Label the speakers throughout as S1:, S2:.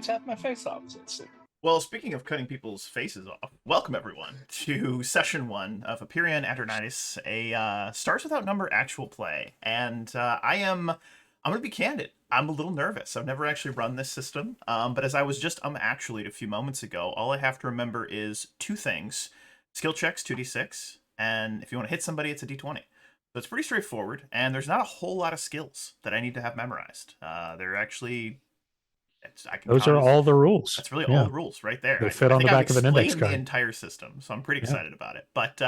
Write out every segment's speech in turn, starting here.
S1: to have my face off soon.
S2: Well, speaking of cutting people's faces off, welcome everyone to session 1 of Apeiron Aeternitas, a Stars Without Number actual play. And I'm going to be candid. I'm a little nervous. I've never actually run this system, but as I was just actually a few moments ago, all I have to remember is two things: skill checks 2d6, and if you want to hit somebody, it's a d20. So it's pretty straightforward, and there's not a whole lot of skills that I need to have memorized. They're actually I can
S3: Those
S2: count
S3: are
S2: as
S3: all the rules.
S2: that's really all
S3: Yeah.
S2: the rules right there.
S3: They
S2: I,
S3: fit
S2: I
S3: on
S2: think
S3: the
S2: I've
S3: back of an index
S2: explained the
S3: card.
S2: entire system, so I'm pretty
S3: Yeah.
S2: excited about it. But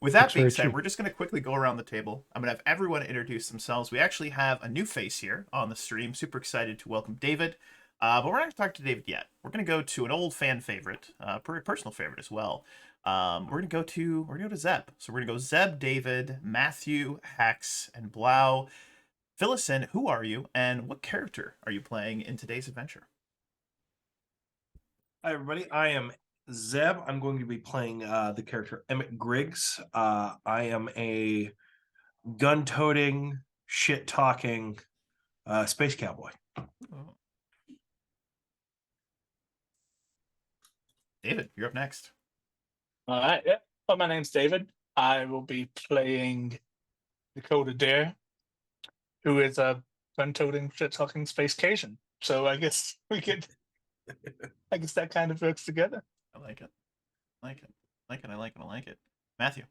S2: with that
S3: Looks
S2: being
S3: very
S2: said,
S3: cheap.
S2: we're just going to quickly go around the table. I'm going to have everyone introduce themselves. We actually have a new face here on the stream. Super excited to welcome David. But we're not going to talk to David yet. We're going to go to an old fan favorite, pretty personal favorite as well. We're going to go to Zeb. So we're going to go Zeb, David, Matthew, Hex, and Blau. Fill us in. Who are you, and what character are you playing in today's adventure?
S4: Hi, everybody. I am Zeb. I'm going to be playing the character Emmett Griggs. I am a gun-toting, shit-talking space cowboy.
S2: David, you're up next.
S1: All right, yeah. Well, my name's David. I will be playing Dakota Dare, who is a gun-toting, shit-talking space Cajun. So I guess we could. I guess that kind of works together.
S2: I like it. I like it. Matthew.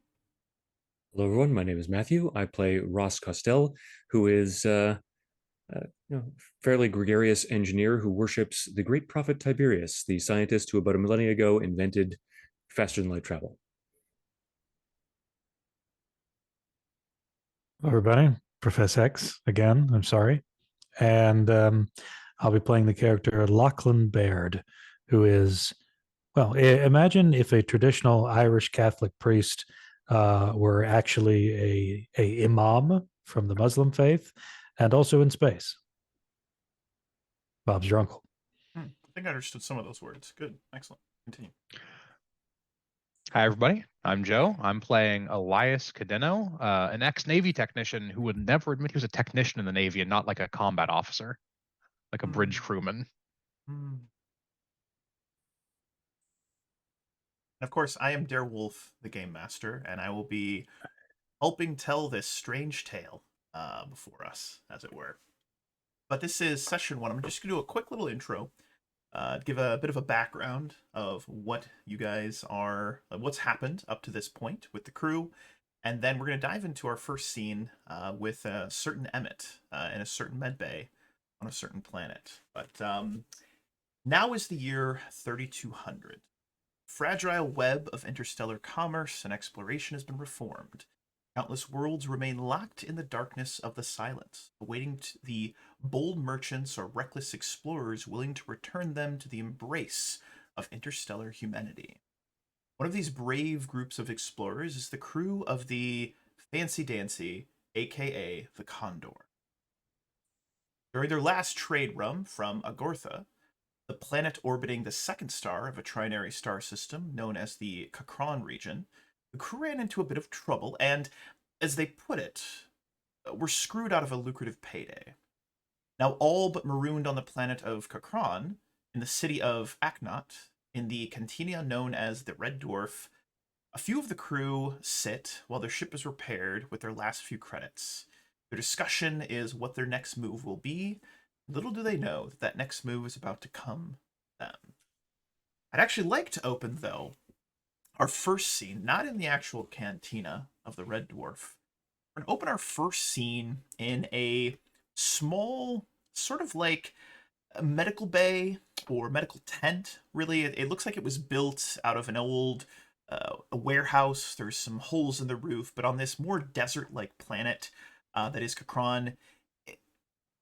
S5: Hello, everyone. My name is Matthew. I play Ross Costell, who is fairly gregarious engineer who worships the great prophet Tiberius, the scientist who about a millennia ago invented faster than light travel.
S3: Everybody, Professor X again. I'm sorry, and I'll be playing the character Lachlan Baird, who is, well, imagine if a traditional Irish Catholic priest were actually a imam from the Muslim faith, and also in space. Bob's your uncle.
S2: I think I understood some of those words. Good, excellent. Continue.
S6: Hi, everybody. I'm Joe. I'm playing Elias Cadeno, an ex-Navy technician who would never admit he was a technician in the Navy and not like a combat officer, like a bridge crewman.
S2: And of course, I am Dare Wolf, the Game Master, and I will be helping tell this strange tale before us, as it were. But this is session 1. I'm just going to do a quick little intro. Give a bit of a background of what you guys are, what's happened up to this point with the crew, and then we're going to dive into our first scene with a certain Emmett in a certain med bay on a certain planet. But now is the year 3200. Fragile web of interstellar commerce and exploration has been reformed. Countless worlds remain locked in the darkness of the silence, awaiting the bold merchants or reckless explorers willing to return them to the embrace of interstellar humanity. One of these brave groups of explorers is the crew of the Fancy Dancy, aka the Condor. During their last trade run from Agortha, the planet orbiting the second star of a trinary star system known as the Kakron region, the crew ran into a bit of trouble and, as they put it, were screwed out of a lucrative payday. Now all but marooned on the planet of Kakron, in the city of Aknot, in the cantina known as the Red Dwarf, a few of the crew sit while their ship is repaired with their last few credits. Their discussion is what their next move will be. Little do they know that that next move is about to come to them. I'd actually like to open, though, our first scene, not in the actual cantina of the Red Dwarf. We're going to open our first scene in a small, sort of like a medical bay or medical tent, really. It looks like it was built out of an old a warehouse. There's some holes in the roof, but on this more desert-like planet that is Kakron, it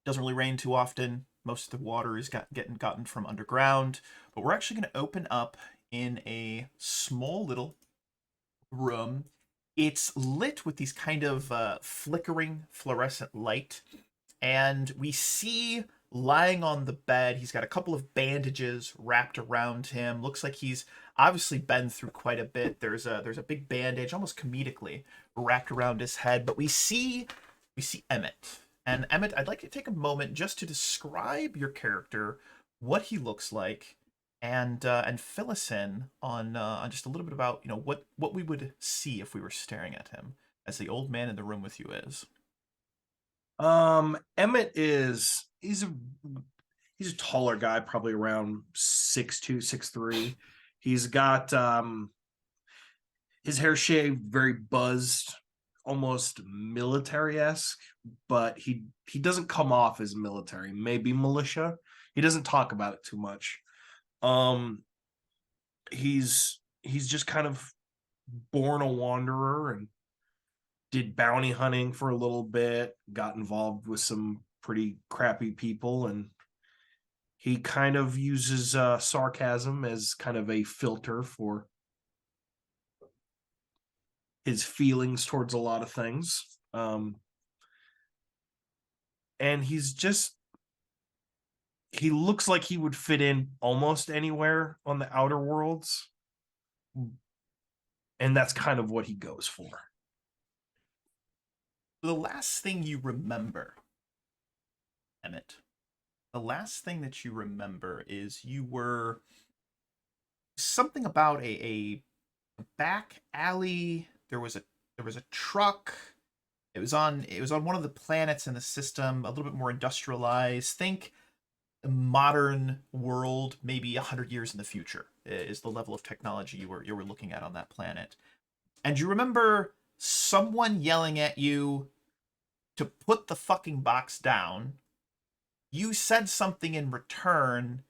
S2: doesn't really rain too often. Most of the water is getting gotten from underground, but we're actually going to open up in a small little room. It's lit with these kind of flickering fluorescent light, and we see lying on the bed, he's got a couple of bandages wrapped around him. Looks like he's obviously been through quite a bit. There's a big bandage, almost comedically, wrapped around his head. But we see Emmett. And Emmett, I'd like to take a moment just to describe your character what he looks like, and fill us in on just a little bit about what we would see if we were staring at him, as the old man in the room with you is.
S4: Emmett he's a taller guy, probably around 6'2", 6'3". He's got his hair shaved, very buzzed, almost military-esque, but he doesn't come off as military, maybe militia. He doesn't talk about it too much. He's just kind of born a wanderer and did bounty hunting for a little bit, got involved with some pretty crappy people, and he kind of uses sarcasm as kind of a filter for his feelings towards a lot of things. And he looks like he would fit in almost anywhere on the outer worlds. And that's kind of what he goes for.
S2: The last thing you remember, Emmett, the last thing that you remember is you were something about a back alley. There was a truck. It was on one of the planets in the system, a little bit more industrialized. Think a modern world, maybe 100 years in the future is the level of technology you were looking at on that planet. And you remember someone yelling at you to put the fucking box down. You said something in return,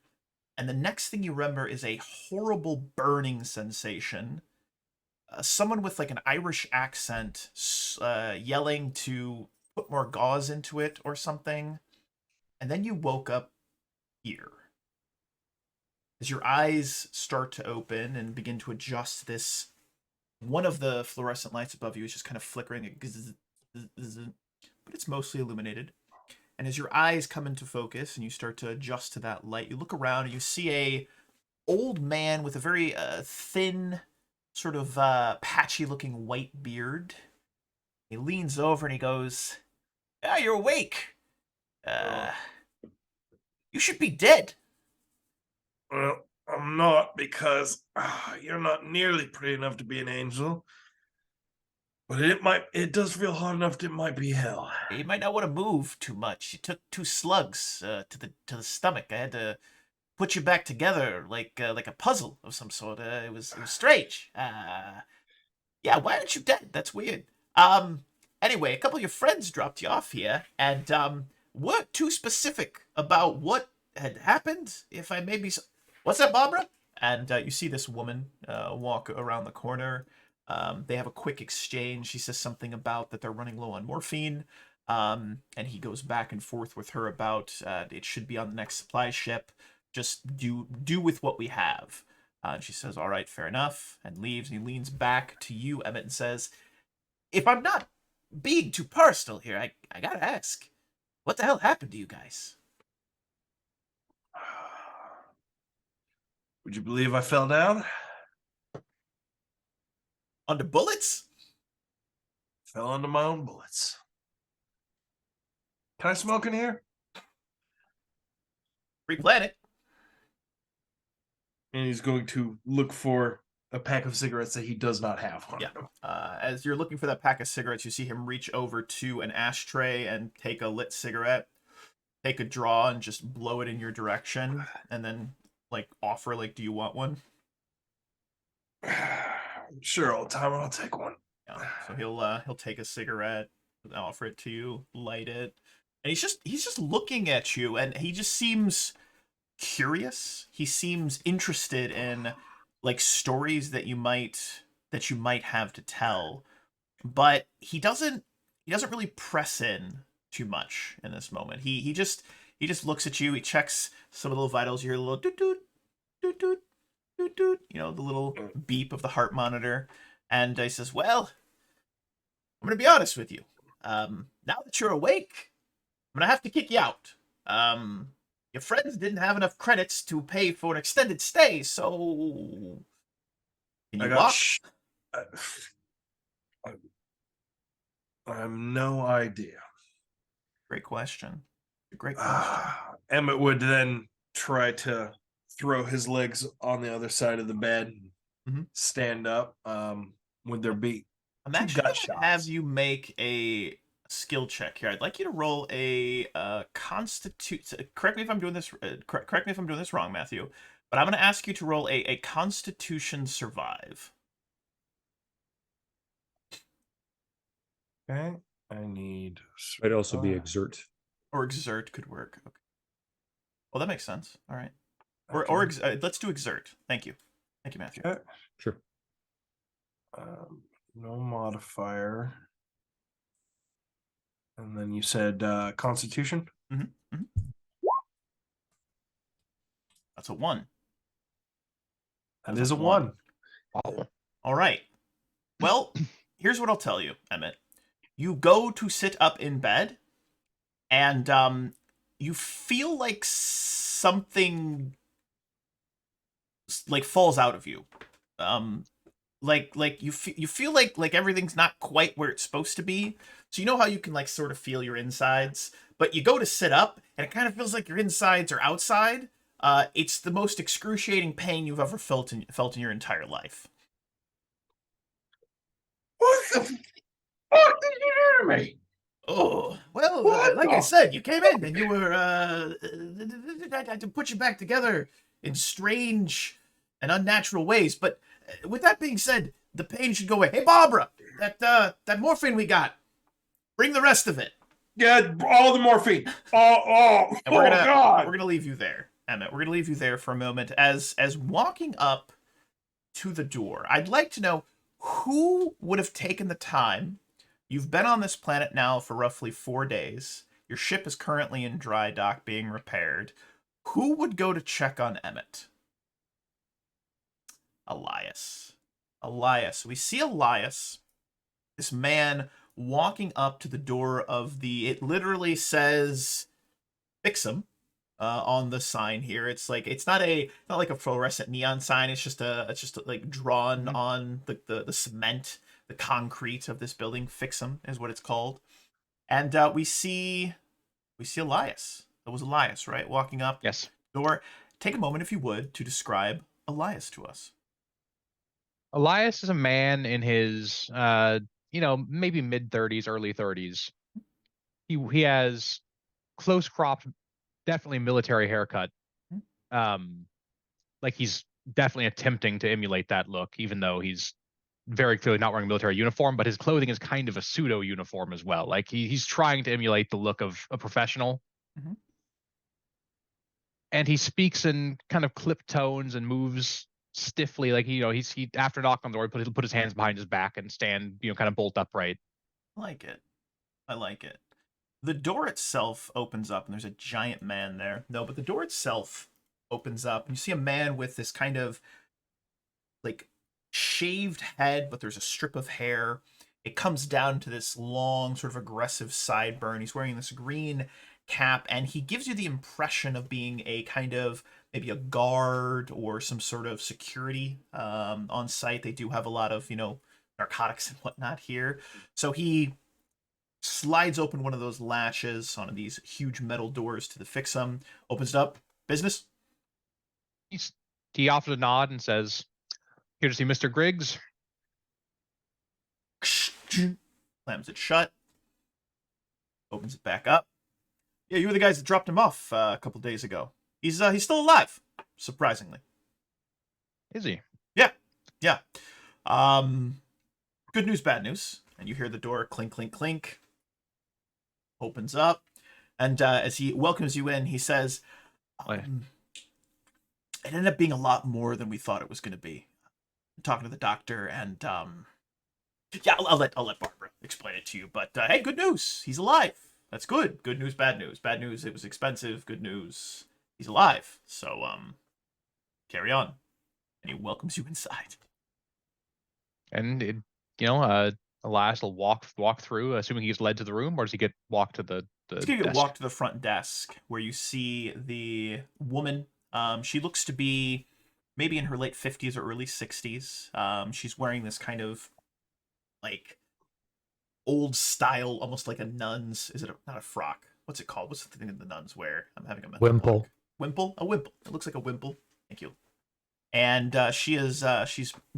S2: and the next thing you remember is a horrible burning sensation. Someone with like an Irish accent yelling to put more gauze into it or something. And then you woke up here. As your eyes start to open and begin to adjust, this one of the fluorescent lights above you is just kind of flickering, but it's mostly illuminated. And as your eyes come into focus and you start to adjust to that light, you look around and you see a old man with a very thin, sort of patchy-looking white beard. He leans over and he goes, "Ah, you're awake. You should be dead."
S4: Well, I'm not, because you're not nearly pretty enough to be an angel. But it does feel hard enough that it might be hell.
S2: You might not want to move too much. You took 2 slugs to the stomach. I had to put you back together like a puzzle of some sort. It was strange. Yeah, why aren't you dead? That's weird. Anyway, a couple of your friends dropped you off here, and weren't too specific about what had happened. If I may be so... What's that, Barbara? And you see this woman walk around the corner. They have a quick exchange. She says something about that they're running low on morphine. And he goes back and forth with her about it should be on the next supply ship. Just do with what we have. And she says, "All right, fair enough," and leaves. And he leans back to you, Emmett, and says, "If I'm not being too personal here, I gotta ask, what the hell happened to you guys?"
S4: Would you believe I fell down?
S2: Under bullets?
S4: Fell under my own bullets. Can I smoke in here?
S2: Free planet.
S4: And he's going to look for a pack of cigarettes that he does not have on
S2: Yeah.
S4: him.
S2: As you're looking for that pack of cigarettes, you see him reach over to an ashtray and take a lit cigarette, take a draw, and just blow it in your direction, and then like offer, like, "Do you want one?"
S4: Sure, old timer, I'll take one.
S2: Yeah. So he'll take a cigarette, offer it to you, light it, and he's just looking at you, and he just seems curious. He seems interested in like stories that you might have to tell, but he doesn't really press in too much in this moment. He just looks at you. He checks some of the little vitals. You hear a little doot doot doot doot doot doot. You know, the little beep of the heart monitor, and he says, "Well, I'm gonna be honest with you. Now that you're awake, I'm gonna have to kick you out. Your friends didn't have enough credits to pay for an extended stay, so can you walk?"
S4: I have no idea.
S2: Great question. Great question.
S4: Emmett would then try to throw his legs on the other side of the bed,
S2: Mhm.
S4: stand up. Would there be
S2: I'm
S4: two
S2: actually
S4: gut
S2: going to have
S4: shots?
S2: you make a skill check here. I'd like you to roll a constitute. Correct me if I'm doing this. Correct me if I'm doing this wrong, Matthew. But I'm going to ask you to roll a Constitution survive.
S4: Okay, I need.
S5: Might also be exert.
S2: Or exert could work. Okay. Well, that makes sense. All right. Or
S4: Okay.
S2: let's do exert. Thank you. Thank you, Matthew.
S4: Okay.
S5: Sure.
S4: No modifier. And then you said Constitution.
S2: That's a 1.
S4: That is a 1.
S6: Wow.
S2: All right. Well, here's what I'll tell you, Emmett. You go to sit up in bed, and you feel like something like falls out of you. Like you feel like everything's not quite where it's supposed to be. So you know how you can like sort of feel your insides, but you go to sit up, and it kind of feels like your insides are outside. It's the most excruciating pain you've ever felt in your entire life.
S4: What the fuck did you do to me?
S2: Oh, well,
S4: What
S2: like
S4: the-
S2: I said, you came in and you were, I had to put you back together in strange and unnatural ways. But with that being said, the pain should go away. Hey, Barbara, that morphine we got, bring the rest of it.
S4: Yeah, all the morphine.
S2: And we're gonna,
S4: God.
S2: we're gonna leave you there, Emmett. We're gonna leave you there for a moment. As walking up to the door, I'd like to know who would have taken the time. You've been on this planet now for roughly 4 days. Your ship is currently in dry dock being repaired. Who would go to check on Emmett? Elias. Elias. We see Elias, this man walking up to the door of the. It literally says Fixum on the sign here. It's like it's not like a fluorescent neon sign. It's just like drawn on the cement, the concrete of this building. Fixum is what it's called. And we see Elias. That was Elias, right? Walking up
S6: Yes.
S2: door. Take a moment, if you would, to describe Elias to us.
S6: Elias is a man in his maybe mid 30s, early 30s. He has close cropped, definitely military haircut. Like he's definitely attempting to emulate that look, even though he's very clearly not wearing a military uniform, but his clothing is kind of a pseudo uniform as well. Like he's trying to emulate the look of a professional.
S2: Mhm.
S6: And he speaks in kind of clipped tones and moves stiffly, like he after knocking on the door, he'll put his hands behind his back and stand, kind of bolt upright.
S2: I like it. I like it. The door itself opens up, and there's a giant man there. No, but the door itself opens up, and you see a man with this kind of like shaved head, but there's a strip of hair. It comes down to this long, sort of aggressive sideburn. He's wearing this green cap, and he gives you the impression of being a kind of maybe a guard or some sort of security on site. They do have a lot of, narcotics and whatnot here. So he slides open one of those latches on these huge metal doors to the Fixum, opens it up. Business?
S6: He offers a nod and says, "Here to see Mr. Griggs."
S2: Slams it shut. Opens it back up. Yeah, you were the guys that dropped him off a couple days ago. He's still alive, surprisingly.
S6: Is he?
S2: Yeah. Good news, bad news. And you hear the door clink, clink, clink. Opens up. And as he welcomes you in, he says, it ended up being a lot more than we thought it was going to be. I'm talking to the doctor, and yeah, I'll let Barbara explain it to you. But hey, good news. He's alive. That's good. Good news, bad news. Bad news, it was expensive. Good news, he's alive. So carry on. And he welcomes you inside.
S6: And Elias will walk through, assuming he's led to the room, or does he get walked to the
S2: He's gonna get
S6: desk?
S2: walked to the front desk where you see the woman. She looks to be maybe in her late 50s or early 60s. She's wearing this kind of like old style, almost like a nun's. Is it not a frock? What's it called? What's the thing that the nuns wear? I'm having a mental
S3: Wimple.
S2: block. wimple. A wimple. It looks like a wimple. Thank you. And she's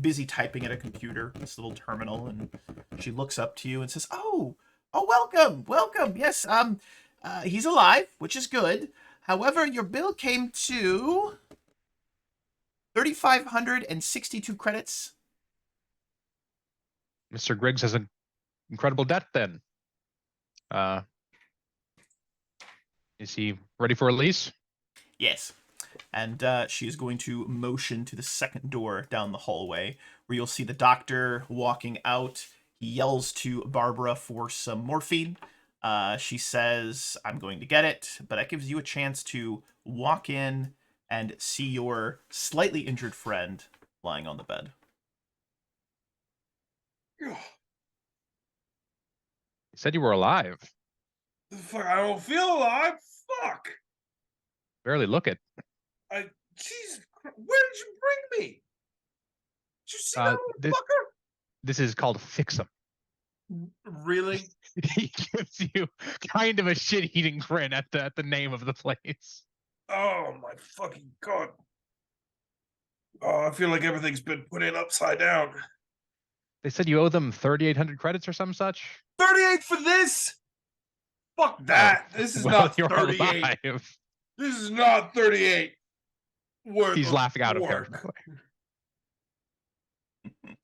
S2: busy typing at a computer, this little terminal, and she looks up to you and says, "Oh, welcome. Yes, he's alive, which is good. However, your bill came to 3,562 credits."
S6: Mr. Griggs has an incredible debt then. Is he ready for release?
S2: Yes. And she's going to motion to the second door down the hallway, where you'll see the doctor walking out. He yells to Barbara for some morphine. She says, "I'm going to get it," but that gives you a chance to walk in and see your slightly injured friend lying on the bed.
S6: You said you were alive.
S4: Fuck, I don't feel alive. Fuck.
S6: Barely look it.
S4: Jesus, where did you bring me? Did you see that motherfucker?
S6: This is called Fix 'em.
S4: Really?
S6: He gives you kind of a shit-eating grin at the name of the place.
S4: Oh my fucking god. Oh, I feel like everything's been put in upside down.
S6: They said you owe them 3,800 credits or some such.
S4: 38 for this? Fuck that. This is not 38.
S6: Alive.
S4: This is not 38.
S6: He's laughing out of
S4: work.
S6: character.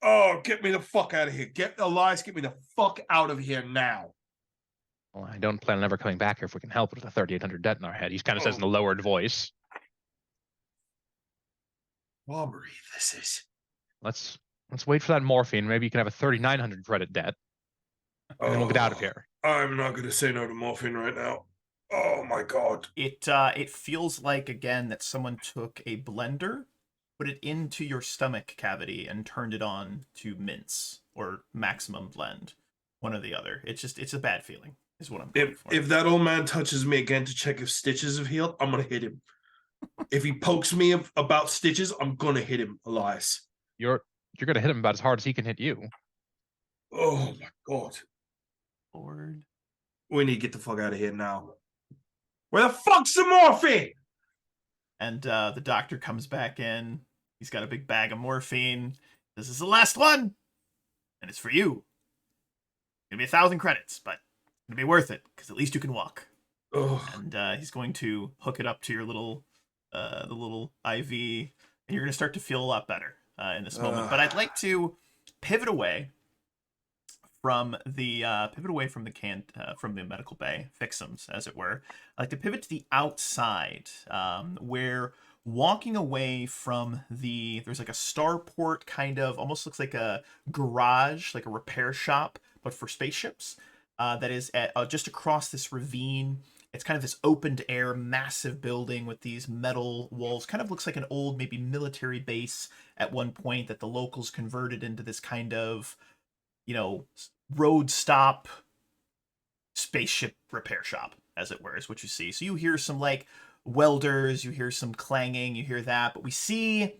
S4: Oh, get me the fuck out of here. Elias, get me the fuck out of here now.
S6: Well, I don't plan on ever coming back here if we can help it with a 3,800 debt in our head. He kind of says in a lowered voice.
S4: Robbery, this is.
S6: Let's wait for that morphine. Maybe you can have a 3,900 credit debt. And then we'll get out of here.
S4: I'm not going to say no to morphine right now. Oh my god.
S2: It feels like, again, that someone took a blender, put it into your stomach cavity, and turned it on to mince or maximum blend. One or the other. It's a bad feeling, is what I'm going for.
S4: If that old man touches me again to check if stitches have healed, I'm going to hit him. If he pokes me about stitches, I'm going to hit him, Elias.
S6: You're going to hit him about as hard as he can hit you.
S4: Oh my god.
S2: Lord.
S4: We need to get the fuck out of here now. Where the fuck's the morphine?
S2: And the doctor comes back in. He's got a big bag of morphine. This is the last one. And it's for you. It's going to be 1,000 credits, but it's going to be worth it, because at least you can walk.
S4: Oh.
S2: And he's going to hook it up to your little, the little IV, and you're going to start to feel a lot better in this moment. But I'd like to pivot away from the from the medical bay, fixums, as it were. I'd like to pivot to the outside, where walking away from there's like a starport kind of, almost looks like a garage, like a repair shop, but for spaceships, that is at just across this ravine. It's kind of this opened air, massive building with these metal walls. Kind of looks like an old, maybe military base at one point that the locals converted into this kind of, road stop spaceship repair shop, as it were, is what you see. So you hear some like welders, you hear some clanging, you hear that, but we see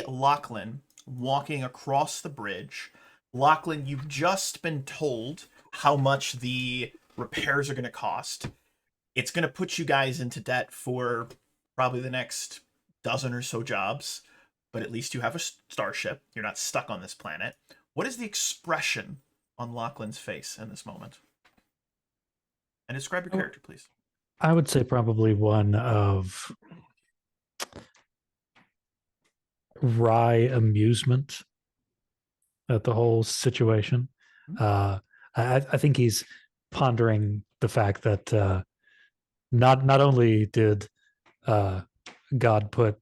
S2: Lachlan walking across the bridge. Lachlan, you've just been told how much the repairs are going to cost. It's going to put you guys into debt for probably the next dozen or so jobs, but at least you have a starship. You're not stuck on this planet. What is the expression on Lachlan's face in this moment? And describe your character, please.
S3: I would say probably one of wry amusement at the whole situation. I think he's pondering the fact that not only did God put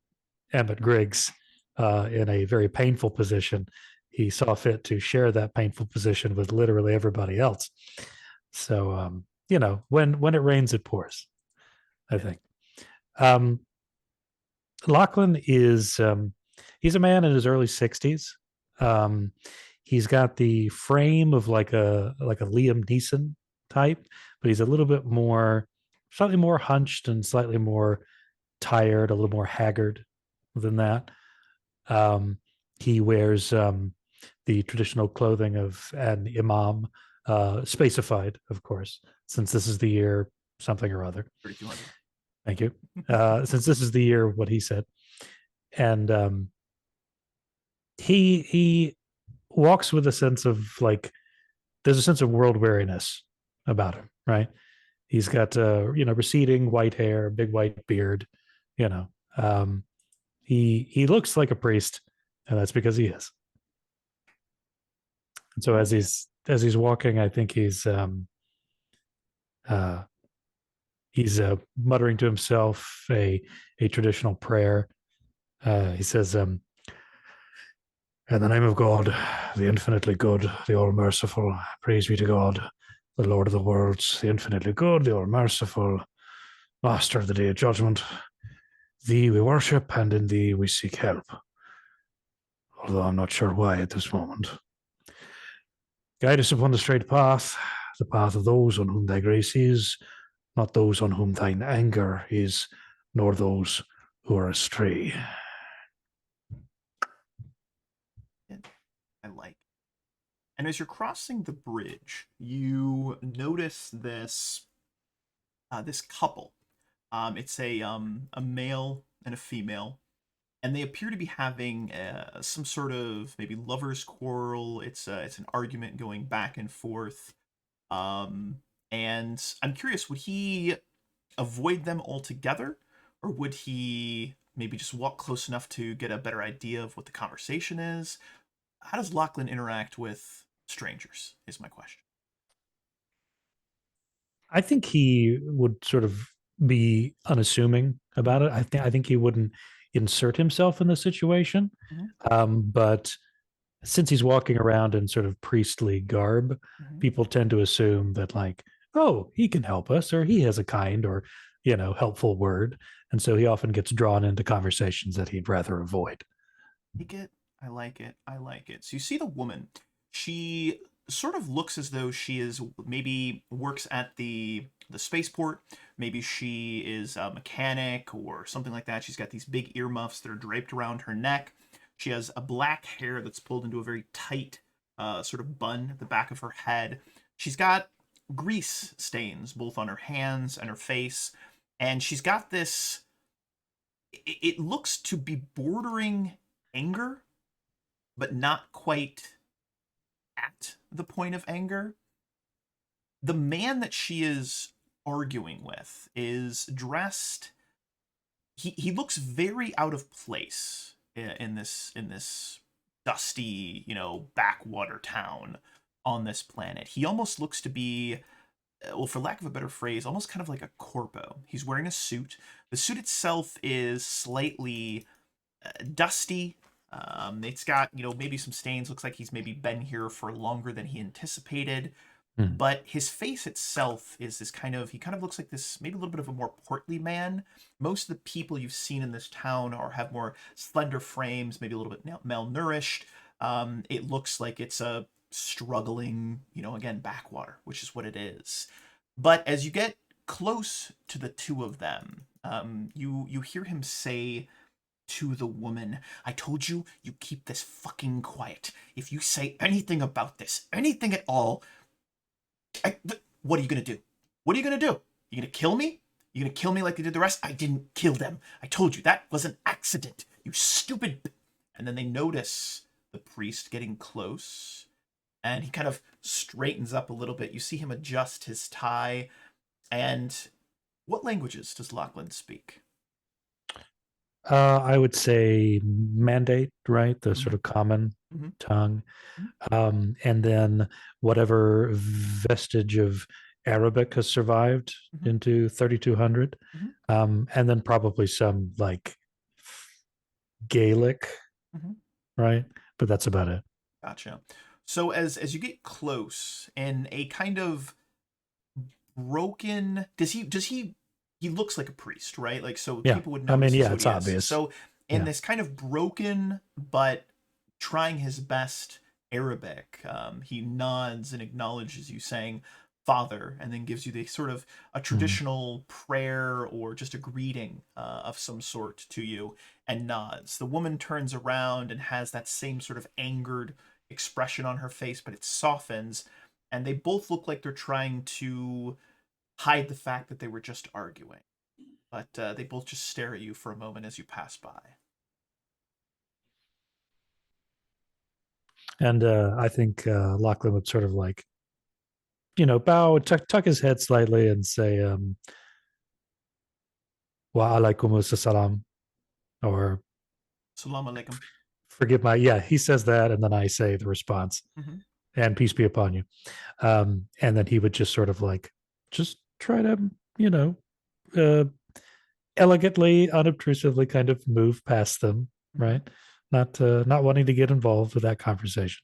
S3: Emmett Griggs in a very painful position, he saw fit to share that painful position with literally everybody else. So, when it rains, it pours, I think. Lachlan is, he's a man in his early 60s. He's got the frame of like a Liam Neeson type, but he's a little bit slightly more hunched and slightly more tired, a little more haggard than that. He wears the traditional clothing of an imam, spacified, of course, since this is the year something or other.
S2: 3200.
S3: Thank you. Since this is the year of what he said, and he walks with a sense of like there's a sense of world weariness about him, right? He's got receding white hair, big white beard, you know. He looks like a priest, and that's because he is. And so as he's walking, I think he's muttering to himself a traditional prayer. He says, "In the name of God, the infinitely good, the all merciful, praise be to God, the Lord of the worlds, the infinitely good, the all merciful, Master of the day of judgment. Thee we worship, and in thee we seek help. Although I'm not sure why at this moment. Guide us upon the straight path, the path of those on whom thy grace is, not those on whom thine anger is, nor those who are astray."
S2: I like. And as you're crossing the bridge, you notice this this couple. It's a male and a female, and they appear to be having some sort of maybe lovers' quarrel. It's an argument going back and forth. And I'm curious, would he avoid them altogether, or would he maybe just walk close enough to get a better idea of what the conversation is? How does Lachlan interact with strangers, is my question.
S3: I think he would sort of be unassuming about it. I think he wouldn't insert himself in the situation. But since he's walking around in sort of priestly garb, people tend to assume that like, oh, he can help us, or he has a kind or helpful word, and so he often gets drawn into conversations that he'd rather avoid.
S2: I like it. So you see the woman. She sort of looks as though she is maybe works at the spaceport. Maybe she is a mechanic or something like that. She's got these big earmuffs that are draped around her neck. She has a black hair that's pulled into a very tight sort of bun at the back of her head. She's got grease stains both on her hands and her face. And she's got this, it looks to be bordering anger, but not quite at the point of anger. The man that she is arguing with is dressed, he looks very out of place in this dusty, backwater town on this planet. He almost looks to be, well, for lack of a better phrase, almost kind of like a corpo. He's wearing a suit. The suit itself is slightly dusty. It's got, maybe some stains. Looks like he's maybe been here for longer than he anticipated. But his face itself is this he kind of looks like this, maybe a little bit of a more portly man. Most of the people you've seen in this town have more slender frames, maybe a little bit malnourished. It looks like it's a struggling, again, backwater, which is what it is. But as you get close to the two of them, you hear him say to the woman, "I told you, you keep this fucking quiet. If you say anything about this, anything at all, what are you gonna do? What are you gonna do? You gonna kill me? You gonna kill me like you did the rest? I didn't kill them. I told you, that was an accident. You stupid." And then they notice the priest getting close, and he kind of straightens up a little bit. You see him adjust his tie. And what languages does Lachlan speak?
S3: I would say mandate, right? The sort of common tongue. And then whatever vestige of Arabic has survived into 3200. And then probably some like Gaelic, right? But that's about it.
S2: Gotcha. So as you get close, in a kind of broken, he looks like a priest, right? Like, so
S3: Yeah.
S2: people would know.
S3: I mean, yeah, it's obvious.
S2: So in this kind of broken but trying his best Arabic, he nods and acknowledges you, saying "Father," and then gives you the sort of a traditional prayer or just a greeting of some sort to you, and nods. The woman turns around and has that same sort of angered expression on her face, but it softens, and they both look like they're trying to hide the fact that they were just arguing. but they both just stare at you for a moment as you pass by.
S3: And I think Lachlan would sort of like, bow, tuck his head slightly, and say, "Wa alaikum salam," or
S2: Salam alaikum.
S3: forgive my, yeah. He says that, and then I say the response,
S2: Mhm.
S3: and peace be upon you. And then he would just sort of like, just try to, uh, elegantly, unobtrusively, kind of move past them, right? Not wanting to get involved with that conversation.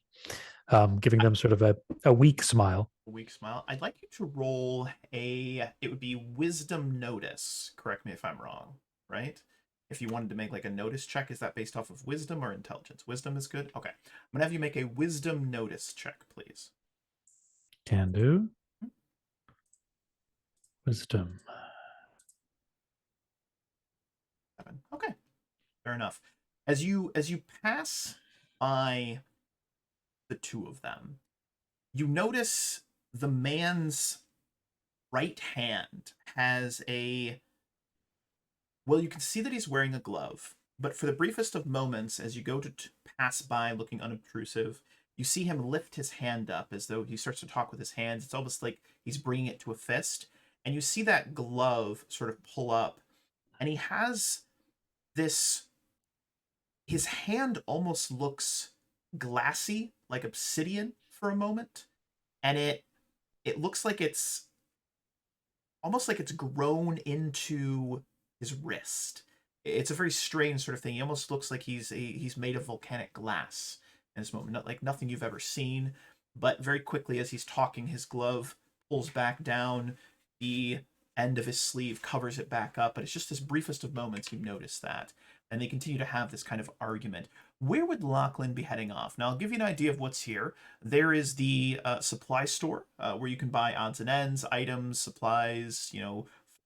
S3: Giving them sort of a weak smile.
S2: A weak smile. I'd like you to roll it would be wisdom notice. Correct me if I'm wrong, right? If you wanted to make like a notice check, is that based off of wisdom or intelligence? Wisdom is good. Okay. I'm going to have you make a wisdom notice check, please.
S3: Can do. Wisdom.
S2: 7. Okay. Fair enough. As you pass by the two of them, you notice the man's right hand has you can see that he's wearing a glove, but for the briefest of moments, as you go to pass by looking unobtrusive, you see him lift his hand up as though he starts to talk with his hands. It's almost like he's bringing it to a fist, and you see that glove sort of pull up, and he has his hand almost looks glassy, like obsidian for a moment, and it looks like it's almost like it's grown into his wrist. It's a very strange sort of thing. He almost looks like he's made of volcanic glass in this moment, not like nothing you've ever seen. But very quickly, as he's talking, his glove pulls back down. The end of his sleeve covers it back up. But it's just this briefest of moments you notice that, and they continue to have this kind of argument. Where would Lachlan be heading off? Now, I'll give you an idea of what's here. There is the supply store where you can buy odds and ends, items, supplies,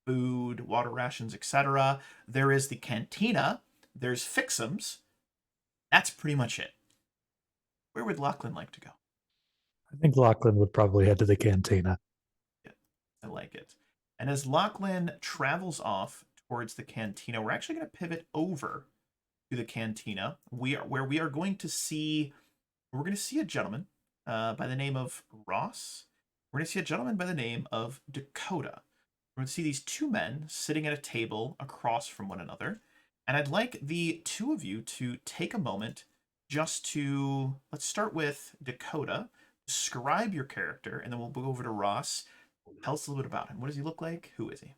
S2: food, water rations, etc. There is the cantina. There's fixums. That's pretty much it. Where would Lachlan like to go?
S3: I think Lachlan would probably head to the cantina.
S2: Yeah, I like it. And as Lachlan travels off towards the cantina, we're actually going to pivot over to the cantina. We are going to see a gentleman by the name of Ross. We're going to see a gentleman by the name of Dakota. We're going to see these two men sitting at a table across from one another. And I'd like the two of you to take a moment just to, let's start with Dakota. Describe your character, and then we'll go over to Ross. Tell us a little bit about him. What does he look like? Who is he?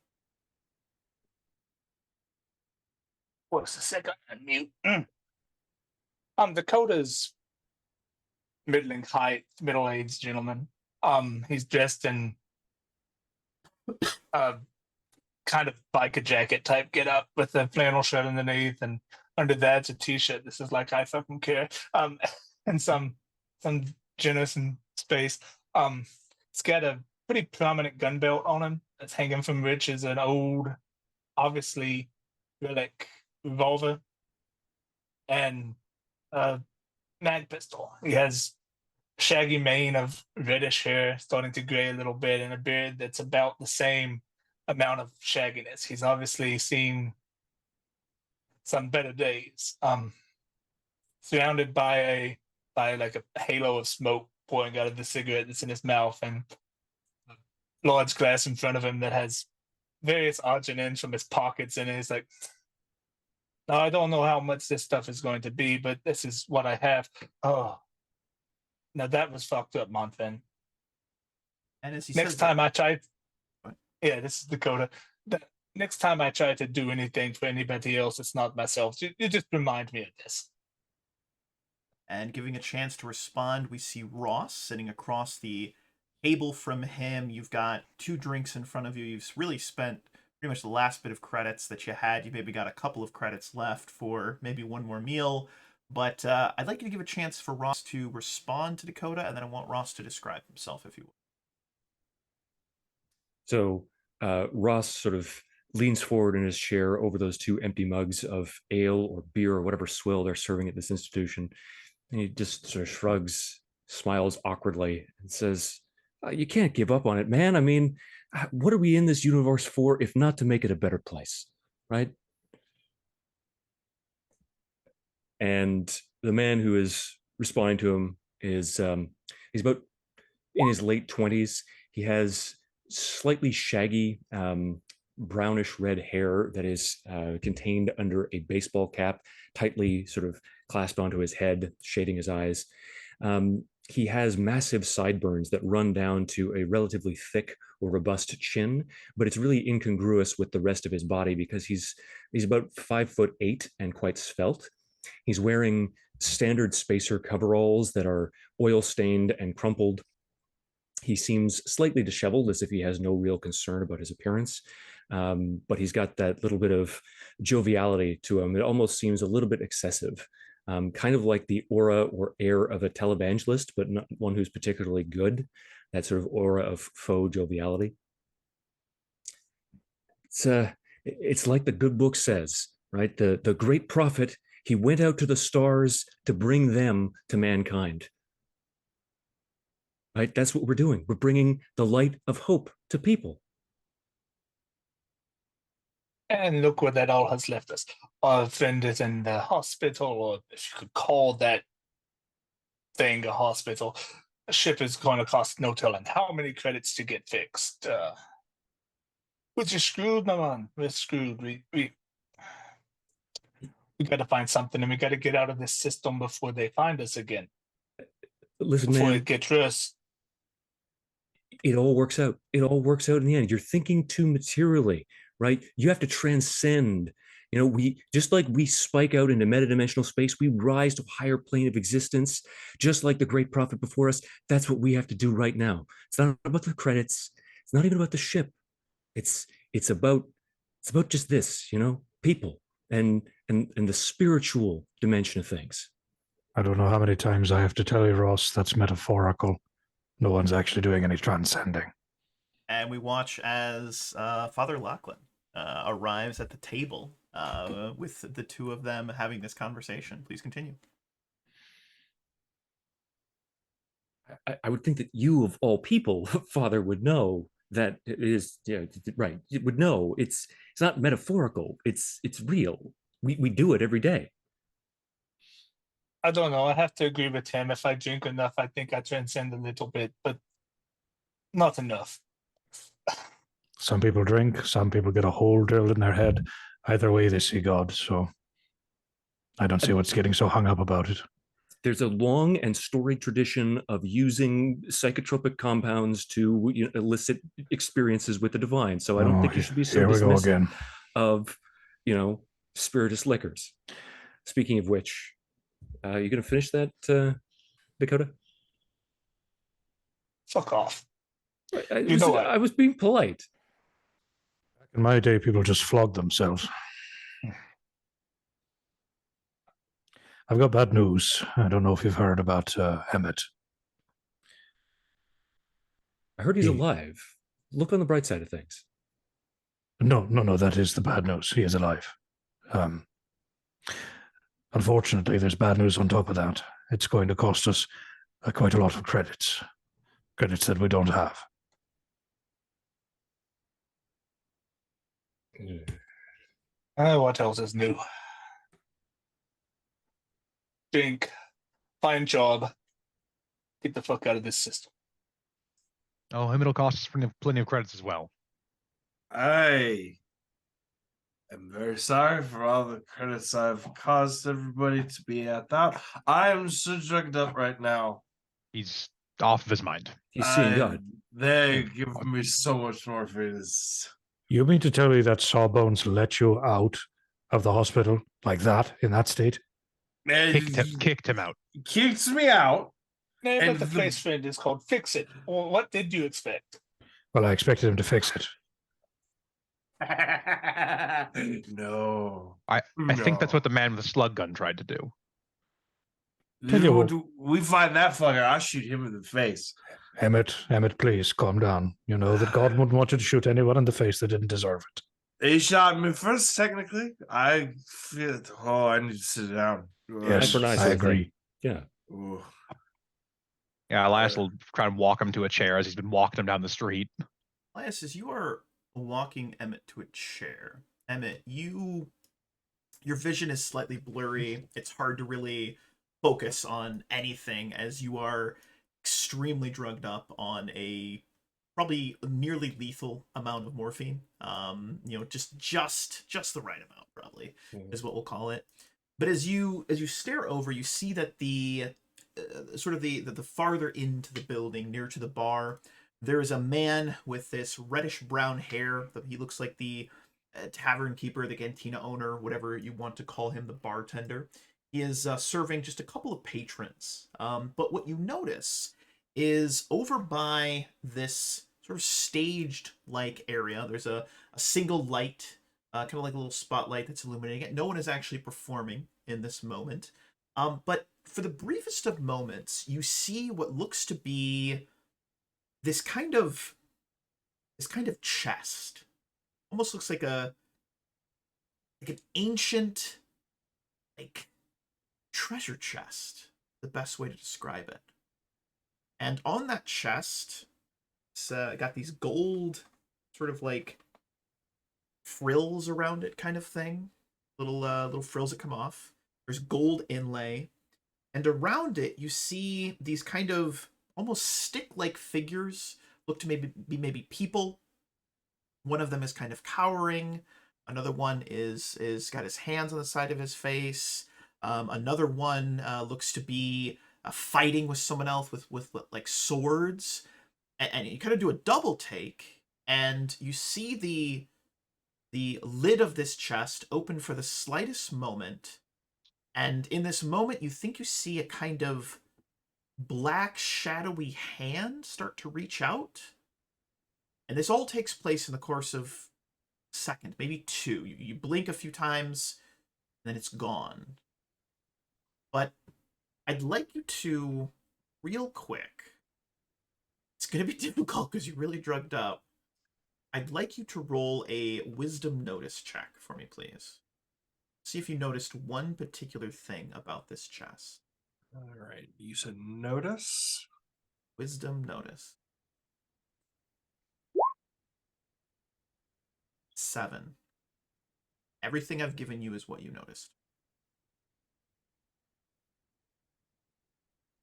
S1: What's the second? Mute. Dakota's middling height, middle-aged gentleman. He's dressed in kind of biker jacket type get up with a flannel shirt underneath, and under that's a t-shirt. This is like I fucking care. And some generous in space. It's got a pretty prominent gun belt on him that's hanging from which is an old, obviously relic revolver and a mag pistol. He has shaggy mane of reddish hair starting to gray a little bit, and a beard that's about the same amount of shagginess. He's obviously seen some better days. Surrounded by like a halo of smoke pouring out of the cigarette that's in his mouth, and a large glass in front of him that has various odds and ends from his pockets in it. He's like, "No, I don't know how much this stuff is going to be, but this is what I have." Oh, now that was fucked up, Montfin.
S2: And as he
S1: Next
S2: says
S1: time
S2: that,
S1: I try,
S2: What?
S1: yeah, this is Dakota. Next time I try to do anything for anybody else, it's not myself. You just remind me of this.
S2: and giving a chance to respond, we see Ross sitting across the table from him. You've got 2 drinks in front of you. You've really spent pretty much the last bit of credits that you had. You maybe got a couple of credits left for maybe one more meal. But I'd like you to give a chance for Ross to respond to Dakota, and then I want Ross to describe himself, if you will.
S5: So Ross sort of leans forward in his chair over those 2 empty mugs of ale or beer or whatever swill they're serving at this institution. And he just sort of shrugs, smiles awkwardly, and says, You can't give up on it, man. I mean, what are we in this universe for if not to make it a better place, right? And the man who is responding to him is he's about in his late 20s. He has slightly shaggy brownish red hair that is contained under a baseball cap, tightly sort of clasped onto his head, shading his eyes. He has massive sideburns that run down to a relatively thick or robust chin, but it's really incongruous with the rest of his body because he's about 5'8" and quite svelte. He's wearing standard spacer coveralls that are oil stained and crumpled. He seems slightly disheveled, as if he has no real concern about his appearance. But he's got that little bit of joviality to him. It almost seems a little bit excessive, kind of like the aura or air of a televangelist, but not one who's particularly good. That sort of aura of faux joviality. It's like the good book says, right? The great prophet, he went out to the stars to bring them to mankind. Right? That's what we're doing. We're bringing the light of hope to people.
S1: And look where that all has left us. Our friend is in the hospital, or if you could call that thing a hospital. A ship is going to cost no telling how many credits to get fixed. We're just screwed, my man. We're screwed. We got to find something, and we got to get out of this system before they find us again.
S5: Listen,
S1: before
S5: man,
S1: it gets worse.
S5: It all works out. It all works out in the end. You're thinking too materially, right? You have to transcend. You know, we just like we spike out into metadimensional space, we rise to a higher plane of existence, just like the great prophet before us. That's what we have to do right now. It's not about the credits. It's not even about the ship. It's about just this, you know, people and the spiritual dimension of things.
S3: I don't know how many times I have to tell you, Ross, that's metaphorical. No one's actually doing any transcending.
S2: And we watch as Father Lachlan arrives at the table with the two of them having this conversation. Please continue.
S5: I would think that you, of all people, Father, would know that it is, yeah, right. You would know it's not metaphorical. It's real. We do it every day.
S1: I don't know. I have to agree with him. If I drink enough, I think I transcend a little bit, but not enough.
S3: Some people drink, some people get a hole drilled in their head. Either way, they see God. So I don't see what's getting so hung up about it.
S5: There's a long and storied tradition of using psychotropic compounds to elicit experiences with the divine. So I don't think you should be so dismissive of, spiritist liquors. Speaking of which, you going to finish that, Dakota?
S1: Fuck off.
S5: I was being polite.
S3: Back in my day, people just flogged themselves. I've got bad news. I don't know if you've heard about Emmett.
S5: I heard he's alive. Look on the bright side of things.
S3: No, that is the bad news. He is alive. Unfortunately, there's bad news on top of that. It's going to cost us quite a lot of credits. Credits that we don't have.
S1: What else is new? Drink, find job, get the fuck out of this system.
S6: Oh, him, it'll cost us plenty of credits as well.
S4: I am very sorry for all the credits I've caused everybody to be at that. I am so drugged up right now.
S6: He's off of his mind.
S5: He's seeing God.
S4: They give me so much morphine.
S3: You mean to tell me that Sawbones let you out of the hospital like that, in that state?
S6: Kicked him out.
S4: Kicked me out.
S1: But the place friend is called Fix It. Well, what did you expect?
S3: Well, I expected him to fix it.
S4: No.
S6: I think that's what the man with the slug gun tried to do.
S4: We find that fucker, I'll shoot him in the face.
S3: Emmett, please calm down. You know that God wouldn't want you to shoot anyone in the face that didn't deserve it.
S4: He shot me first, technically. I feel it. Oh, I need to sit down.
S3: Yes, I agree.
S5: Yeah.
S4: Ooh.
S6: Yeah, Elias will try and walk him to a chair as he's been walking him down the street.
S2: Elias, as you are walking Emmett to a chair, Emmett, your vision is slightly blurry. It's hard to really focus on anything as you are extremely drugged up on a probably nearly lethal amount of morphine. Just the right amount, probably is what we'll call it. But as you stare over, you see that the sort of the farther into the building, near to the bar, there is a man with this reddish brown hair. He looks like the tavern keeper, the cantina owner, whatever you want to call him, the bartender. He is serving just a couple of patrons. But what you notice is over by this sort of staged like area, there's a single light, kind of like a little spotlight that's illuminating it. No one is actually performing in this moment. But for the briefest of moments, you see what looks to be this kind of chest. Almost looks like an ancient treasure chest, the best way to describe it. And on that chest, it's got these gold sort of like frills around it, kind of thing. Little frills that come off. There's gold inlay, and around it you see these kind of almost stick-like figures. Look to maybe people. One of them is kind of cowering. Another one is got his hands on the side of his face. Another one looks to be fighting with someone else with like swords. And you kind of do a double take, and you see the lid of this chest open for the slightest moment. And in this moment, you think you see a kind of black, shadowy hand start to reach out. And this all takes place in the course of a second, maybe two. You blink a few times, and then it's gone. But I'd like you to, real quick, it's going to be difficult because you're really drugged up. I'd like you to roll a wisdom notice check for me, please. See if you noticed one particular thing about this chest.
S4: All right. You said notice?
S2: Wisdom notice. 7. Everything I've given you is what you noticed.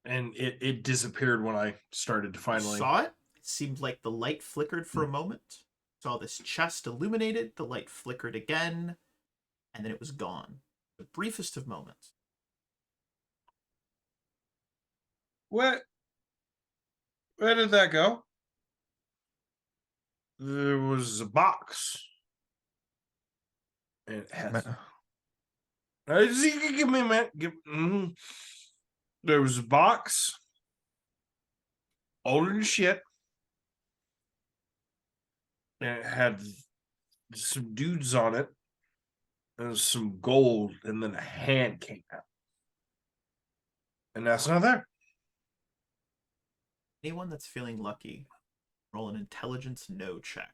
S4: And it disappeared when I started to finally...
S2: Saw it? It seemed like the light flickered for a moment. Saw this chest illuminated, the light flickered again, and then it was gone. The briefest of moments.
S4: Where did that go? There was a box. And it has... Give me a minute. There was a box. Older than shit. And it had some dudes on it. And some gold. And then a hand came out. And that's not there.
S2: Anyone that's feeling lucky, roll an intelligence no check.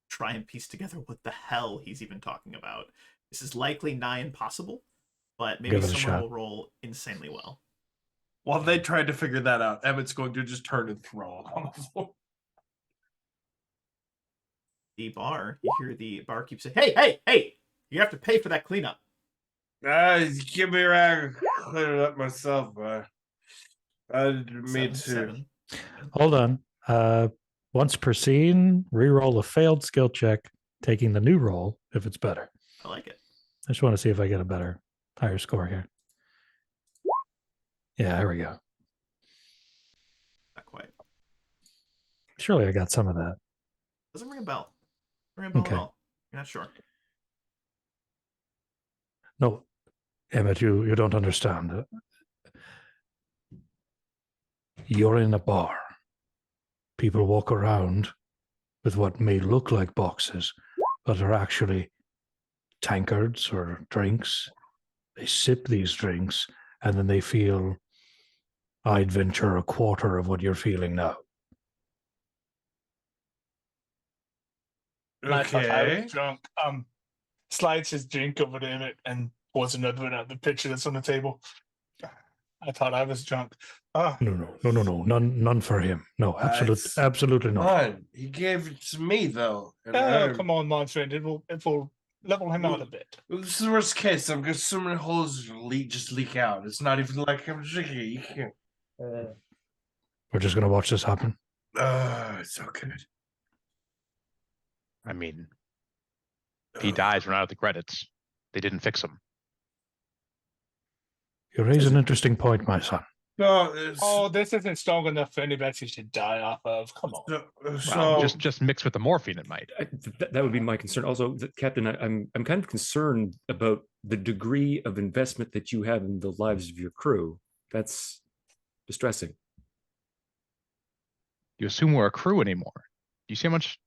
S2: Try and piece together what the hell he's even talking about. This is likely nigh impossible, but maybe someone will roll insanely well.
S4: While they tried to figure that out, Emmett's going to just turn and throw it on the floor.
S2: The bar, you hear the barkeep say, hey, you have to pay for that cleanup.
S4: Give me a rag. Clean it up myself, but I didn't mean to.
S2: 7.
S3: Hold on. Once per scene, reroll a failed skill check, taking the new roll if it's better.
S2: I like it.
S3: I just want to see if I get a higher score here. Yeah, there we go.
S2: Not quite.
S3: Surely I got some of that.
S2: Doesn't ring a bell. Doesn't ring a bell
S3: Okay.
S2: at all. You're not sure.
S3: No, Emmett, you don't understand. You're in a bar. People walk around with what may look like boxes, but are actually tankards or drinks. They sip these drinks, and then they feel, I'd venture, a quarter of what you're feeling now.
S1: I thought I
S4: Okay.
S1: was drunk. Slides his drink over to him and pours another one out the pitcher that's on the table. I thought I was drunk. Ah,
S3: No. None for him. No,
S4: It's
S3: absolutely not.
S4: fine. He gave it to me though. And
S1: oh, come on, my friend. It will level him out a bit.
S4: This is the worst case. I'm gonna so many holes just leak out. It's not even like I'm drinking it. You can't.
S3: We're just gonna watch this happen.
S4: It's so good.
S6: I mean, if he dies, we're not at the credits. They didn't fix him.
S3: You raise an interesting point, my son.
S4: No,
S1: Oh, this isn't strong enough for anybody to die off of. Come on.
S6: Well, just mixed with the morphine, it might.
S5: That would be my concern. Also, Captain, I'm kind of concerned about the degree of investment that you have in the lives of your crew. That's distressing.
S6: You assume we're a crew anymore. Do you see how much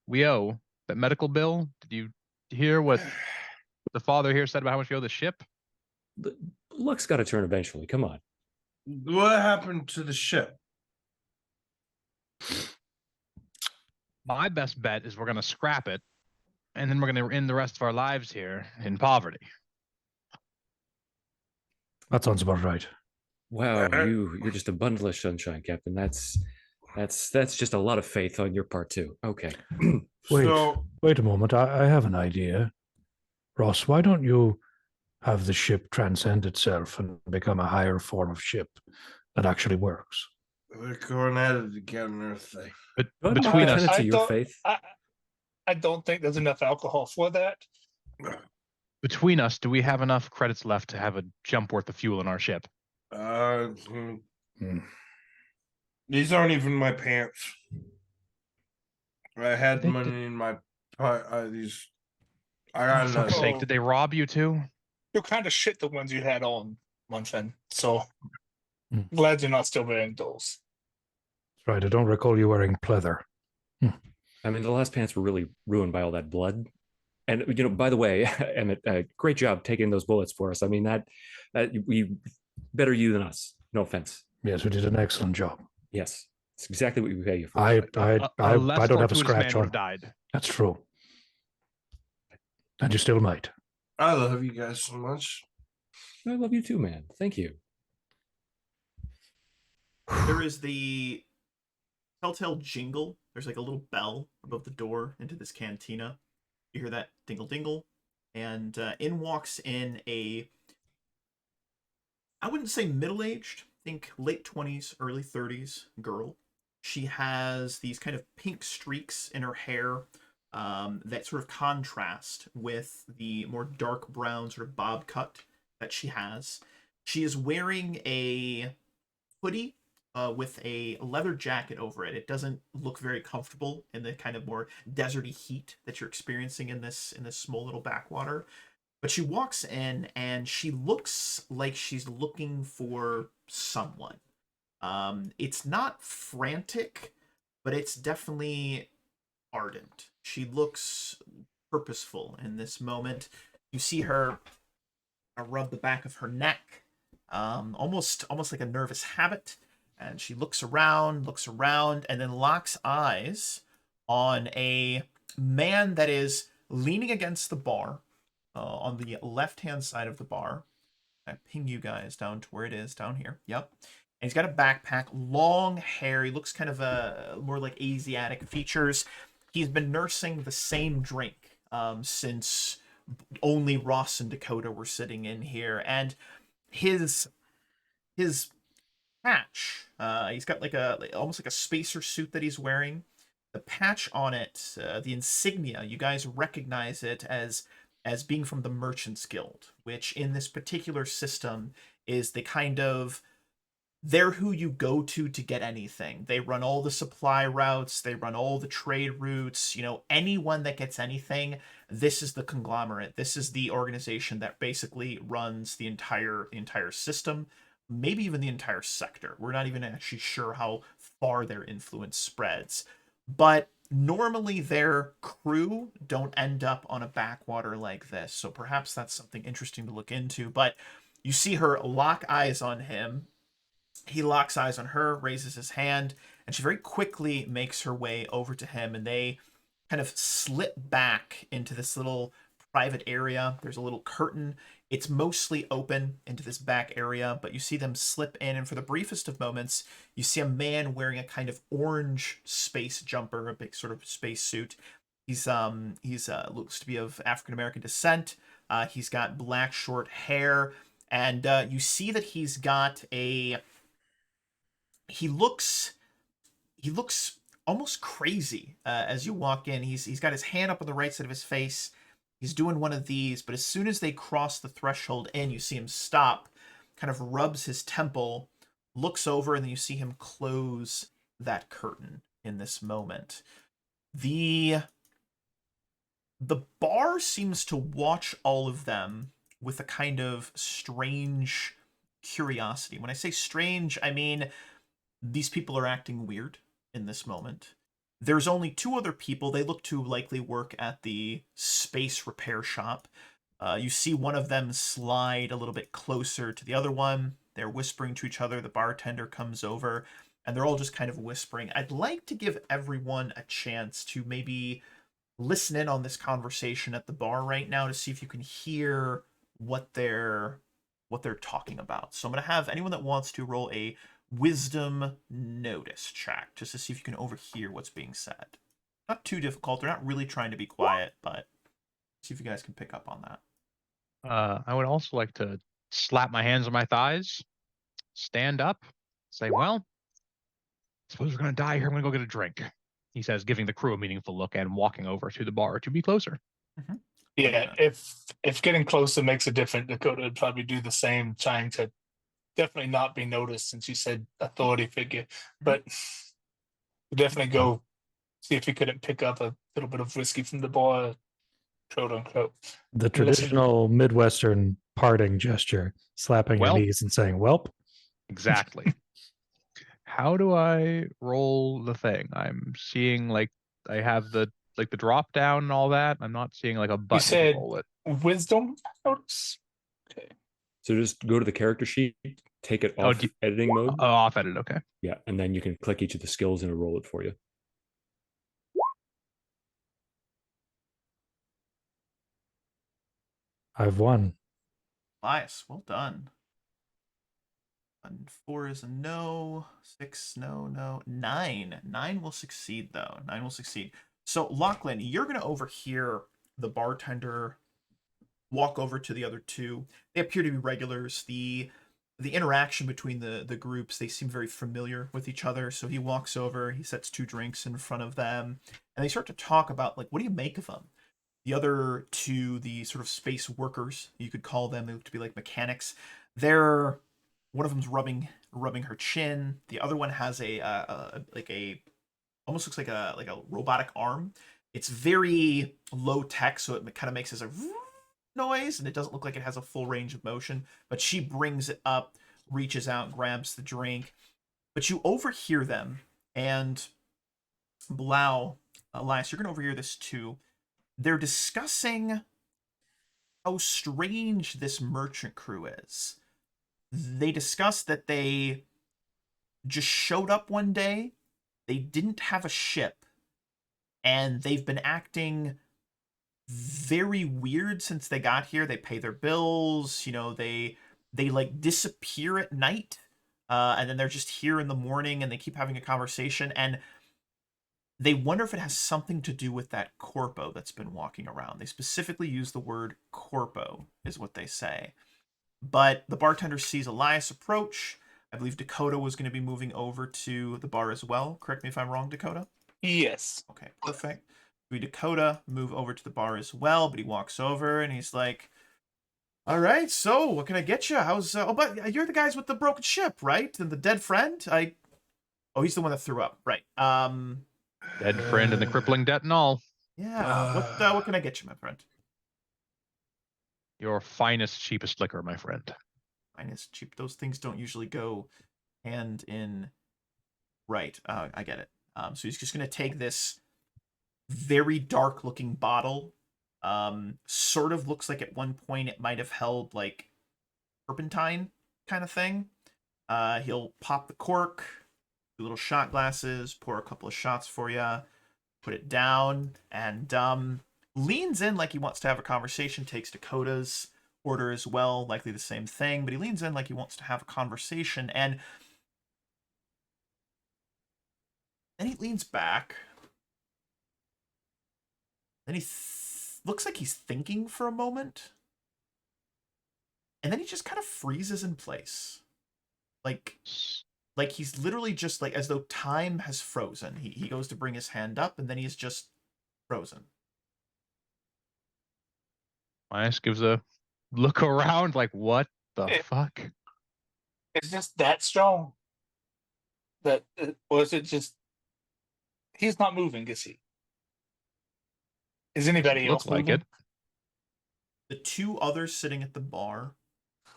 S6: we owe? That medical bill? Did you hear what the father here said about how much we owe the ship?
S5: Luck's got to turn eventually. Come on.
S4: What happened to the ship?
S6: My best bet is we're going to scrap it, and then we're going to end the rest of our lives here in poverty.
S3: That sounds about right.
S5: Wow, you're just a bundle of sunshine, Captain. That's just a lot of faith on your part too. Okay.
S3: Wait a moment. I have an idea. Ross, why don't you have the ship transcend itself and become a higher form of ship that actually works?
S4: We're going at it again, Earth thing.
S6: But
S5: Don't
S6: between us,
S5: to your faith.
S1: I don't think there's enough alcohol for that.
S6: do we have enough credits left to have a jump worth of fuel in our ship?
S4: These aren't even my pants. I had
S6: They
S4: money in my these. I
S6: For
S4: got
S6: fuck's
S4: nothing.
S6: sake, did they rob you too?
S1: You're kind of shit the ones you had on, Munfin. So
S3: Mm.
S1: glad you're not still wearing those.
S3: That's right. I don't recall you wearing pleather.
S5: I mean, the last pants were really ruined by all that blood. And by the way, Emmett, great job taking those bullets for us. I mean, that we better you than us. No offense.
S3: Yes, we did an excellent job.
S5: Yes, it's exactly what we pay you for.
S3: I
S6: less
S3: don't have a
S6: fortuitous
S3: scratch
S6: man would
S3: on.
S6: have died.
S3: That's true. And you still might.
S4: I love you guys so much.
S5: I love you too, man. Thank you.
S2: There is the telltale jingle. There's like a little bell above the door into this cantina. You hear that dingle dingle, and in walks in a, I wouldn't say middle-aged, think late 20s, early 30s girl. She has these kind of pink streaks in her hair that sort of contrast with the more dark brown sort of bob cut that she has. She is wearing a hoodie with a leather jacket over it. It doesn't look very comfortable in the kind of more deserty heat that you're experiencing in this small little backwater. But she walks in and she looks like she's looking for someone. It's not frantic, but it's definitely ardent. She looks purposeful in this moment. You see her rub the back of her neck, almost like a nervous habit. And she looks around, and then locks eyes on a man that is leaning against the bar on the left-hand side of the bar. I ping you guys down to where it is, down here. Yep. And he's got a backpack, long hair. He looks kind of more like Asiatic features. He's been nursing the same drink since only Ross and Dakota were sitting in here. And his patch, he's got almost like a spacer suit that he's wearing. The patch on it, the insignia, you guys recognize it as being from the Merchants Guild, which in this particular system is the kind of, they're who you go to get anything. They run all the supply routes, they run all the trade routes, anyone that gets anything, this is the conglomerate. This is the organization that basically runs the entire system, maybe even the entire sector. We're not even actually sure how far their influence spreads. But normally their crew don't end up on a backwater like this, so perhaps that's something interesting to look into. But you see her lock eyes on him. He locks eyes on her, raises his hand, and she very quickly makes her way over to him, and they kind of slip back into this little private area. There's a little curtain. It's mostly open into this back area, but you see them slip in, and for the briefest of moments, you see a man wearing a kind of orange space jumper, a big sort of space suit. He's looks to be of African American descent. He's got black short hair, and you see that he's got a. He looks almost crazy as you walk in. He's got his hand up on the right side of his face. He's doing one of these, but as soon as they cross the threshold in, you see him stop, kind of rubs his temple, looks over, and then you see him close that curtain in this moment. The bar seems to watch all of them with a kind of strange curiosity. When I say strange, I mean these people are acting weird in this moment. There's only two other people. They look to likely work at the space repair shop. You see one of them slide a little bit closer to the other one. They're whispering to each other. The bartender comes over, and they're all just kind of whispering. I'd like to give everyone a chance to maybe listen in on this conversation at the bar right now to see if you can hear what they're talking about. So I'm going to have anyone that wants to roll a wisdom notice check just to see if you can overhear what's being said. Not too difficult. They're not really trying to be quiet, but see if you guys can pick up on that.
S6: I would also like to slap my hands on my thighs, stand up, say, well, suppose we're going to die here. I'm going to go get a drink. He says, giving the crew a meaningful look and walking over to the bar to be closer.
S2: Mm-hmm.
S1: Yeah, if getting closer makes a difference, Dakota would probably do the same, trying to definitely not be noticed since you said authority figure. But definitely go see if you couldn't pick up a little bit of whiskey from the bar, quote unquote.
S3: The traditional Midwestern parting gesture, slapping your
S6: Well-
S3: knees and saying, "Welp."
S6: Exactly. How do I roll the thing? I'm seeing like I have the drop down and all that. I'm not seeing like a button
S1: said-
S6: to roll it.
S1: Wisdom notice? Okay.
S5: So just go to the character sheet, take it
S6: Oh,
S5: off editing mode.
S6: Oh, off edit. Okay.
S5: Yeah, and then you can click each of the skills and it'll roll it for you.
S3: I've won.
S2: Elias, well done. And 4 is a no. 6, no. 9. 9 will succeed, though. 9 will succeed. So, Lachlan, you're going to overhear the bartender walk over to the other two. They appear to be regulars. The interaction between the groups, they seem very familiar with each other. So he walks over, he sets 2 drinks in front of them, and they start to talk about, like, what do you make of them? The other two, the sort of space workers, you could call them, they look to be like mechanics. One of them's rubbing her chin. The other one has almost looks like a robotic arm. It's very low tech, so it kind of makes a noise, and it doesn't look like it has a full range of motion. But she brings it up, reaches out, grabs the drink. But you overhear them, and Blau, Elias, you're gonna overhear this too. They're discussing how strange this merchant crew is. They discuss that they just showed up one day, they didn't have a ship, and they've been acting very weird since they got here. They pay their bills, they like disappear at night, and then they're just here in the morning, and they keep having a conversation, and they wonder if it has something to do with that corpo that's been walking around. They specifically use the word corpo, is what they say. But the bartender sees Elias approach. I believe Dakota was going to be moving over to the bar as well. Correct me if I'm wrong, Dakota?
S1: Yes.
S2: Okay, perfect. We Dakota move over to the bar as well, but he walks over and he's like, all right, so what can I get you? But you're the guys with the broken ship, right? And the dead friend? Oh, he's the one that threw up. Right.
S6: Dead friend and the crippling debt and all.
S2: Yeah. What can I get you, my friend?
S6: Your finest, cheapest liquor, my friend.
S2: Minus cheap. Those things don't usually go hand in. Right. I get it. So he's just gonna take this very dark looking bottle. Sort of looks like at one point it might have held like turpentine kind of thing. He'll pop the cork, do little shot glasses, pour a couple of shots for you, put it down, and leans in like he wants to have a conversation, takes Dakota's order as well, likely the same thing, but he leans in like he wants to have a conversation, and then he leans back. Then he looks like he's thinking for a moment. And then he just kind of freezes in place. Like he's literally just like as though time has frozen. He goes to bring his hand up and then he's just frozen.
S6: Elias gives a look around like, what the
S1: Yeah.
S6: fuck?
S1: It's just that strong. That or is it just he's not moving? Is he? Is anybody
S6: Looks
S1: else
S6: like
S1: moving?
S6: it.
S2: The two others sitting at the bar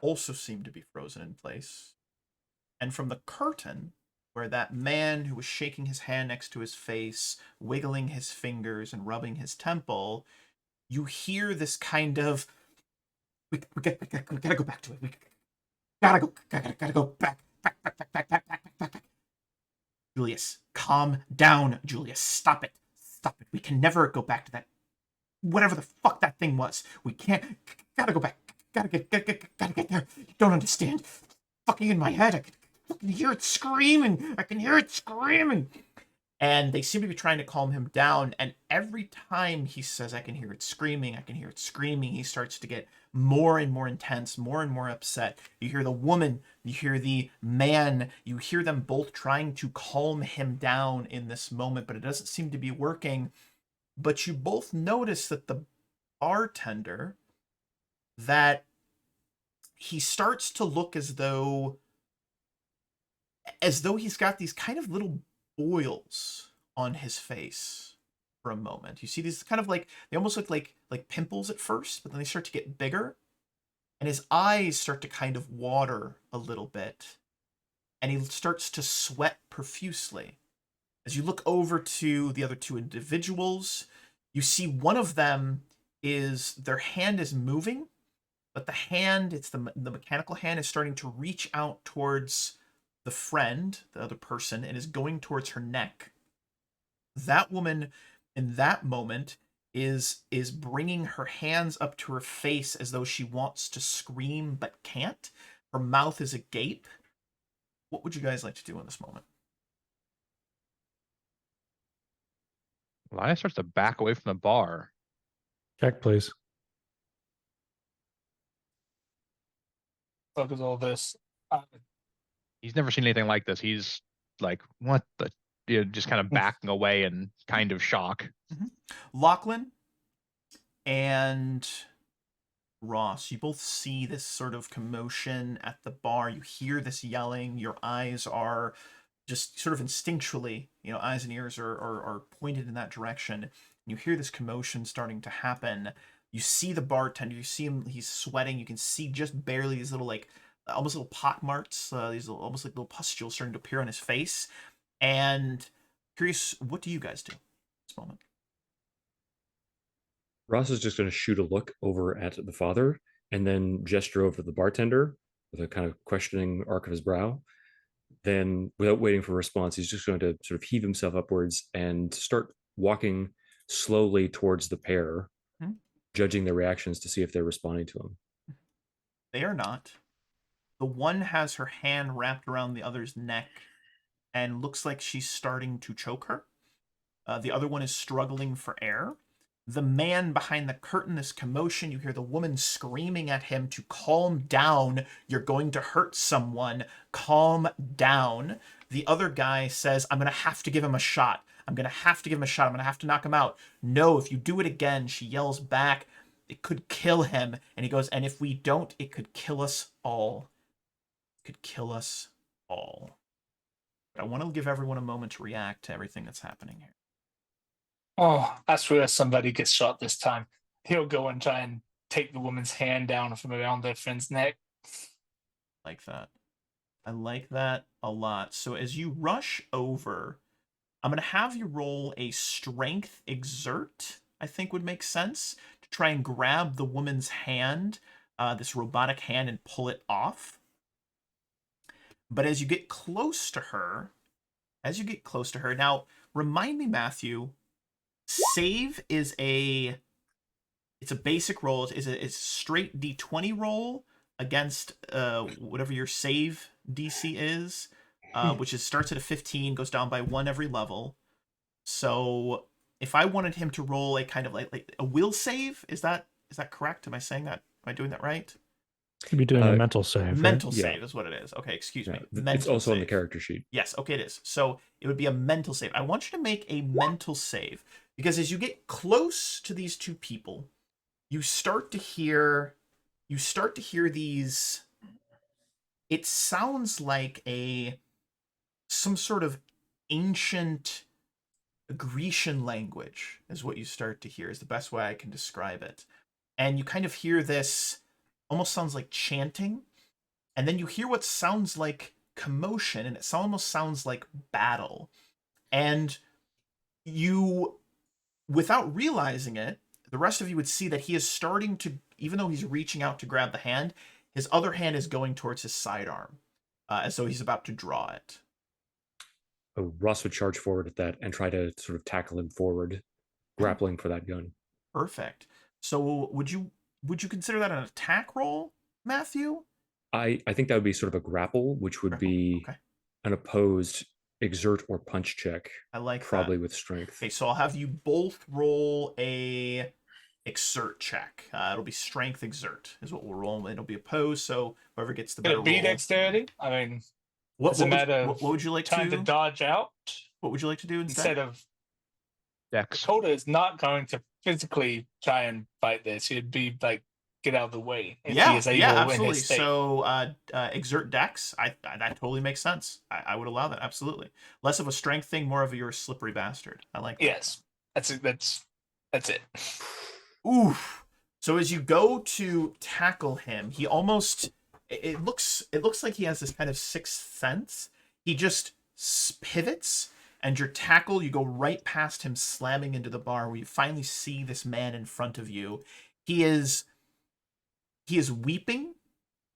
S2: also seem to be frozen in place. And from the curtain, where that man who was shaking his hand next to his face, wiggling his fingers and rubbing his temple, you hear this kind of, we gotta go back to it. We gotta go back. Julius, calm down, Julius. Stop it. Stop it. We can never go back to that. Whatever the fuck that thing was. We can't. Gotta go back. Gotta get there. You don't understand. Fucking in my head. I can fucking hear it screaming. I can hear it screaming. And they seem to be trying to calm him down. And every time he says, I can hear it screaming, I can hear it screaming, he starts to get more and more intense, more and more upset. You hear the woman, you hear the man, you hear them both trying to calm him down in this moment, but it doesn't seem to be working. But you both notice that the bartender, that he starts to look as though he's got these kind of little boils on his face for a moment. You see these kind of like, they almost look like pimples at first, but then they start to get bigger. And his eyes start to kind of water a little bit. And he starts to sweat profusely. As you look over to the other two individuals, you see one of them is, their hand is moving, but the hand, it's the mechanical hand, is starting to reach out towards the friend, the other person, and is going towards her neck. That woman, in that moment, is bringing her hands up to her face as though she wants to scream but can't. Her mouth is agape. What would you guys like to do in this moment?
S6: Elias starts to back away from the bar.
S3: Check, please.
S1: Fuck is all this?
S6: He's never seen anything like this. He's like, what the? Just kind of backing away in kind of shock.
S2: Lachlan and Ross, you both see this sort of commotion at the bar. You hear this yelling. Your eyes are just sort of instinctually, eyes and ears are pointed in that direction. You hear this commotion starting to happen. You see the bartender. You see him. He's sweating. You can see just barely these little, like, almost little pock marks, these little, almost like little pustules starting to appear on his face. And curious, what do you guys do at this moment?
S5: Ross is just going to shoot a look over at the father and then gesture over to the bartender with a kind of questioning arc of his brow. Then, without waiting for a response, he's just going to sort of heave himself upwards and start walking slowly towards the pair, judging their reactions to see if they're responding to him.
S2: They are not. The one has her hand wrapped around the other's neck and looks like she's starting to choke her. The other one is struggling for air. The man behind the curtain, this commotion, you hear the woman screaming at him to calm down. You're going to hurt someone. Calm down. The other guy says, I'm going to have to give him a shot. I'm going to have to give him a shot. I'm going to have to knock him out. No, if you do it again, she yells back, it could kill him. And he goes, and if we don't, it could kill us all. It could kill us all. But I want to give everyone a moment to react to everything that's happening here.
S1: Oh, I swear somebody gets shot this time. He'll go and try and take the woman's hand down from around their friend's neck.
S2: Like that. I like that a lot. So as you rush over, I'm going to have you roll a strength exert, I think would make sense, to try and grab the woman's hand, this robotic hand, and pull it off. But as you get close to her, now remind me, Matthew, save is a It's a basic roll. It's a straight D20 roll against whatever your save DC is, which starts at a 15, goes down by 1 every level. So if I wanted him to roll a kind of like a will save, is that correct? Am I saying that? Am I doing that right?
S3: Could be doing a mental save.
S2: Mental
S3: right?
S2: save is what it is. Okay, excuse me.
S5: It's
S2: Mental
S5: also on the
S2: save.
S5: character sheet.
S2: Yes, okay, it is. So it would be a mental save. I want you to make a mental save because as you get close to these two people, you start to hear these. It sounds like some sort of ancient Grecian language is what you start to hear, is the best way I can describe it. And you kind of hear this, almost sounds like chanting, and then you hear what sounds like commotion, and it almost sounds like battle. And you, without realizing it, the rest of you would see that he is starting to, even though he's reaching out to grab the hand, his other hand is going towards his sidearm, as though he's about to draw it.
S5: Oh, Ross would charge forward at that and try to sort of tackle him forward, grappling for that gun.
S2: Perfect. So would you consider that an attack roll, Matthew?
S5: I think that would be sort of a grapple, which would be an opposed exert or punch check.
S2: I like
S5: probably
S2: that.
S5: with strength.
S2: Okay, so I'll have you both roll a exert check. It'll be strength exert is what we'll roll. It'll be opposed, so whoever gets the better
S1: Could it be
S2: roll.
S1: dexterity? I mean,
S2: What
S1: what
S2: would you like
S1: trying to dodge out
S2: What would you like to do instead?
S1: instead of
S6: Dex.
S1: Dakota is not going to physically try and fight this. He'd be like, get out of the way if he is able in
S2: absolutely.
S1: his state.
S2: So exert dex. That totally makes sense. I would allow that, absolutely. Less of a strength thing, more of a you're a slippery bastard. I like that.
S1: Yes. That's it.
S2: Oof. So as you go to tackle him, he almost it looks like he has this kind of sixth sense. He just pivots, and your tackle, you go right past him, slamming into the bar, where you finally see this man in front of you. He is weeping.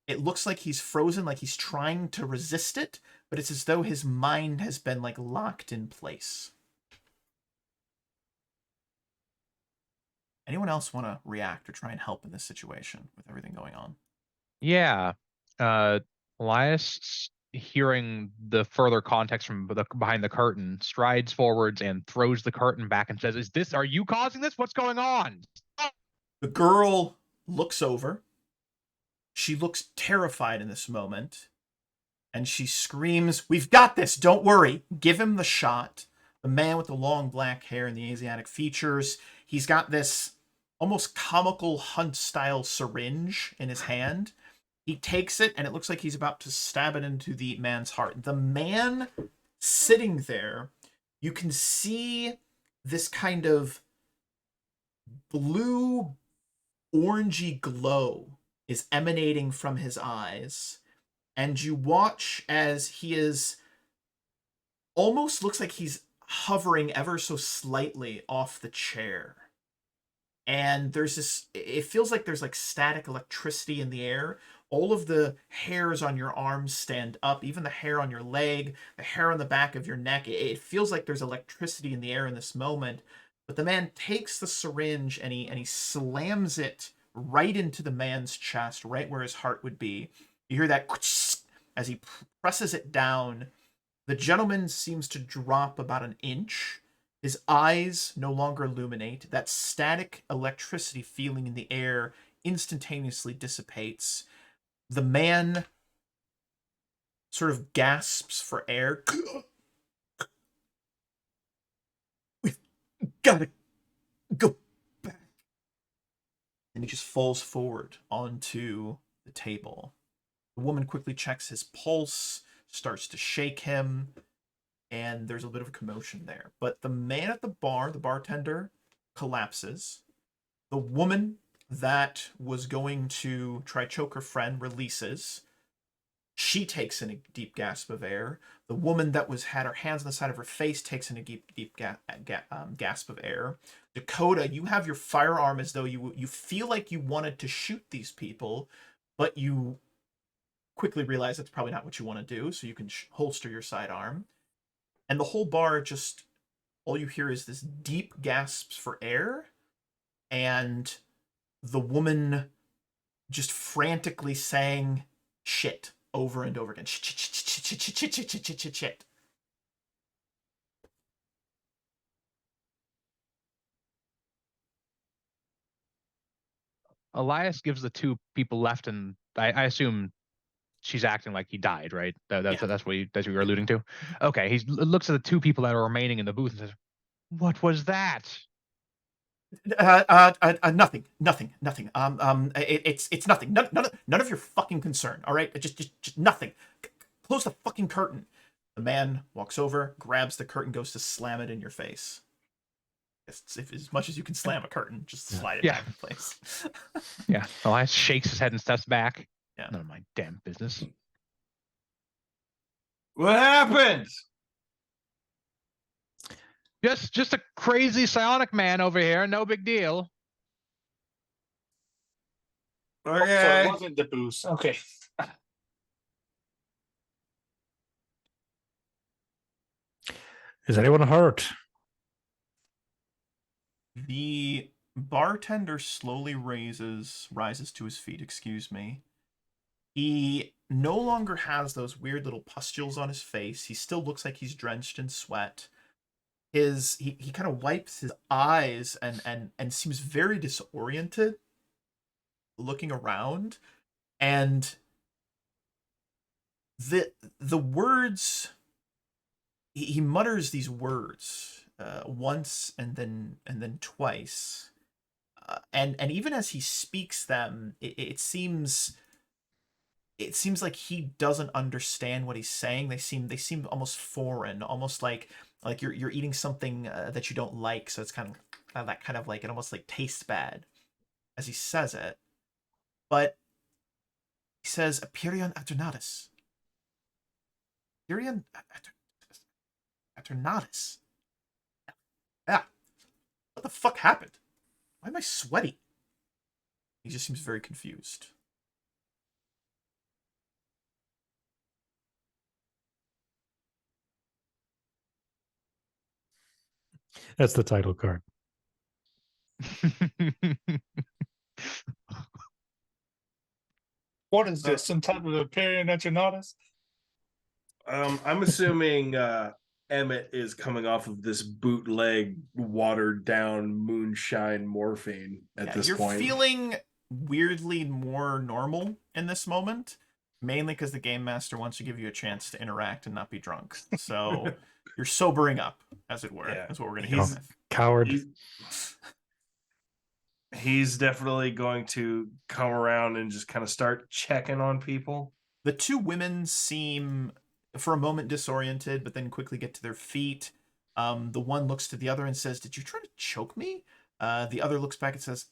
S2: It looks like he's frozen, like he's trying to resist it, but it's as though his mind has been like locked in place. Anyone else want to react or try and help in this situation with everything going on?
S6: Yeah. Elias, hearing the further context from behind the curtain, strides forwards and throws the curtain back and says, are you causing this? What's going on?
S2: The girl looks over. She looks terrified in this moment. And she screams, "We've got this, don't worry." Give him the shot. The man with the long black hair and the Asiatic features. He's got this almost comical hunt-style syringe in his hand. He takes it, and it looks like he's about to stab it into the man's heart. The man sitting there, you can see this kind of blue, orangey glow is emanating from his eyes. And you watch as he is almost looks like he's hovering ever so slightly off the chair. And there's this, it feels like there's like static electricity in the air. All of the hairs on your arms stand up, even the hair on your leg, the hair on the back of your neck. It feels like there's electricity in the air in this moment. But the man takes the syringe and he slams it right into the man's chest, right where his heart would be. You hear that as he presses it down. The gentleman seems to drop about an inch. His eyes no longer illuminate. That static electricity feeling in the air instantaneously dissipates. The man sort of gasps for air. We've got to go back. And he just falls forward onto the table. The woman quickly checks his pulse, starts to shake him, and there's a bit of a commotion there. But the man at the bar, the bartender, collapses. The woman that was going to try choke her friend releases. She takes in a deep gasp of air. The woman that had her hands on the side of her face takes in a deep gasp of air. Dakota, you have your firearm as though you feel like you wanted to shoot these people, but you quickly realize that's probably not what you want to do, so you can holster your sidearm. And the whole bar all you hear is this deep gasps for air, and the woman just frantically saying shit over and over again. Shit.
S6: Elias gives the two people left, and I assume she's acting like he died, right? That's what you were alluding to. Okay, he looks at the two people that are remaining in the booth and says, "What was that?"
S2: Nothing. It's nothing. None of your fucking concern. All right, just nothing. Close the fucking curtain. The man walks over, grabs the curtain, goes to slam it in your face. If as much as you can slam a curtain, just slide it back in place.
S6: Yeah, Elias shakes his head and steps back.
S2: Yeah.
S6: None of my damn business.
S4: What happened?
S6: Just a crazy psionic man over here. No big deal.
S1: So
S4: Okay.
S1: it wasn't the booze. Okay.
S3: Is anyone hurt?
S2: The bartender slowly rises to his feet. Excuse me. He no longer has those weird little pustules on his face. He still looks like he's drenched in sweat. He kind of wipes his eyes and seems very disoriented, looking around, and the words he mutters these words once and then twice, and even as he speaks them, it seems like he doesn't understand what he's saying. They seem almost foreign, almost like you're eating something that you don't like, so it's kind of that kind of like, it almost like tastes bad as he says it. But he says, Apeiron Aeternitas. Apeiron Aeternitas. Yeah. What the fuck happened? Why am I sweaty? He just seems very confused.
S3: That's the title card.
S1: What is this? Some type of Apeiron Aeternitas?
S4: I'm assuming Emmett is coming off of this bootleg, watered down moonshine morphine at this point.
S2: You're feeling weirdly more normal in this moment, mainly because the game master wants to give you a chance to interact and not be drunk. So you're sobering up, as it were.
S4: Yeah.
S2: That's what we're going to go with.
S3: Coward.
S4: He's definitely going to come around and just kind of start checking on people.
S2: The two women seem, for a moment, disoriented, but then quickly get to their feet. The one looks to the other and says, "Did you try to choke me?" The other looks back and says,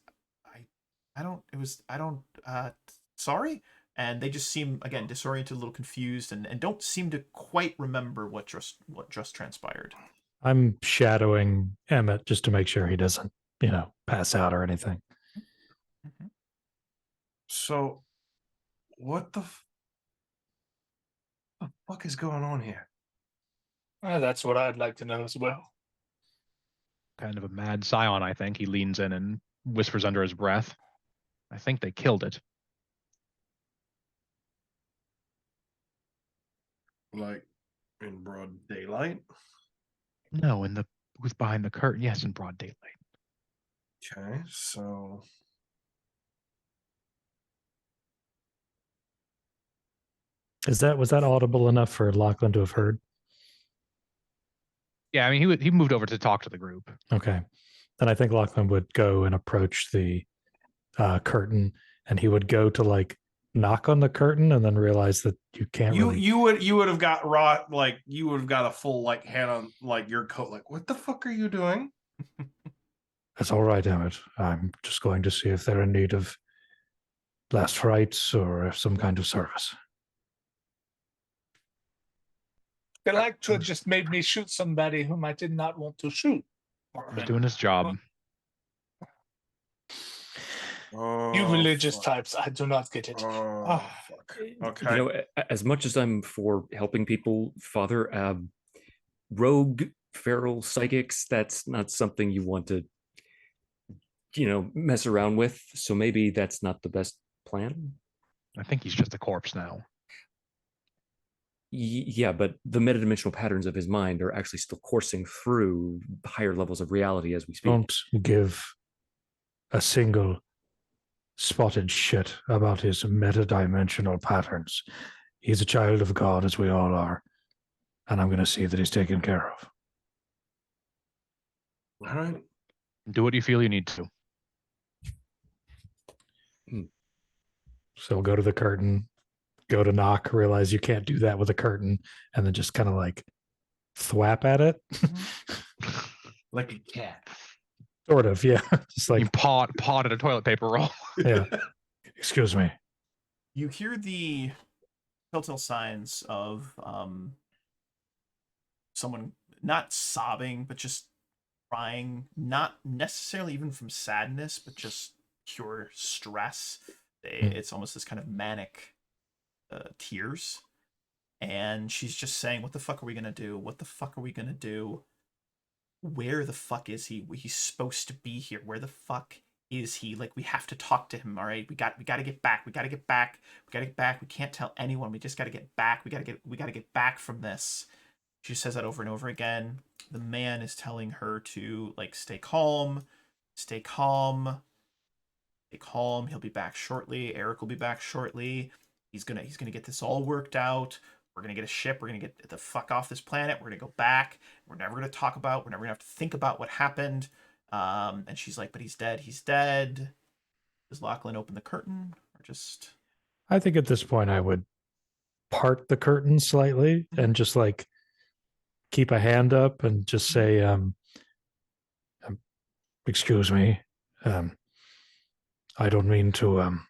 S2: sorry. And they just seem, again, disoriented, a little confused, and don't seem to quite remember what just transpired.
S3: I'm shadowing Emmett just to make sure he doesn't, pass out or anything.
S4: So, what the fuck is going on here?
S1: That's what I'd like to know as well.
S6: Kind of a mad scion, I think. He leans in and whispers under his breath, "I think they killed it."
S4: Like, in broad daylight?
S6: No, in the booth behind the curtain. Yes, in broad daylight.
S4: Okay, so...
S3: Was that audible enough for Lachlan to have heard?
S6: Yeah, I mean, he moved over to talk to the group.
S3: Okay. Then I think Lachlan would go and approach the curtain, and he would go to knock on the curtain and then realize that you can't
S4: You would have got you would have got a full hand on your coat, what the fuck are you doing?
S3: That's all right, Emmett. I'm just going to see if they're in need of last rites or some kind of service.
S1: They like to have just made me shoot somebody whom I did not want to shoot.
S6: He's doing his job.
S1: You religious types, I do not get it.
S4: Oh, fuck. Okay.
S5: You know, as much as I'm for helping people, Father, rogue feral psychics, that's not something you want to mess around with. So maybe that's not the best plan.
S6: I think he's just a corpse now.
S5: Yeah, but the metadimensional patterns of his mind are actually still coursing through higher levels of reality as we speak.
S3: Don't give a single spotted shit about his metadimensional patterns. He's a child of God, as we all are, and I'm going to see that he's taken care of.
S4: All right.
S6: Do what you feel you need to.
S3: So go to the curtain, go to knock, realize you can't do that with a curtain, and then just kind of like thwap at it.
S4: Like a cat.
S3: Sort of, yeah. Just
S6: You
S3: like,
S6: paw at a toilet paper roll.
S3: yeah. Excuse me.
S2: You hear the telltale signs of someone not sobbing, but just crying, not necessarily even from sadness, but just pure stress. It's almost this kind of manic tears. And she's just saying, what the fuck are we gonna do? What the fuck are we gonna do? Where the fuck is he? He's supposed to be here. Where the fuck is he? Like, we have to talk to him, all right? We got to get back. We got to get back. We got to get back. We can't tell anyone. We just got to get back. We got to get back from this. She says that over and over again. The man is telling her to, like, stay calm. Stay calm. Stay calm. He'll be back shortly. Eric will be back shortly. He's gonna get this all worked out. We're gonna get a ship. We're gonna get the fuck off this planet. We're gonna go back. We're never gonna talk about. We're never gonna have to think about what happened. And she's like, "But he's dead. He's dead." Does Lachlan open the curtain or just?
S3: I think at this point I would part the curtain slightly and just like keep a hand up and just say, "Excuse me. I don't mean to.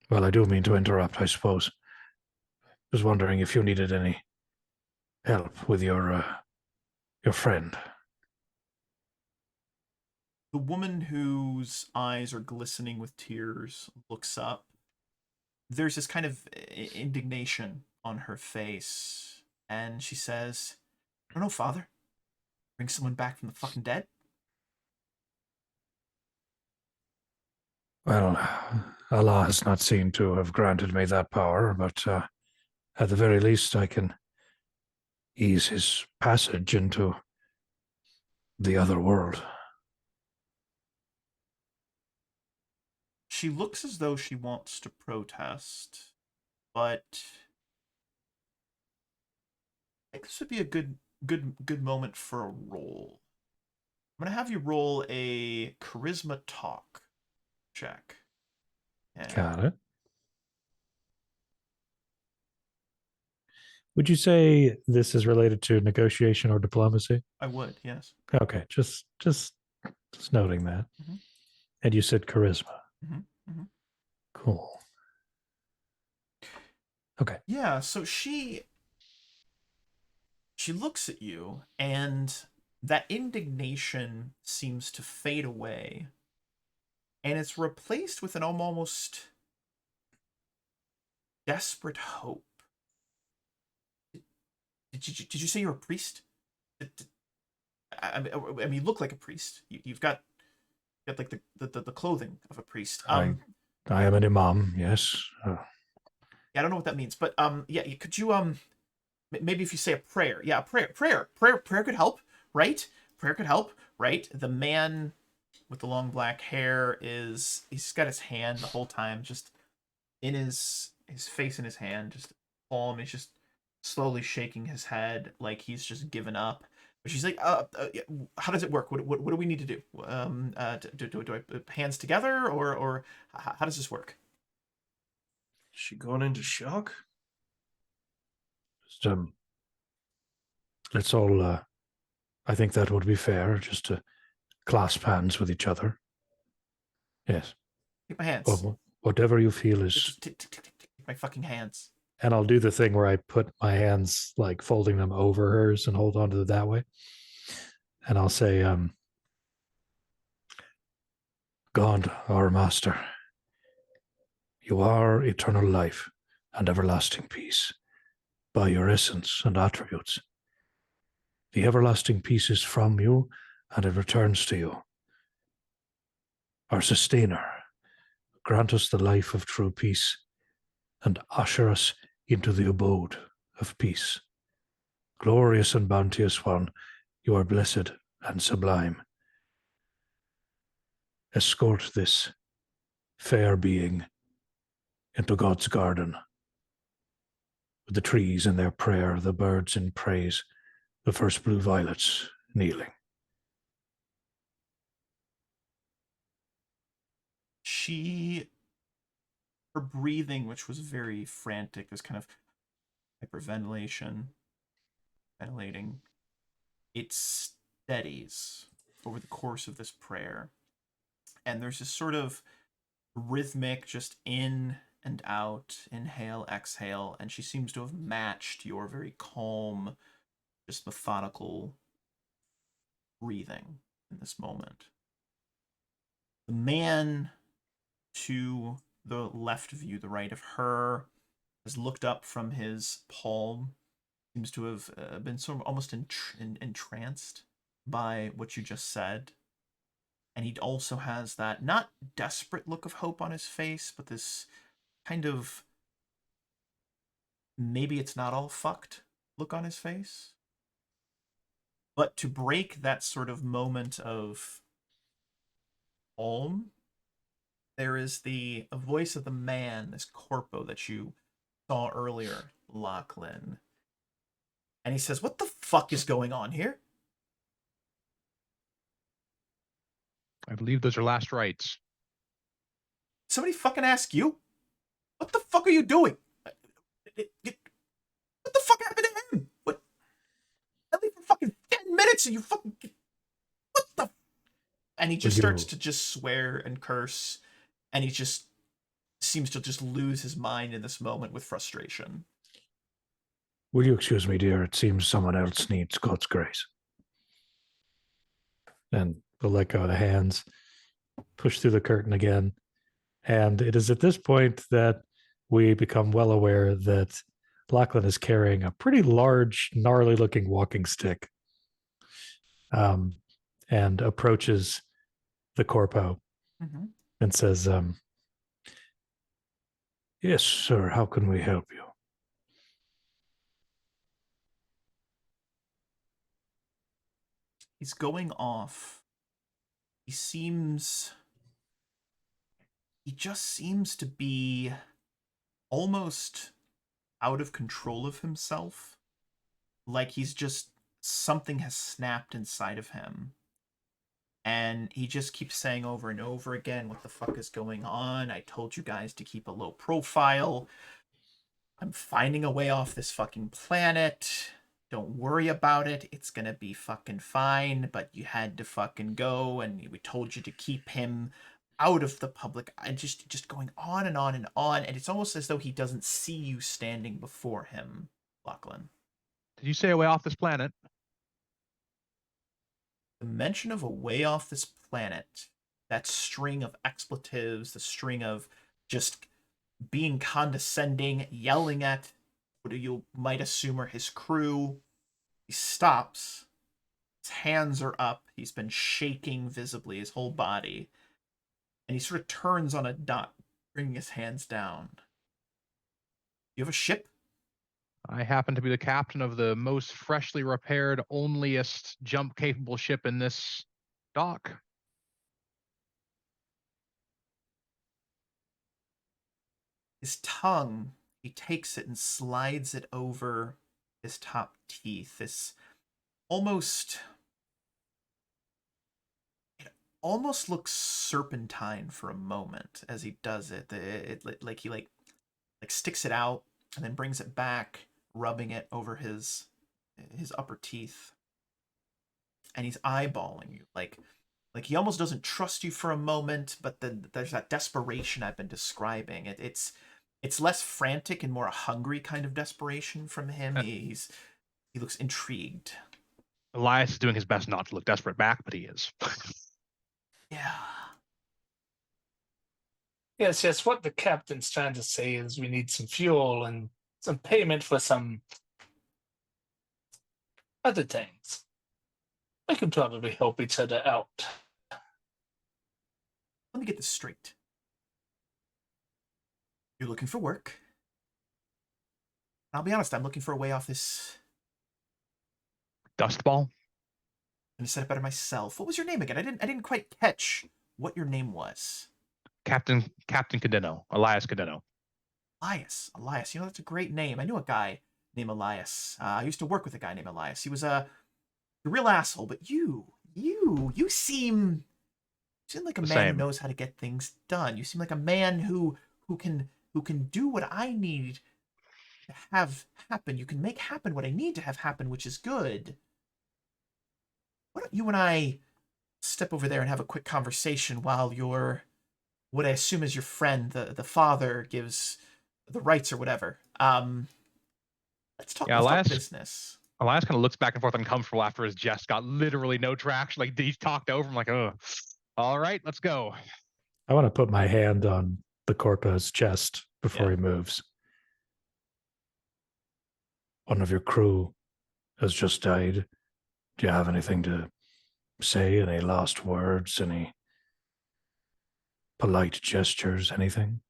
S3: Well, I do mean to interrupt, I suppose. Was wondering if you needed any help with your friend."
S2: The woman whose eyes are glistening with tears looks up. There's this kind of indignation on her face, and she says, "I don't know, Father. Bring someone back from the fucking dead?"
S3: Well, Allah has not seemed to have granted me that power, but at the very least I can ease his passage into the other world.
S2: She looks as though she wants to protest, but I think this would be a good moment for a roll. I'm gonna have you roll a charisma talk check. And
S3: Got it. Would you say this is related to negotiation or diplomacy?
S2: I would, yes.
S3: Okay, just noting that.
S2: Mhm.
S3: And you said charisma.
S2: Mhm, mhm.
S3: Cool. Okay.
S2: Yeah, so she looks at you, and that indignation seems to fade away, and it's replaced with an almost desperate hope. Did you say you're a priest? I mean, you look like a priest. You've got like the clothing of a priest.
S3: I am an imam, yes.
S2: Yeah, I don't know what that means, but yeah, could you maybe if you say a prayer, yeah, a prayer could help, right? Prayer could help, right? The man with the long black hair he's got his hand the whole time just in his face in his hand, just palm. He's just slowly shaking his head like he's just given up. But she's like, how does it work? What do we need to do? Do I put hands together or how does this work?
S4: Is she going into shock?
S3: Just, let's all, I think that would be fair, just to clasp hands with each other. Yes.
S2: Take my hands.
S3: Well, whatever you feel is.
S2: Just take my fucking hands.
S3: And I'll do the thing where I put my hands, like folding them over hers and hold on to it that way. And I'll say, God, our master, you are eternal life and everlasting peace by your essence and attributes. The everlasting peace is from you and it returns to you. our sustainer, grant us the life of true peace, and usher us into the abode of peace. Glorious and bounteous one, you are blessed and sublime. Escort this fair being into God's garden, with the trees in their prayer, the birds in praise, the first blue violets kneeling.
S2: Her breathing, which was very frantic, this kind of hyperventilation, ventilating, it steadies over the course of this prayer. And there's this sort of rhythmic, just in and out, inhale, exhale, and she seems to have matched your very calm, just methodical breathing in this moment. The man to the left of you, the right of her, has looked up from his palm, seems to have been sort of almost entranced by what you just said. And he also has that not desperate look of hope on his face, but this kind of maybe it's not all fucked look on his face. But to break that sort of moment of calm, there is the voice of the man, this corpo that you saw earlier, Lachlan. And he says, "What the fuck is going on here?"
S6: I believe those are last rites.
S2: Somebody fucking ask you? What the fuck are you doing? What the fuck happened to him? What? I leave for fucking 10 minutes and you fucking... What the... And he just starts to just swear and curse. And he just seems to just lose his mind in this moment with frustration.
S3: Will you excuse me, dear? It seems someone else needs God's grace. And we'll let go of the hands, push through the curtain again. And it is at this point that we become well aware that Lachlan is carrying a pretty large, gnarly-looking walking stick, and approaches the corpo and says, "Yes, sir, how can we help you?"
S2: He's going off. He just seems to be almost out of control of himself. Like he's just, something has snapped inside of him. And he just keeps saying over and over again, "What the fuck is going on? I told you guys to keep a low profile. I'm finding a way off this fucking planet. Don't worry about it. It's gonna be fucking fine, but you had to fucking go, and we told you to keep him out of the public." And just going on and on and on. And it's almost as though he doesn't see you standing before him, Lachlan.
S6: Did you say a way off this planet?
S2: The mention of a way off this planet, that string of expletives, the string of just being condescending, yelling at what you might assume are his crew. He stops. His hands are up. He's been shaking visibly, his whole body. And he sort of turns on a dot, bringing his hands down. "You have a ship?"
S6: I happen to be the captain of the most freshly repaired, onlyest jump-capable ship in this dock.
S2: His tongue, he takes it and slides it over his top teeth. This almost... It almost looks serpentine for a moment as he does it. Like he sticks it out and then brings it back, rubbing it over his upper teeth. And he's eyeballing you. Like he almost doesn't trust you for a moment, but then there's that desperation I've been describing. It's less frantic and more a hungry kind of desperation from him. He looks intrigued.
S6: Elias is doing his best not to look desperate back, but he is.
S2: Yeah.
S1: Yes. What the captain's trying to say is we need some fuel and some payment for some other things. We can probably help each other out.
S2: let me get this straight. You're looking for work. I'll be honest, I'm looking for a way off this.
S6: Dust ball.
S2: I'm gonna set it better myself. What was your name again? I didn't quite catch what your name was.
S6: Captain Cadeno. Elias Cadeno.
S2: Elias. You know, that's a great name. I knew a guy named Elias. I used to work with a guy named Elias. He was a real asshole, but you seem like a
S6: The
S2: man
S6: same.
S2: who knows how to get things done. You seem like a man who can do what I need to have happen. You can make happen what I need to have happen, which is good. Why don't you and I step over there and have a quick conversation while what I assume is your friend, the father, gives the rights or whatever. Let's talk about business.
S6: Elias kind of looks back and forth uncomfortable after his jest got literally no traction. Like he talked over him like, oh, all right, let's go.
S3: I want to put my hand on the Corpo's chest before he moves. One of your crew has just died. Do you have anything to say? Any last words? Any polite gestures? Anything?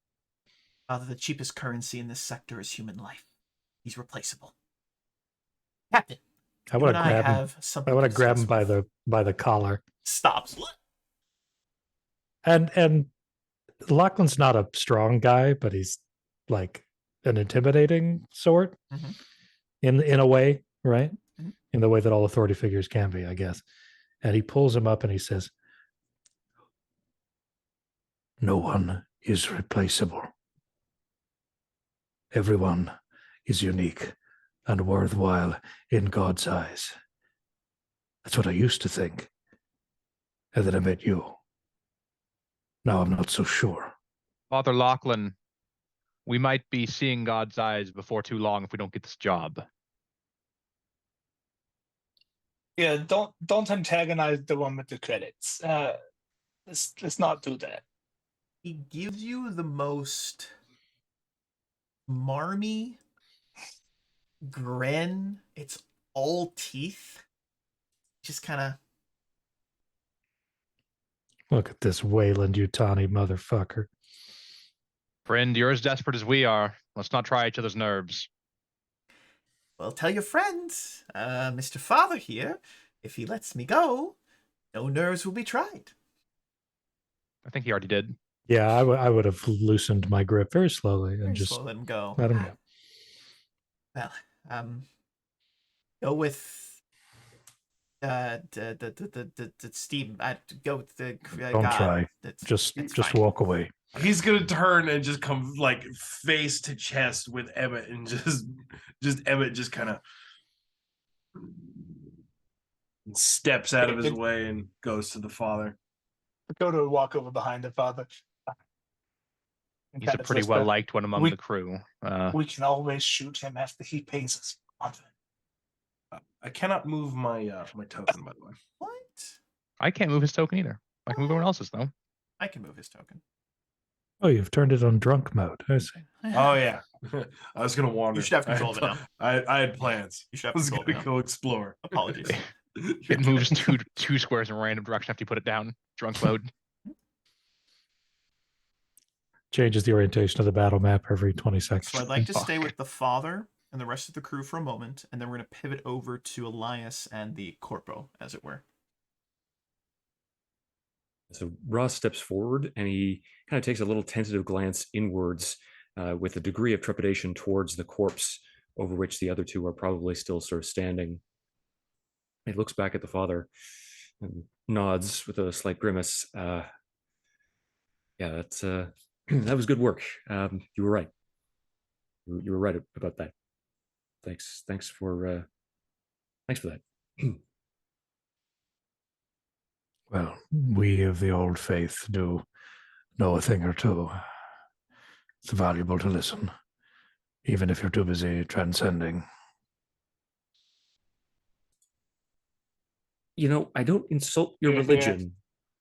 S2: Father, the cheapest currency in this sector is human life. He's replaceable. Captain,
S3: I want to grab him.
S2: have something
S3: I want to grab
S2: discuss
S3: him
S2: with.
S3: by the collar.
S2: Stops.
S3: And Lachlan's not a strong guy, but he's like an intimidating sort
S2: Mhm.
S3: in a way, right?
S2: Mhm.
S3: In the way that all authority figures can be, I guess. And he pulls him up and he says, "No one is replaceable. Everyone is unique and worthwhile in God's eyes. That's what I used to think. And then I met you. Now I'm not so sure."
S6: Father Lachlan, we might be seeing God's eyes before too long if we don't get this job.
S1: Yeah, don't antagonize the one with the credits. Let's not do that.
S2: He gives you the most marmy grin. It's all teeth. Just kind of.
S3: Look at this Wayland Utani motherfucker.
S6: Friend, you're as desperate as we are. Let's not try each other's nerves.
S2: Well, tell your friend, Mr. Father here, if he lets me go, no nerves will be tried.
S6: I think he already did.
S3: Yeah, I would have loosened my grip very slowly and
S2: Very
S3: just
S2: slow, let him go.
S3: let him go.
S2: Well, go with the Steve. Go with the
S3: Don't
S2: God.
S3: try.
S2: It's
S3: Just
S2: fine.
S3: walk away.
S4: He's gonna turn and just come like face to chest with Emmett, and just Emmett just kind of steps out of his way and goes to the father.
S1: Go to walk over behind the father. And
S6: He's a
S1: kind of
S6: pretty
S1: whisper,
S6: well liked one among
S1: we-
S6: the crew.
S1: We can always shoot him after he pays us.
S4: I cannot move my my token, by the way.
S2: What?
S6: I can't move his token either. I can move everyone else's though.
S2: I can move his token.
S3: Oh, you've turned it on drunk mode. I see.
S4: Oh yeah, I was gonna wander.
S2: You should have control of it now.
S4: I had plans.
S2: You should
S4: I
S2: have
S4: was
S2: control of
S4: gonna
S2: it now.
S4: go explore.
S2: Apologies.
S6: It moves two squares in random direction after you put it down. Drunk mode.
S3: Changes the orientation of the battle map every 20 seconds.
S2: So I'd like to stay
S6: Fuck.
S2: with the father and the rest of the crew for a moment, and then we're going to pivot over to Elias and the Corpo, as it were.
S5: So Ross steps forward and he kind of takes a little tentative glance inwards with a degree of trepidation towards the corpse over which the other two are probably still sort of standing. He looks back at the father and nods with a slight grimace. Yeah, that's that was good work. You were right. You were right about that. Thanks for that.
S3: Well, we of the old faith do know a thing or two. It's valuable to listen, even if you're too busy transcending.
S5: You know, I don't insult your
S1: Yeah.
S5: religion.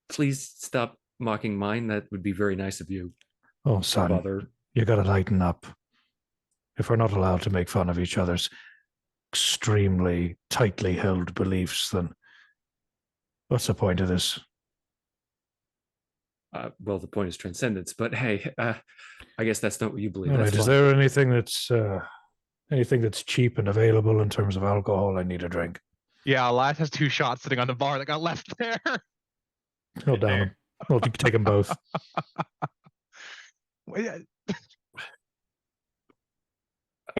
S5: Please stop mocking mine. That would be very nice of you,
S3: Oh, son,
S5: Father.
S3: you gotta lighten up. If we're not allowed to make fun of each other's extremely tightly held beliefs, then what's the point of this?
S5: well, the point is transcendence, but hey, I guess that's not what you believe.
S3: All
S5: That's
S3: right, is
S5: fine.
S3: there anything that's cheap and available in terms of alcohol? I need a drink.
S6: Yeah, Elias has 2 shots sitting on the bar that got left there.
S3: I'll down them. Well, you can take them both.
S6: Well, yeah,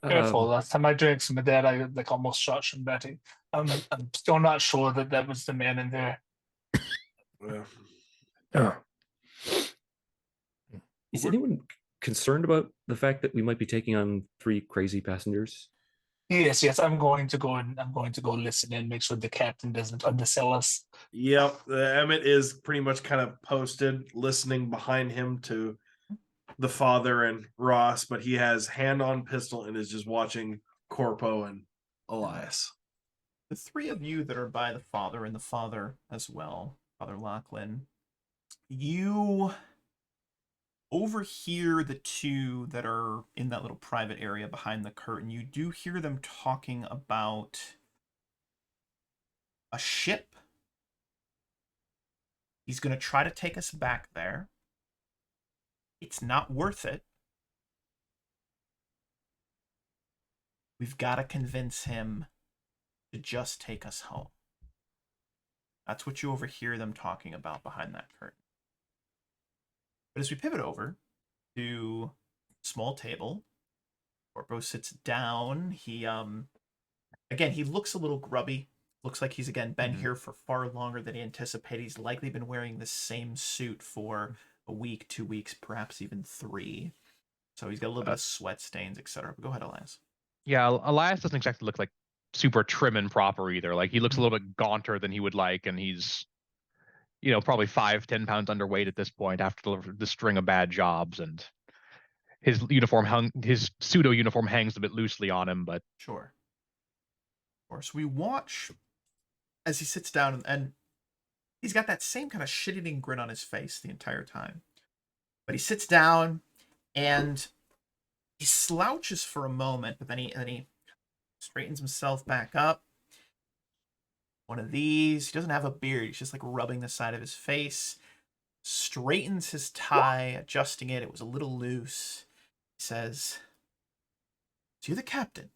S1: Careful.
S5: Um,
S1: Last time I drank some of that, I like almost shot somebody. I'm still not sure that was the man in there.
S4: Yeah.
S3: Oh,
S5: is anyone concerned about the fact that we might be taking on 3 crazy passengers?
S1: Yes. I'm going to go and I'm going to go listen and make sure the captain doesn't undersell us.
S4: Yep. Emmett is pretty much kind of posted, listening behind him to the father and Ross, but he has hand on pistol and is just watching Corpo and Elias.
S2: The 3 of you that are by the father and the father as well, Father Lachlan, you overhear the 2 that are in that little private area behind the curtain. You do hear them talking about a ship. He's going to try to take us back there. It's not worth it. We've got to convince him to just take us home. That's what you overhear them talking about behind that curtain. But as we pivot over to a small table, Corpo sits down. He again, he looks a little grubby. Looks like he's again been here for far longer than he anticipated. He's likely been wearing the same suit for a week, 2 weeks, perhaps even 3. So he's got a little bit of sweat stains, etc. But go ahead, Elias.
S6: yeah, Elias doesn't exactly look like super trim and proper either. Like he looks a little bit gaunter than he would like, and he's, probably 5-10 pounds underweight at this point after the string of bad jobs, and his his pseudo uniform hangs a bit loosely on him, but
S2: Sure. Of course, we watch as he sits down, and he's got that same kind of shit-eating grin on his face the entire time. But he sits down and he slouches for a moment, but then he straightens himself back up. One of these. He doesn't have a beard. He's just like rubbing the side of his face. Straightens his tie, adjusting it. It was a little loose. He says, "So you're the captain.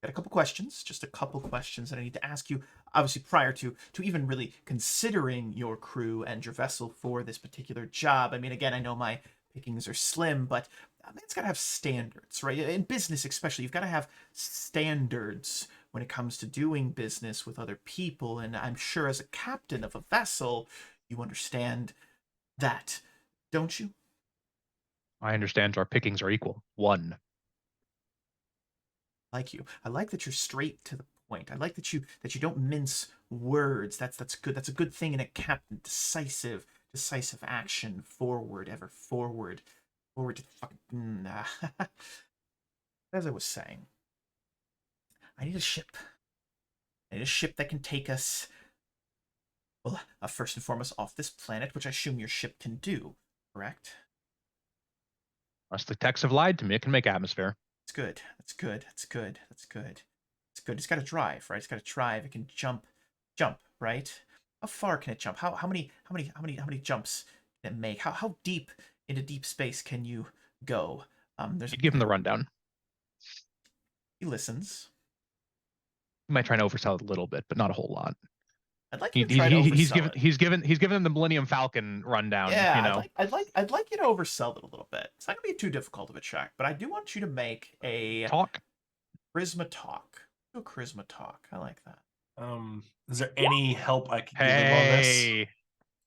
S2: Got a couple questions, just a couple questions that I need to ask you, obviously prior to even really considering your crew and your vessel for this particular job. I mean, again, I know my pickings are slim, but it's got to have standards, right? In business especially, you've got to have standards when it comes to doing business with other people, and I'm sure as a captain of a vessel, you understand that, don't you?"
S6: I understand our pickings are equal. 1.
S2: Like you. I like that you're straight to the point. I like that you don't mince words. That's good. That's a good thing in a captain. Decisive action. Forward, ever forward. Forward to the fucking as I was saying, I need a ship. I need a ship that can take us, well, first and foremost off this planet, which I assume your ship can do, correct?
S6: Unless the techs have lied to me, it can make atmosphere.
S2: That's good. That's good. That's good. That's good. It's good. It's got to drive, right? It's got to drive. It can jump, right? How far can it jump? How many jumps can it make? How deep into deep space can you go? There's
S6: You'd give him the rundown.
S2: He listens.
S6: He might try and oversell it a little bit, but not a whole lot.
S2: I'd like you to try to oversell it.
S6: He's given him the Millennium Falcon rundown.
S2: Yeah, I'd like you to oversell it a little bit. It's not gonna be too difficult of a check, but I do want you to make a
S6: Talk.
S2: charisma talk. Do a charisma talk. I like that.
S4: Is there any help I can give him on this?
S6: Hey,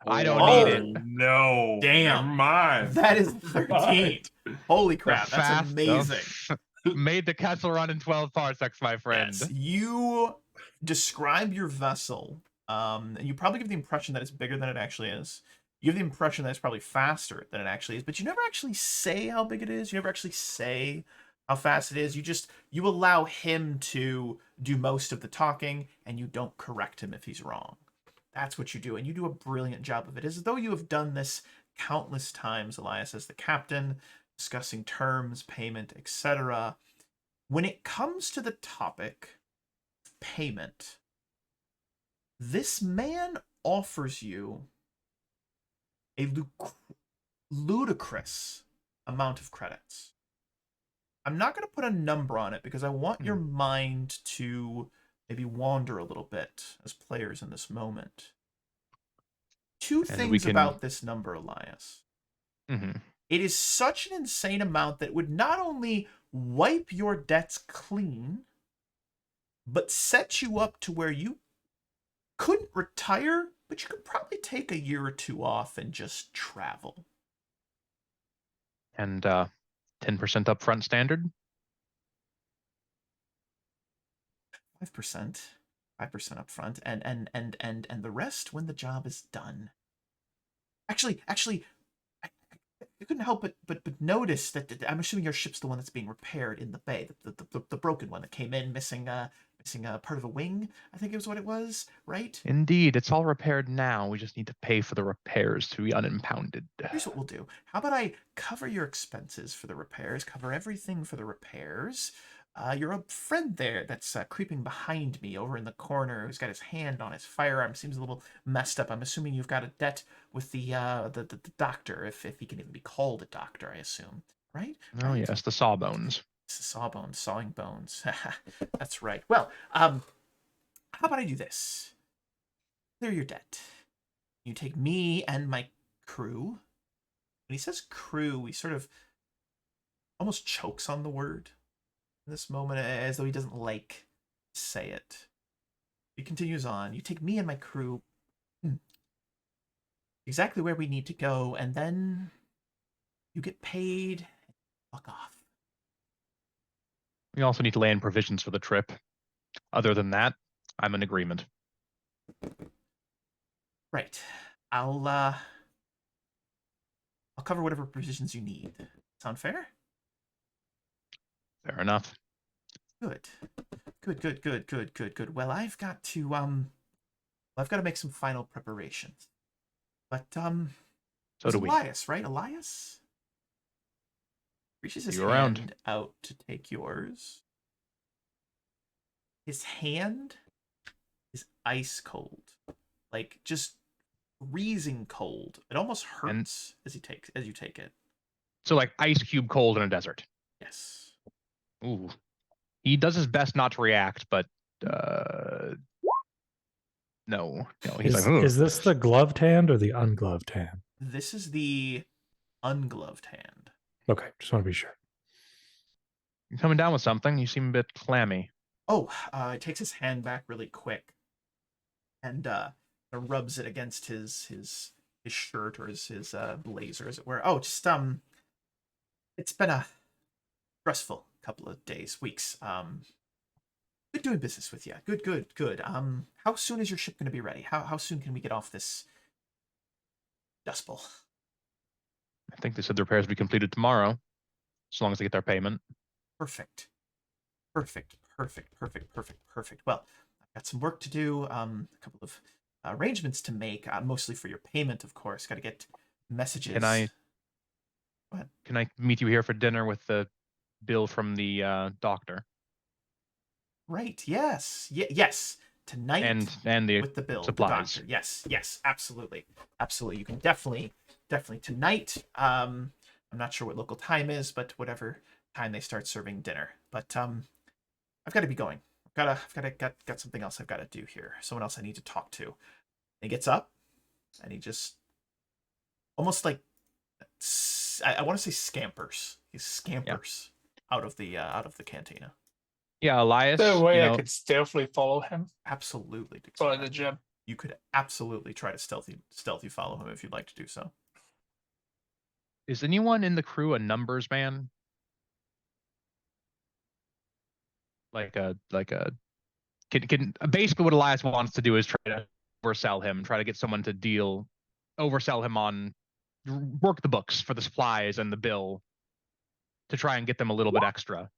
S6: I don't need it.
S4: No.
S2: Damn.
S4: Never mind.
S2: That is 13. Holy crap,
S6: The
S2: that's
S6: fast-
S2: amazing.
S6: Made the Kessel run in 12 parsecs, my friend.
S2: Yes. You describe your vessel, and you probably give the impression that it's bigger than it actually is. You have the impression that it's probably faster than it actually is, but you never actually say how big it is. You never actually say how fast it is. You allow him to do most of the talking, and you don't correct him if he's wrong. That's what you do, and you do a brilliant job of it. It's as though you have done this countless times, Elias, as the captain, discussing terms, payment, etc. When it comes to the topic of payment, this man offers you a ludicrous amount of credits. I'm not going to put a number on it because I want your mind to maybe wander a little bit as players in this moment. Two things about this number, Elias. It is such an insane amount that it would not only wipe your debts clean, but set you up to where you couldn't retire, but you could probably take a year or two off and just travel.
S6: And 10% upfront standard?
S2: 5%. 5% upfront, and the rest when the job is done. Actually, I couldn't help but notice that I'm assuming your ship's the one that's being repaired in the bay, the broken one that came in missing a part of a wing. I think it was what it was, right?
S6: Indeed, it's all repaired now. We just need to pay for the repairs to be unimpounded.
S2: Here's what we'll do. How about I cover your expenses for the repairs, cover everything for the repairs. You're a friend there that's creeping behind me over in the corner who's got his hand on his firearm. Seems a little messed up. I'm assuming you've got a debt with the doctor, if he can even be called a doctor, I assume. Right?
S6: Oh, yes, the sawbones.
S2: Sawbones, sawing bones. That's right. Well, how about I do this? Clear your debt. You take me and my crew. When he says crew, he sort of almost chokes on the word in this moment, as though he doesn't like to say it. He continues on. You take me and my crew exactly where we need to go, and then you get paid and fuck off.
S6: We also need to land provisions for the trip. Other than that, I'm in agreement.
S2: Right. I'll cover whatever provisions you need. Sound fair?
S6: Fair enough.
S2: Good. Good. Well, I've got to make some final preparations. But
S6: So do we.
S2: Elias, right? Elias reaches his
S6: You around.
S2: hand out to take yours. His hand is ice cold, like just freezing cold. It almost hurts as you take it.
S6: So like ice cube cold in a desert.
S2: Yes.
S6: Ooh. He does his best not to react, but no. He's like,
S3: Is this the gloved hand or the ungloved hand?
S2: This is the ungloved hand.
S3: Okay, just want to be sure.
S6: You're coming down with something. You seem a bit clammy.
S2: Oh, he takes his hand back really quick and rubs it against his shirt or his blazer, as it were. Oh, just it's been a stressful couple of days, weeks. Good doing business with you. Good. How soon is your ship going to be ready? How soon can we get off this dust bowl?
S6: I think they said the repairs will be completed tomorrow, as long as they get their payment.
S2: Perfect. Well, I've got some work to do. A couple of arrangements to make, mostly for your payment, of course. Got to get messages.
S6: Can I meet you here for dinner with the bill from the doctor?
S2: Right. Yes. Tonight.
S6: And the
S2: with the bill,
S6: supplies.
S2: the doctor. Yes. Absolutely. You can definitely tonight. I'm not sure what local time is, but whatever time they start serving dinner. But I've got to be going. I've got something else I've got to do here. Someone else I need to talk to. And he gets up, and he just almost like I want to say scampers. He scampers out of the cantina.
S6: Yeah, Elias.
S1: Is there a way I could stealthily follow him?
S2: Absolutely.
S1: Follow the gym.
S2: You could absolutely try to stealthy follow him if you'd like to do so.
S6: Is anyone in the crew a numbers man? Can basically what Elias wants to do is try to oversell him, try to get someone to oversell him on work the books for the supplies and the bill to try and get them a little bit extra.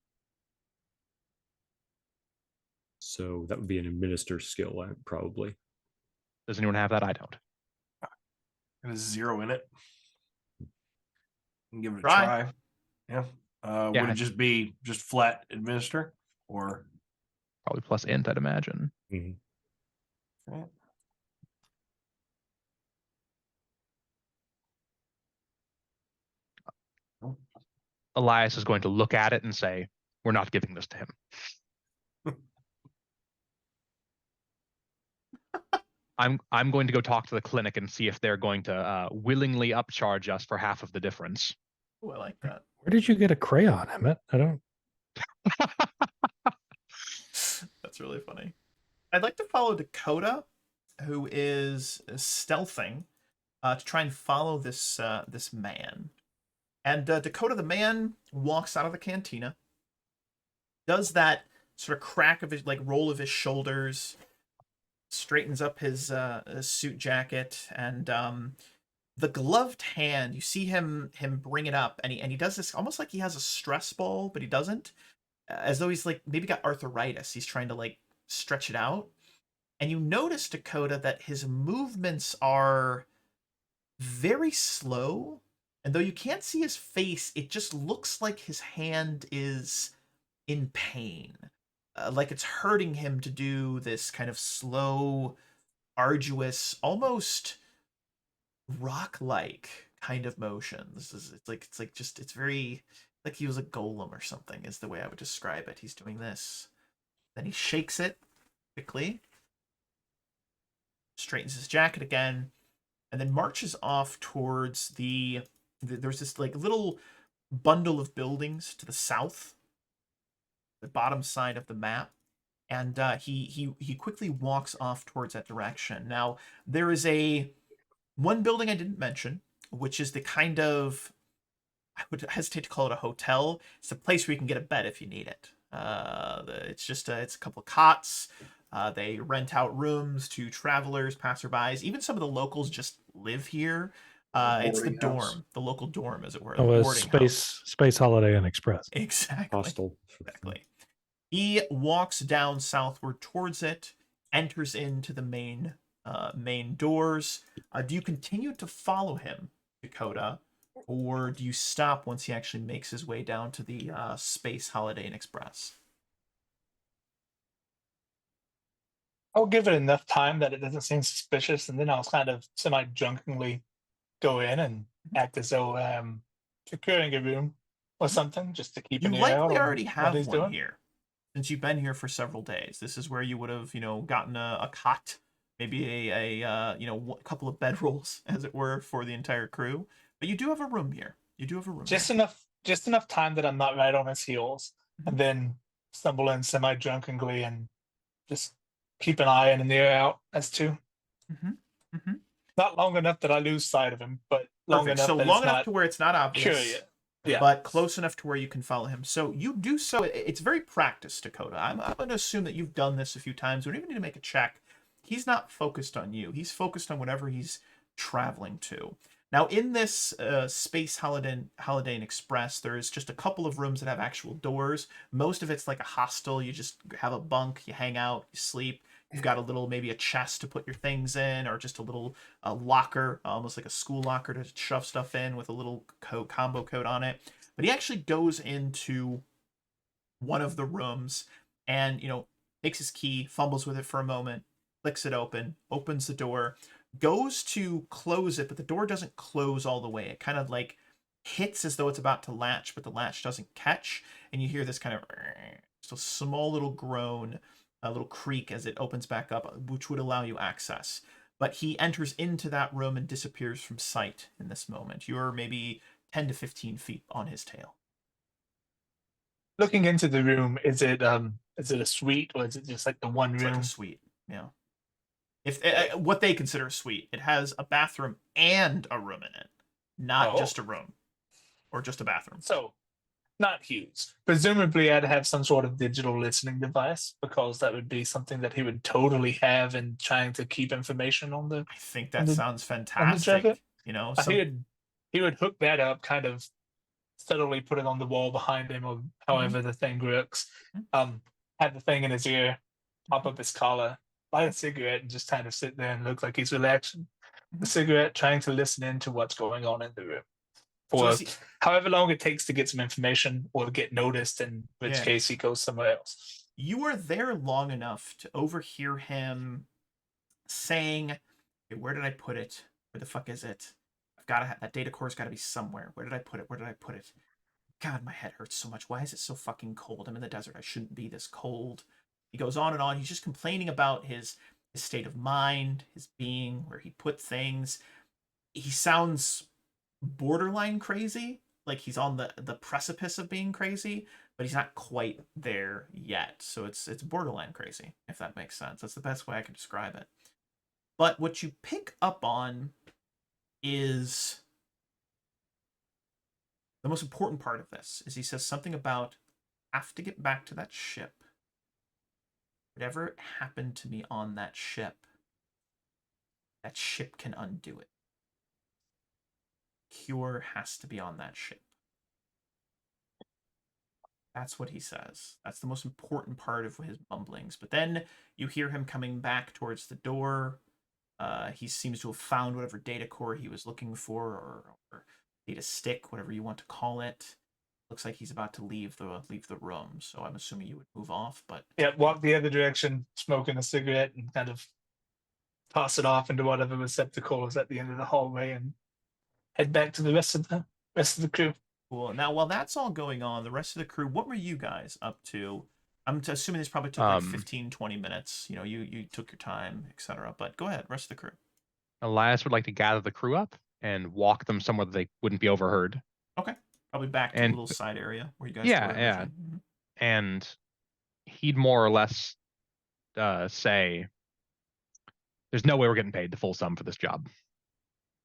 S5: So that would be an administer skill, probably.
S6: Does anyone have that? I don't.
S4: Got a 0 in it. Give it a
S2: Try.
S4: try. Yeah. Would it just be flat administer or
S6: Probably plus int, I'd imagine.
S5: Mm-hmm.
S6: Elias is going to look at it and say, "We're not giving this to him." I'm going to go talk to the clinic and see if they're going to willingly upcharge us for half of the difference.
S2: Oh, I like that.
S3: Where did you get a crayon, Emmett? I don't.
S2: That's really funny. I'd like to follow Dakota, who is stealthing to try and follow this this man. And Dakota, the man, walks out of the cantina, does that sort of crack of his, like, roll of his shoulders, straightens up his suit jacket, and the gloved hand, you see him bring it up, and he does this almost like he has a stress ball, but he doesn't, as though he's like maybe got arthritis. He's trying to like stretch it out, and you notice, Dakota, that his movements are very slow, and though you can't see his face, it just looks like his hand is in pain, like it's hurting him to do this kind of slow, arduous, almost rock-like kind of motions. It's like just, it's very like he was a golem or something is the way I would describe it. He's doing this, then he shakes it quickly, straightens his jacket again, and then marches off towards there's this like little bundle of buildings to the south, the bottom side of the map, and he quickly walks off towards that direction. Now there is one building I didn't mention, which is the kind of, I would hesitate to call it a hotel. It's a place where you can get a bed if you need it. It's just it's a couple of cots. They rent out rooms to travelers, passerbys. Even some of the locals just live here. It's the
S7: Boarding house.
S2: dorm, the local dorm, as it were.
S3: Oh,
S2: the
S3: a
S2: boarding
S3: Space Holiday Inn Express.
S2: Exactly.
S5: Hostel.
S2: Exactly. He walks down southward towards it, enters into the main doors. Do you continue to follow him, Dakota, or do you stop once he actually makes his way down to the Space Holiday Inn Express?
S1: I'll give it enough time that it doesn't seem suspicious, and then I'll kind of semi-drunkenly go in and act as though I'm securing a room or something, just to keep
S2: You
S1: an ear out
S2: likely
S1: on
S2: already
S1: what
S2: have
S1: he's
S2: one
S1: doing.
S2: here, since you've been here for several days. This is where you would have, gotten a cot, maybe a couple of bedrolls, as it were, for the entire crew. But you do have a room here. You do have a room.
S1: Just
S2: here.
S1: enough time that I'm not right on his heels, and then stumble in semi-drunkenly and just keep an eye and an ear out as to. Not long enough that I lose sight of him, but long
S2: Perfect.
S1: enough
S2: So
S1: that
S2: long
S1: it's
S2: enough
S1: not
S2: to where it's not obvious.
S1: curious. Yeah.
S2: But close enough to where you can follow him. So you do so. It's very practiced, Dakota. I'm going to assume that you've done this a few times. We don't even need to make a check. He's not focused on you. He's focused on whatever he's traveling to. Now, in this Space Holiday Inn Express, there's just a couple of rooms that have actual doors. Most of it's like a hostel. You just have a bunk, you hang out, you sleep. You've got a little, maybe a chest to put your things in, or just a little locker, almost like a school locker to shove stuff in with a little combo code on it. But he actually goes into one of the rooms and, takes his key, fumbles with it for a moment, clicks it open, opens the door, goes to close it, but the door doesn't close all the way. It kind of like hits as though it's about to latch, but the latch doesn't catch. And you hear this kind of just a small little groan, a little creak as it opens back up, which would allow you access. But he enters into that room and disappears from sight in this moment. You're maybe 10 to 15 feet on his tail.
S1: Looking into the room, is it a suite, or is it just like the one
S2: It's
S1: room?
S2: like a suite, yeah. If what they consider a suite, it has a bathroom and a room in it, not just a room or just a bathroom.
S1: So, not huge. Presumably, I'd have some sort of digital listening device, because that would be something that he would totally have in trying to keep information on the.
S2: I think that
S1: the-
S2: sounds
S1: jacket?
S2: fantastic.
S1: He would hook that up, kind of subtly put it on the wall behind him, or however the thing works. Have the thing in his ear, pop up his collar, light a cigarette, and just kind of sit there and look like he's relaxing. The cigarette, trying to listen into what's going on in the room for however long it takes to get some information or get noticed, in which case he goes somewhere else.
S2: You are there long enough to overhear him saying, "Hey, where did I put it? Where the fuck is it? I've got to that data core's got to be somewhere. Where did I put it? Where did I put it? God, my head hurts so much. Why is it so fucking cold? I'm in the desert. I shouldn't be this cold. He goes on and on. He's just complaining about his state of mind, his being, where he put things. He sounds borderline crazy, like he's on the precipice of being crazy, but he's not quite there yet. So it's borderline crazy, if that makes sense. That's the best way I can describe it. But what you pick up on is the most important part of this is he says something about have to get back to that ship. Whatever happened to me on that ship can undo it. Cure has to be on that ship. That's what he says. That's the most important part of his mumblings. But then you hear him coming back towards the door. He seems to have found whatever data core he was looking for, or data stick, whatever you want to call it. Looks like he's about to leave the room. So I'm assuming you would move off. But
S1: Yeah, walk the other direction, smoking a cigarette, and kind of toss it off into whatever receptacle is at the end of the hallway, and head back to the rest of the crew.
S2: Cool. Now, while that's all going on, the rest of the crew, what were you guys up to? I'm assuming this probably took like 15, 20 minutes. You know, you took your time, etc. But go ahead, rest of the crew.
S6: Elias would like to gather the crew up and walk them somewhere that they wouldn't be overheard.
S2: Okay. Probably back to a little side area where you guys were originally.
S6: And he'd more or less say, there's no way we're getting paid the full sum for this job.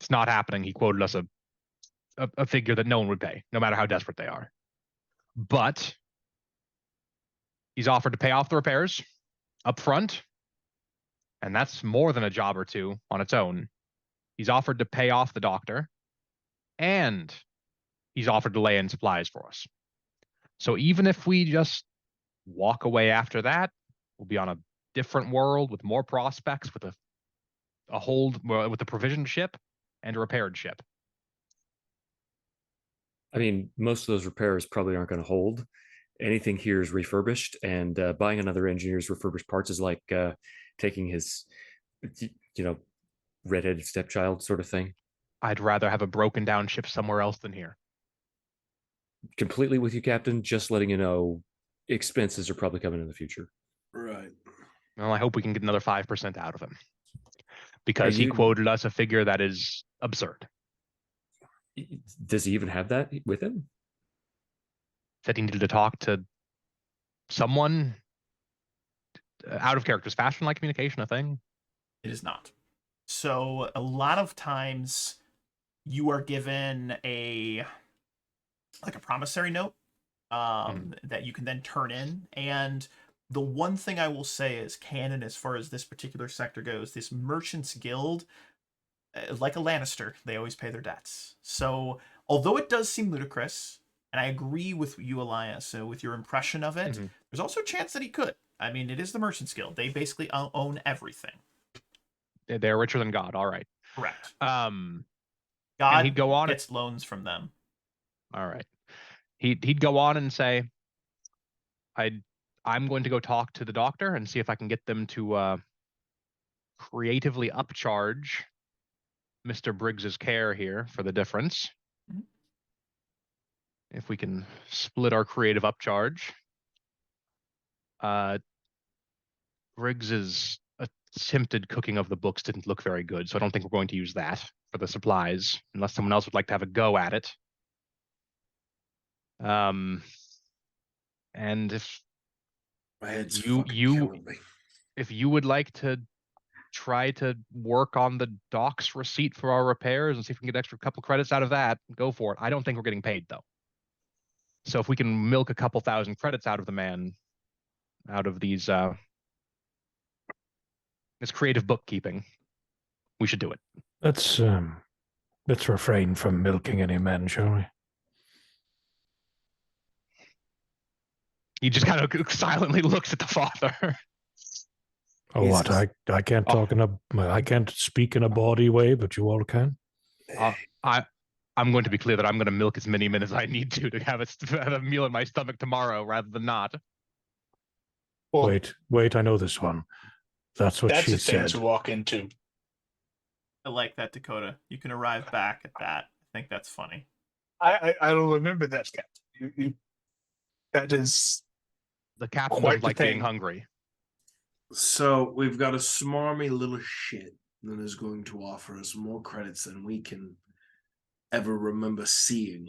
S6: It's not happening. He quoted us a figure that no one would pay, no matter how desperate they are. But he's offered to pay off the repairs up front, and that's more than a job or two on its own. He's offered to pay off the doctor, and he's offered to lay in supplies for us. So even if we just walk away after that, we'll be on a different world with more prospects, with with a provisioned ship and a repaired ship.
S5: I mean, most of those repairs probably aren't going to hold. Anything here is refurbished, and buying another engineer's refurbished parts is like taking his, redheaded stepchild sort of thing.
S6: I'd rather have a broken down ship somewhere else than here.
S5: Completely with you, Captain. Just letting you know, expenses are probably coming in the future.
S4: Right.
S6: Well, I hope we can get another 5% out of him, because he quoted us a figure that is absurd.
S5: Does he even have that with him?
S6: Said he needed to talk to someone. Out of character. Is fast-like communication a thing?
S2: It is not. So a lot of times you are given a promissory note that you can then turn in. And the one thing I will say is canon as far as this particular sector goes, this Merchants Guild, like a Lannister, they always pay their debts. So although it does seem ludicrous, and I agree with you, Elias, with your impression of it, there's also a chance that he could. I mean, it is the Merchants Guild. They basically own everything.
S6: They're richer than God. All right.
S2: Correct.
S6: God
S2: he'd go on gets loans from them.
S6: All right. He'd go on and say, I'm going to go talk to the doctor and see if I can get them to creatively upcharge Mr. Briggs's care here for the difference. Mm-hmm. If we can split our creative upcharge. Briggs's attempted cooking of the books didn't look very good, so I don't think we're going to use that for the supplies, unless someone else would like to have a go at it. And if
S4: my head's
S6: if you would like to try to work on the doc's receipt for our repairs and see if we can get extra couple credits out of that, go for it. I don't think we're getting paid though. So if we can milk a couple thousand credits out of the man, out of these this creative bookkeeping, we should do it.
S3: Let's refrain from milking any men, shall we?
S6: He just kind of silently looks at the father.
S3: Oh, what? I can't talk I can't speak in a bawdy way, but you all can.
S6: I'm going to be clear that I'm going to milk as many men as I need to have a meal in my stomach tomorrow rather than not.
S3: Well, wait, I know this one. That's what she said. That's a thing
S1: to walk into.
S2: I like that, Dakota. You can arrive back at that. I think that's funny.
S1: I don't remember that, Captain. That is
S6: The captain
S1: Quite
S6: doesn't
S1: the
S6: like being
S1: thing.
S6: hungry.
S4: So we've got a smarmy little shit that is going to offer us more credits than we can ever remember seeing.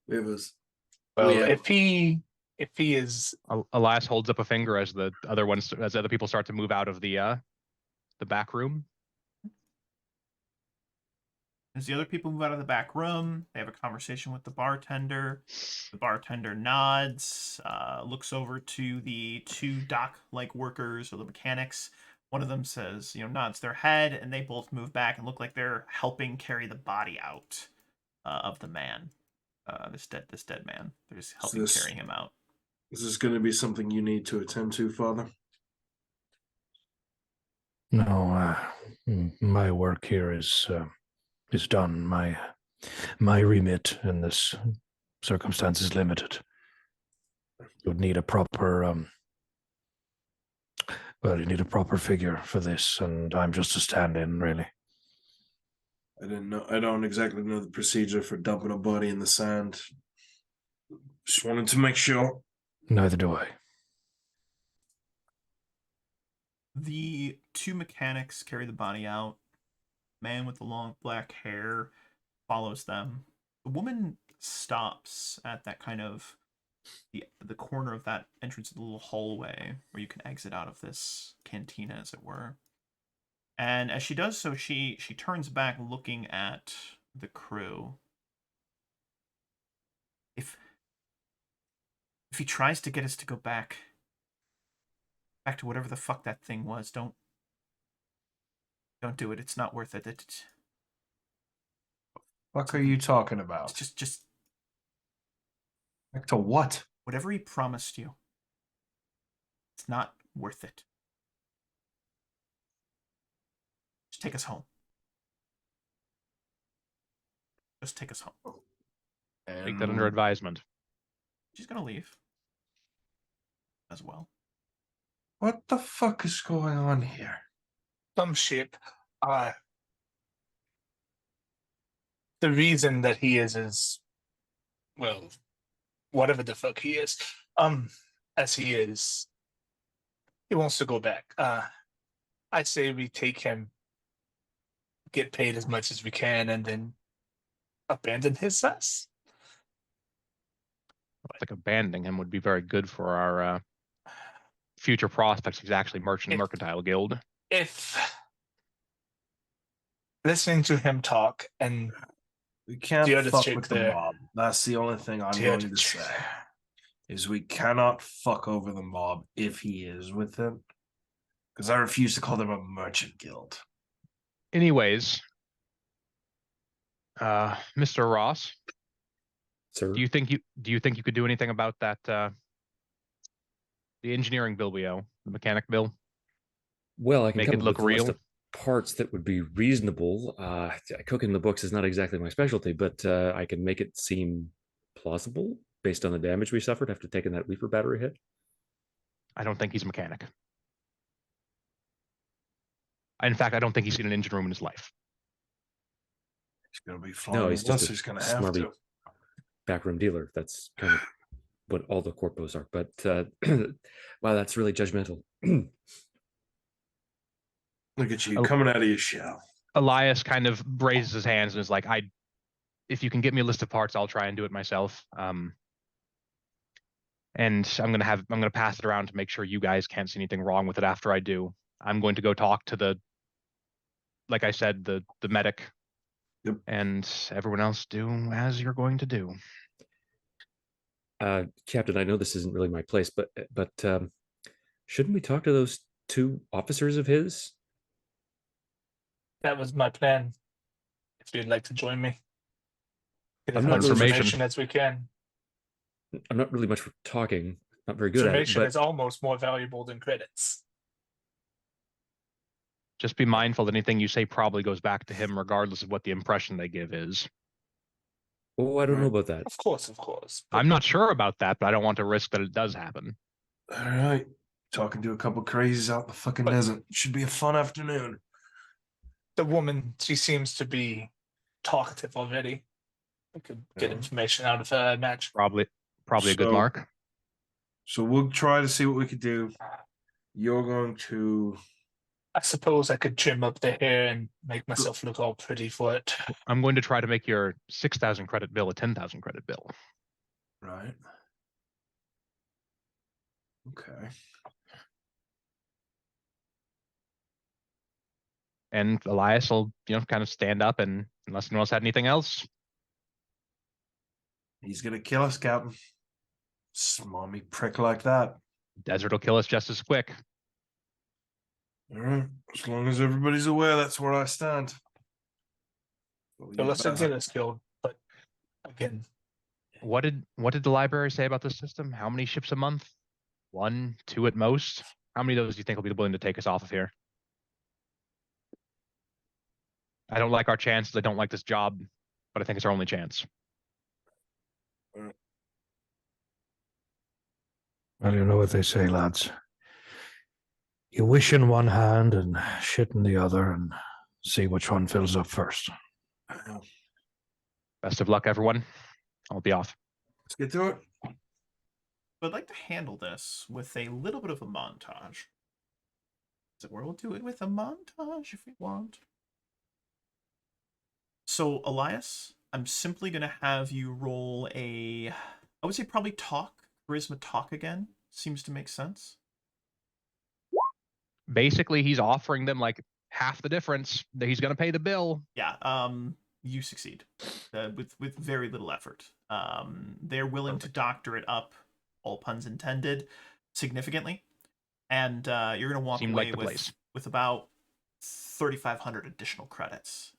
S4: We have a
S1: well.
S4: have-
S1: If he is
S6: Elias holds up a finger as the other people start to move out of the back room.
S2: As the other people move out of the back room, they have a conversation with the bartender. The bartender nods, looks over to the two dock-like workers or the mechanics. One of them says, nods their head, and they both move back and look like they're helping carry the body out of the man, this dead man. They're just helping carry him out.
S4: Is this going to be something you need to attend to, Father?
S3: No, my work here is done. My remit in this circumstance is limited. You would need a proper you need a proper figure for this, and I'm just a stand-in, really.
S4: I don't exactly know the procedure for dumping a body in the sand. Just wanted to make sure.
S3: Neither do I.
S2: The two mechanics carry the body out. Man with the long black hair follows them. The woman stops at that kind of the corner of that entrance of the little hallway where you can exit out of this cantina, as it were. And as she does so, she turns back, looking at the crew. If he tries to get us to go back to whatever the fuck that thing was, don't do it. It's not worth it.
S4: What are you talking about?
S2: Just
S4: Back to what?
S2: whatever he promised you. It's not worth it. Just take us home. Just take us home.
S6: Take that under advisement.
S2: She's gonna leave as well.
S4: What the fuck is going on here?
S1: some ship, the reason that he is well, whatever the fuck he is, as he is, he wants to go back. I say we take him, get paid as much as we can, and then abandon his ass.
S6: I think abandoning him would be very good for our future prospects. He's actually mercantile guild.
S1: If listening to him talk and
S4: We can't
S1: the other
S4: fuck
S1: chick
S4: with the
S1: there.
S4: mob. That's the only thing I'm
S1: the
S4: going
S1: other
S4: to
S1: chick
S4: say.
S1: there.
S4: Is we cannot fuck over the mob if he is with them. Because I refuse to call them a merchant guild.
S6: Anyways, Mr. Ross,
S5: Sir,
S6: do you think you could do anything about that? The engineering bill we owe, the mechanic bill.
S5: well, I can
S6: Make
S5: come
S6: it
S5: up
S6: look
S5: with a list
S6: real?
S5: of parts that would be reasonable. Cooking the books is not exactly my specialty, but I can make it seem plausible based on the damage we suffered after taking that Reaper battery hit.
S6: I don't think he's a mechanic. In fact, I don't think he's seen an engine room in his life.
S4: He's going to be flying.
S5: No, he's just
S4: He's
S5: a
S4: going to have
S5: smarmy
S4: to.
S5: backroom dealer. That's kind of what all the corpos are. But wow, that's really judgmental.
S4: Look at you
S6: Oh.
S4: coming out of your shell.
S6: Elias kind of raises his hands and is like, if you can get me a list of parts, I'll try and do it myself. And I'm gonna pass it around to make sure you guys can't see anything wrong with it after I do. I'm going to go talk to like I said, the medic.
S4: Yep.
S6: And everyone else do as you're going to do.
S5: Captain, I know this isn't really my place, but shouldn't we talk to those two officers of his?
S1: That was my plan. If you'd like to join me, get as
S5: I'm
S1: much
S5: not really
S1: information as we can.
S5: I'm not really much for talking. Not very good at it.
S1: Information
S5: But
S1: is almost more valuable than credits.
S6: Just be mindful that anything you say probably goes back to him, regardless of what the impression they give is.
S5: oh, I don't know about that.
S1: Of course.
S6: I'm not sure about that, but I don't want to risk that it does happen.
S4: All right. Talking to a couple crazies out in the fucking desert. Should be a fun afternoon.
S1: The woman, she seems to be talkative already. I could get
S4: Yeah.
S1: information out of her match.
S6: Probably a good
S4: So-
S6: mark.
S4: So we'll try to see what we could do. You're going to.
S1: I suppose I could trim up the hair and make myself look all pretty for it.
S6: I'm going to try to make your 6,000 credit bill a 10,000 credit bill.
S4: Right. Okay.
S6: And Elias will, kind of stand up, and unless anyone else had anything else,
S4: He's gonna kill us, Captain. Smarmy prick like that.
S6: desert will kill us just as quick.
S4: All right. As long as everybody's aware, that's where I stand. Well,
S1: So
S4: you
S1: let's
S4: better-
S1: get us killed. But again,
S6: What did the library say about this system? How many ships a month? 1, 2 at most? How many of those do you think will be willing to take us off of here? I don't like our chances. I don't like this job, but I think it's our only chance.
S3: Well, you know what they say, lads. You wish in one hand and shit in the other, and see which one fills up first.
S6: Best of luck, everyone. I'll be off.
S4: Let's get to it.
S2: I'd like to handle this with a little bit of a montage. So we'll do it with a montage if we want. So, Elias, I'm simply going to have you roll I would say probably charisma talk again. Seems to make sense.
S6: Basically, he's offering them like half the difference. That he's going to pay the bill.
S2: Yeah, you succeed with very little effort. They're willing to doctor it up, all puns intended, significantly, and you're gonna walk
S6: Seemed
S2: away
S6: like the place.
S2: with about 3,500 additional credits.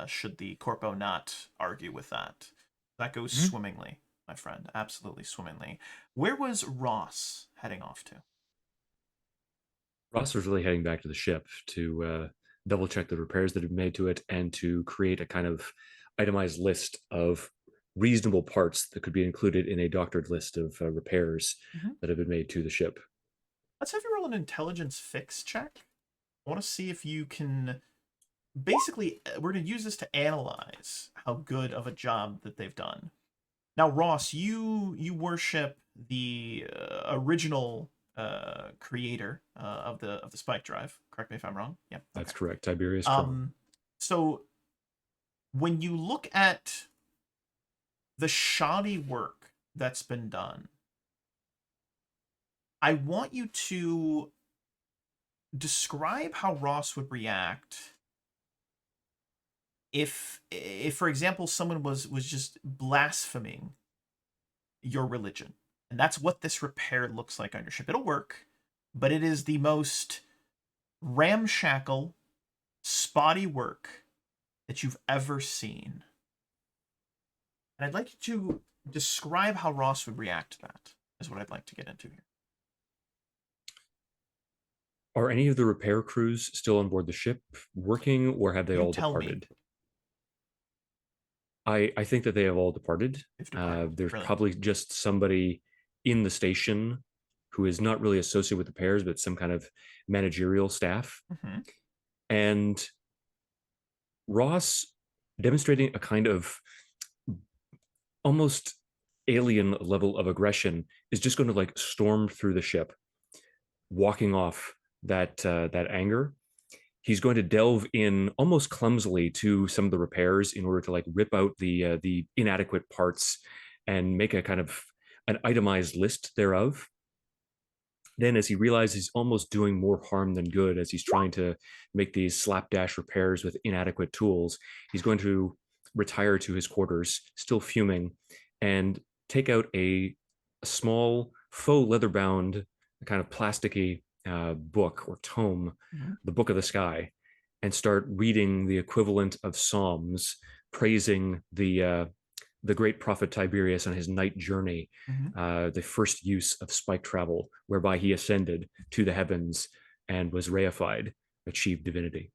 S2: Should the corpo not argue with that, that goes
S6: Mhm.
S2: swimmingly, my friend, absolutely swimmingly. Where was Ross heading off to?
S5: Ross was really heading back to the ship to double check the repairs that had been made to it and to create a kind of itemized list of reasonable parts that could be included in a doctored list of repairs
S2: Mhm.
S5: that have been made to the ship.
S2: Let's have you roll an intelligence fix check. I want to see if you can. Basically, we're going to use this to analyze how good of a job that they've done. Now, Ross, you worship the original creator of the spike drive. Correct me if I'm wrong. Yeah,
S5: That's correct. Tiberius Chrome.
S2: So when you look at the shoddy work that's been done, I want you to describe how Ross would react if for example someone was just blaspheming your religion. And that's what this repair looks like on your ship. It'll work, but it is the most ramshackle, spotty work that you've ever seen. And I'd like you to describe how Ross would react to that, is what I'd like to get into here.
S5: Are any of the repair crews still on board the ship working, or have they
S2: You
S5: all
S2: tell me.
S5: departed? I think that they have all departed.
S2: They've departed.
S5: There's
S2: Brilliant.
S5: probably just somebody in the station who is not really associated with the pairs, but some kind of managerial staff.
S2: Mhm.
S5: And Ross, demonstrating a kind of almost alien level of aggression, is just going to like storm through the ship, walking off that anger. He's going to delve in almost clumsily to some of the repairs in order to like rip out the inadequate parts and make a kind of an itemized list thereof. Then, as he realizes he's almost doing more harm than good as he's trying to make these slapdash repairs with inadequate tools, he's going to retire to his quarters, still fuming, and take out a small faux leather-bound kind of plasticky book or tome,
S2: Mhm.
S5: the Book of the Sky, and start reading the equivalent of Psalms, praising the great prophet Tiberius on his night journey,
S2: Mhm.
S5: the first use of spike travel, whereby he ascended to the heavens and was reified, achieved divinity.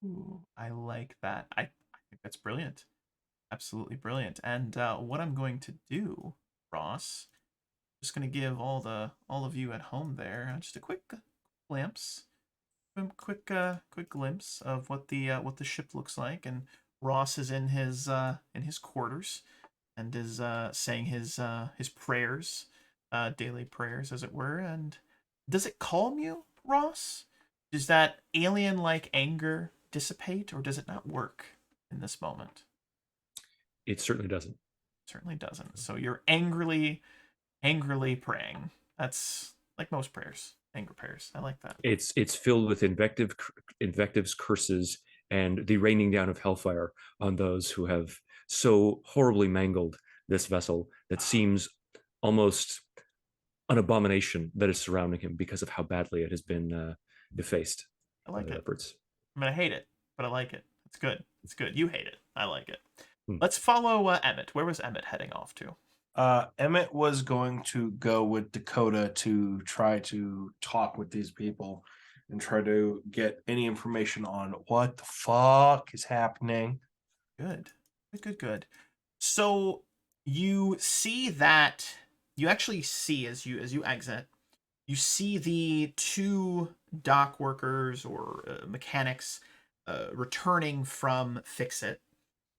S2: Ooh, I like that. I think that's brilliant. Absolutely brilliant. And what I'm going to do, Ross, just going to give all of you at home there just a quick glimpse, quick glimpse of what the ship looks like. And Ross is in his quarters and is saying his prayers, daily prayers, as it were. And does it calm you, Ross? Does that alien-like anger dissipate, or does it not work in this moment?
S5: It certainly doesn't.
S2: Certainly doesn't. So you're angrily praying. That's like most prayers, anger prayers. I like that.
S5: It's filled with invectives, curses, and the raining down of hellfire on those who have so horribly mangled this vessel that seems almost an abomination that is surrounding him because of how badly it has been defaced.
S2: I like it.
S5: Efforts.
S2: I mean, I hate it, but I like it. It's good. It's good. You hate it. I like it.
S5: Hmm.
S2: Let's follow Emmett. Where was Emmett heading off to?
S4: Emmett was going to go with Dakota to try to talk with these people and try to get any information on what the fuck is happening.
S2: Good. Good. So you see that you actually see as you exit, you see the two dock workers or mechanics returning from Fix It,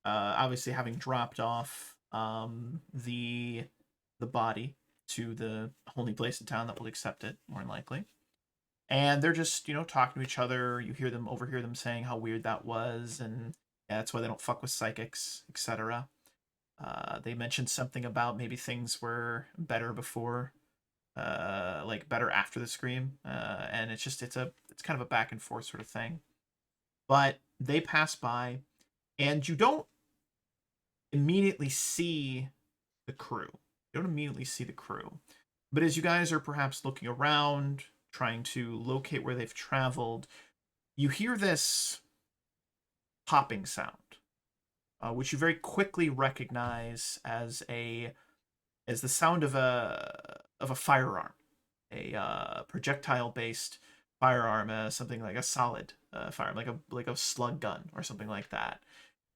S2: obviously having dropped off the body to the only place in town that will accept it, more than likely. And they're just, talking to each other. You overhear them saying how weird that was, and yeah, that's why they don't fuck with psychics, etc. They mentioned something about maybe things were better before, like better after the scream, and it's kind of a back and forth sort of thing. But they pass by, and you don't immediately see the crew. You don't immediately see the crew, but as you guys are perhaps looking around, trying to locate where they've traveled, you hear this popping sound, which you very quickly recognize as the sound of a firearm, a projectile-based firearm, something like a solid firearm, like a slug gun or something like that.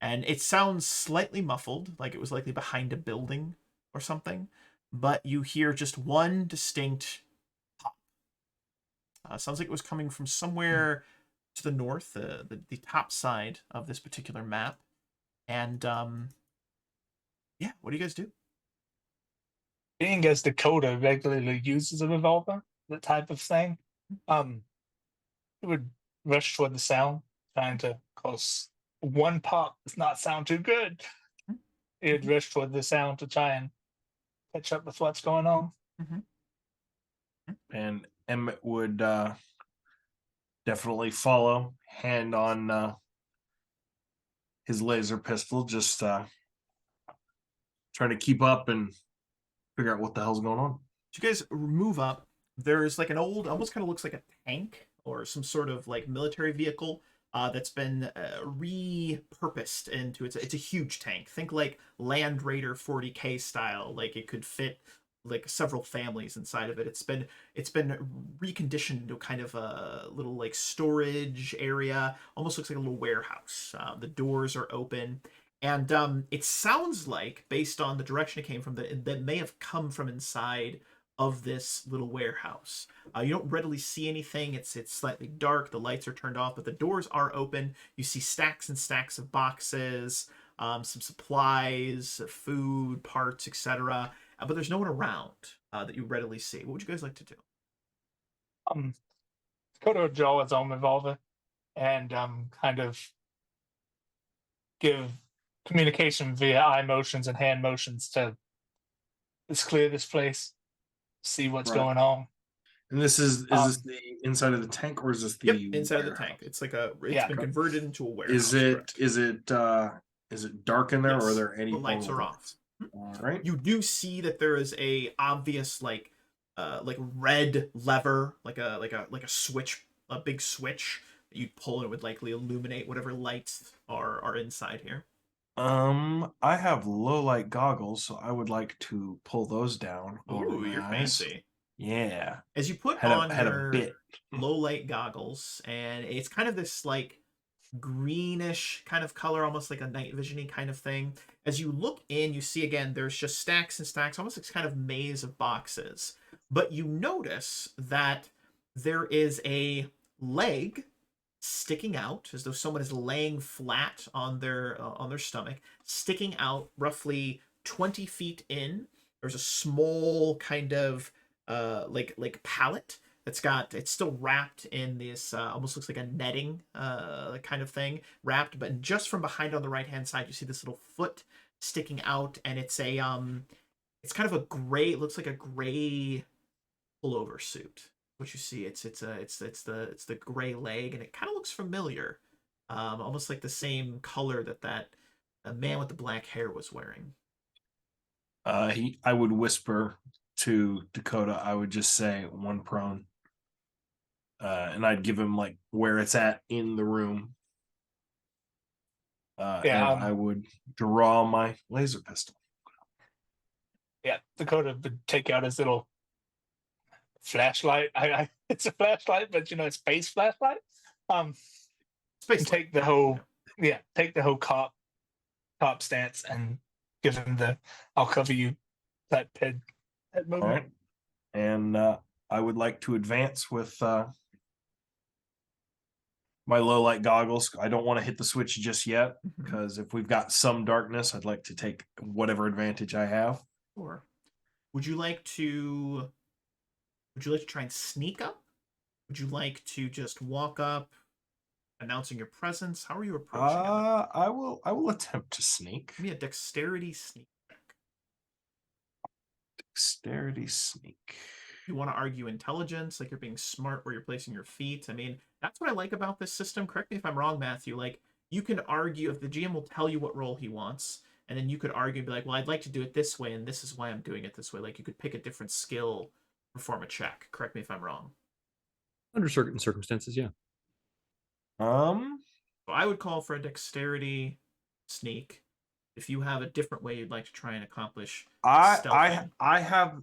S2: And it sounds slightly muffled, like it was likely behind a building or something, but you hear just one distinct pop. Sounds like it was coming from somewhere to the north, the top side of this particular map. And yeah, what do you guys do?
S1: Being as Dakota regularly uses a revolver, that type of thing, it would rush toward the sound, trying to cause one pop does not sound too good. It'd rush toward the sound to try and catch up with what's going on.
S4: And Emmett would definitely follow, hand on his laser pistol, just trying to keep up and figure out what the hell's going on.
S2: So you guys move up. There's like an old, almost kind of looks like a tank or some sort of like military vehicle that's been repurposed into it's a huge tank. Think like Land Raider 40K style. Like it could fit like several families inside of it. It's been reconditioned into kind of a little like storage area. Almost looks like a little warehouse. The doors are open. And it sounds like, based on the direction it came from, that may have come from inside of this little warehouse. You don't readily see anything. It's slightly dark. The lights are turned off, but the doors are open. You see stacks and stacks of boxes, some supplies, food, parts, etc. But there's no one around that you readily see. What would you guys like to do?
S1: Dakota would draw his own revolver and kind of give communication via eye motions and hand motions to let's clear this place, see what's going on.
S4: And this is this the inside of the tank, or is this the
S2: inside
S4: warehouse?
S2: of the tank? It's like it's been converted into a warehouse.
S4: Is it dark in there,
S2: Yes,
S4: or are there any
S2: the lights are off?
S4: All right.
S2: You do see that there is a obvious like red lever, like a switch, a big switch that you'd pull and it would likely illuminate whatever lights are inside here.
S4: I have low light goggles, so I would like to pull those down.
S2: Ooh, you're fancy.
S4: Yeah.
S2: As you put on your low light goggles, and it's kind of this like greenish kind of color, almost like a night vision-y kind of thing. As you look in, you see again, there's just stacks and stacks, almost like kind of maze of boxes. But you notice that there is a leg sticking out as though someone is laying flat on their stomach, sticking out roughly 20 feet in. There's a small kind of like pallet it's still wrapped in this almost looks like a netting kind of thing wrapped, but just from behind on the right hand side you see this little foot sticking out, and it's it's kind of a gray, it looks like a gray pullover suit. What you see, it's the gray leg, and it kind of looks familiar, almost like the same color that man with the black hair was wearing.
S4: I would whisper to Dakota. I would just say one prone, and I'd give him like where it's at in the room. And I would draw my laser pistol.
S1: Yeah, Dakota would take out his little flashlight. It's a flashlight, but it's space flashlight.
S2: Space
S1: take the whole cop stance and give him the "I'll cover you" type head movement.
S4: All right. And I would like to advance with my low light goggles. I don't want to hit the switch just yet, because if we've got some darkness, I'd like to take whatever advantage I have.
S2: Sure. Would you like to try and sneak up? Would you like to just walk up, announcing your presence? How are you approaching it?
S4: I will attempt to sneak.
S2: Give me a dexterity sneak check.
S4: Dexterity sneak.
S2: You want to argue intelligence, like you're being smart where you're placing your feet. I mean, that's what I like about this system. Correct me if I'm wrong, Matthew. Like, you can argue, if the GM will tell you what role he wants, and then you could argue and be like, well, I'd like to do it this way, and this is why I'm doing it this way. Like, you could pick a different skill, perform a check. Correct me if I'm wrong.
S5: Under certain circumstances, yeah.
S2: So I would call for a dexterity sneak. If you have a different way you'd like to try and accomplish stealthing.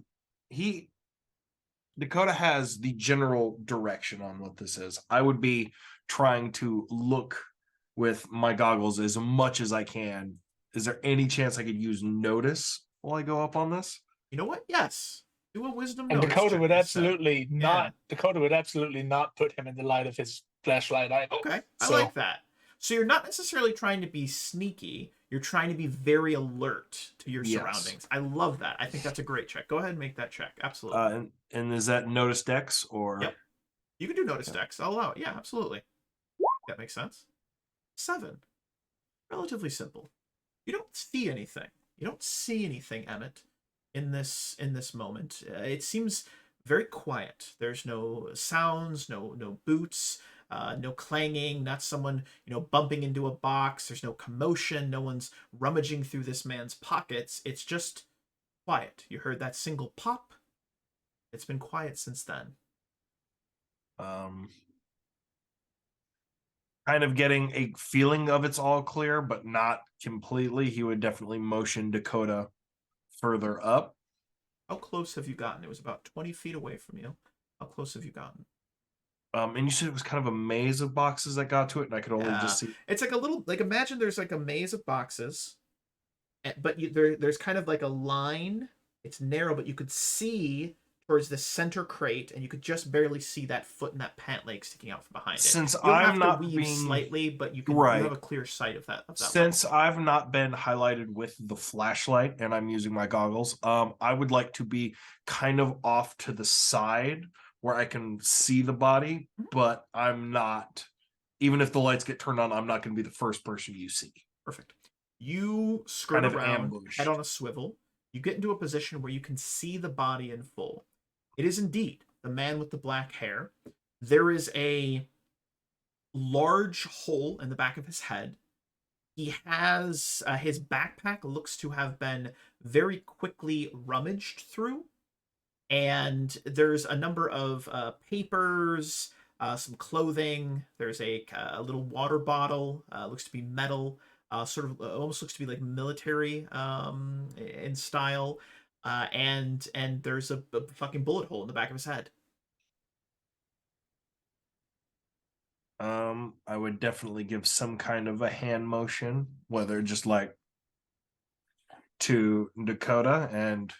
S4: Dakota has the general direction on what this is. I would be trying to look with my goggles as much as I can. Is there any chance I could use notice while I go up on this?
S2: You know what? Yes. Do a wisdom
S1: And
S2: notice
S1: Dakota
S2: check
S1: would
S2: instead.
S1: absolutely not. Dakota would absolutely not put him in the light of his flashlight either.
S2: Okay, I like that. So you're not necessarily trying to be sneaky. You're trying to be very alert to your surroundings. I love that. I think that's a great check. Go ahead and make that check. Absolutely.
S4: And is that notice dex or?
S2: Yep. You can do notice dex. I'll allow it. Yeah, absolutely. That makes sense. 7. Relatively simple. You don't see anything. You don't see anything, Emmett, in this moment. It seems very quiet. There's no sounds, no boots. No clanging, not someone, bumping into a box. There's no commotion. No one's rummaging through this man's pockets. It's just quiet. You heard that single pop. It's been quiet since then.
S4: Kind of getting a feeling of it's all clear, but not completely. He would definitely motion Dakota further up.
S2: How close have you gotten? It was about 20 feet away from you. How close have you gotten?
S4: And you said it was kind of a maze of boxes that got to it, and I could only just see.
S2: It's like a little, like, imagine there's like a maze of boxes, but there's kind of like a line. It's narrow, but you could see towards the center crate, and you could just barely see that foot and that pant leg sticking out from behind it.
S4: Since
S2: You'll
S4: I'm
S2: have to
S4: not
S2: weave
S4: being
S2: slightly, but you can
S4: right.
S2: you have a clear sight of that.
S4: Since I've not been highlighted with the flashlight and I'm using my goggles, I would like to be kind of off to the side where I can see the body, but I'm not. Even if the lights get turned on, I'm not going to be the first person you see.
S2: Perfect. You skirt
S4: Kind of
S2: around,
S4: ambushed.
S2: head on a swivel. You get into a position where you can see the body in full. It is indeed the man with the black hair. There is a large hole in the back of his head. He has his backpack looks to have been very quickly rummaged through, and there's a number of papers, some clothing. There's a little water bottle. Looks to be metal. Almost looks to be like military in style. And there's a fucking bullet hole in the back of his head.
S4: I would definitely give some kind of a hand motion, whether just like to Dakota, and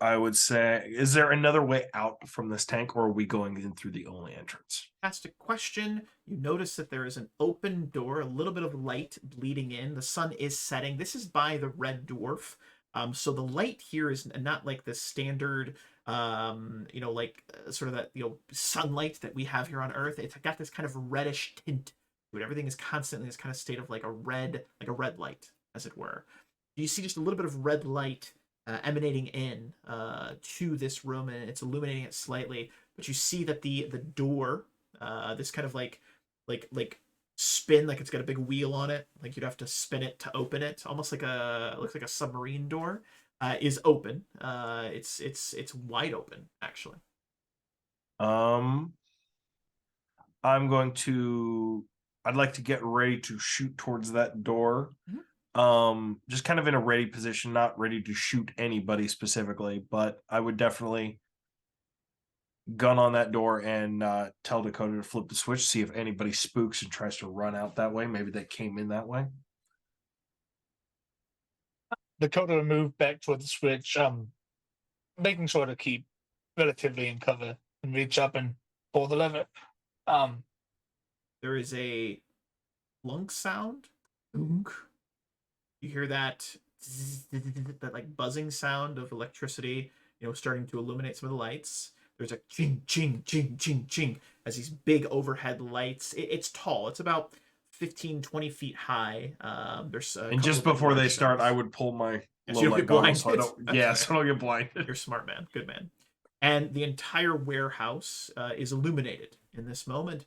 S4: I would say, is there another way out from this tank, or are we going in through the only entrance?
S2: Fantastic question. You notice that there is an open door, a little bit of light bleeding in. The sun is setting. This is by the red dwarf. So the light here is not like the standard, sort of that, sunlight that we have here on Earth. It's got this kind of reddish tint to it. Everything is constantly this kind of state of like a red light, as it were. You see just a little bit of red light emanating in to this room, and it's illuminating it slightly. But you see that the door, this kind of like spin, like it's got a big wheel on it, like you'd have to spin it to open it, almost like it looks like a submarine door, is open. It's wide open, actually.
S4: I'd like to get ready to shoot towards that door. Just kind of in a ready position, not ready to shoot anybody specifically, but I would definitely gun on that door and tell Dakota to flip the switch, see if anybody spooks and tries to run out that way. Maybe they came in that way.
S1: Dakota will move back toward the switch, making sure to keep relatively in cover and reach up and pull the lever.
S2: There is a plunk sound. You hear that like buzzing sound of electricity, starting to illuminate some of the lights. There's a ching, ching, ching, ching, ching as these big overhead lights. It's tall. It's about 15, 20 feet high. There's
S4: and just before they start, I would pull my
S2: so you don't get blinded.
S4: So I don't get blinded.
S2: You're a smart man. Good man. And the entire warehouse is illuminated in this moment.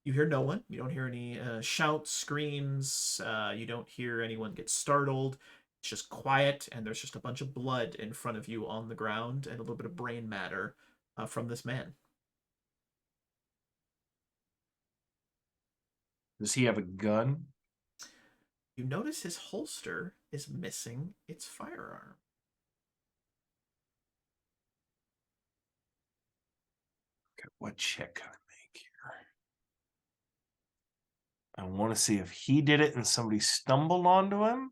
S2: You hear no one. You don't hear any shouts, screams. You don't hear anyone get startled. It's just quiet, and there's just a bunch of blood in front of you on the ground and a little bit of brain matter from this man.
S4: Does he have a gun?
S2: You notice his holster is missing its firearm.
S4: Okay, what check can I make here? I want to see if he did it and somebody stumbled onto him.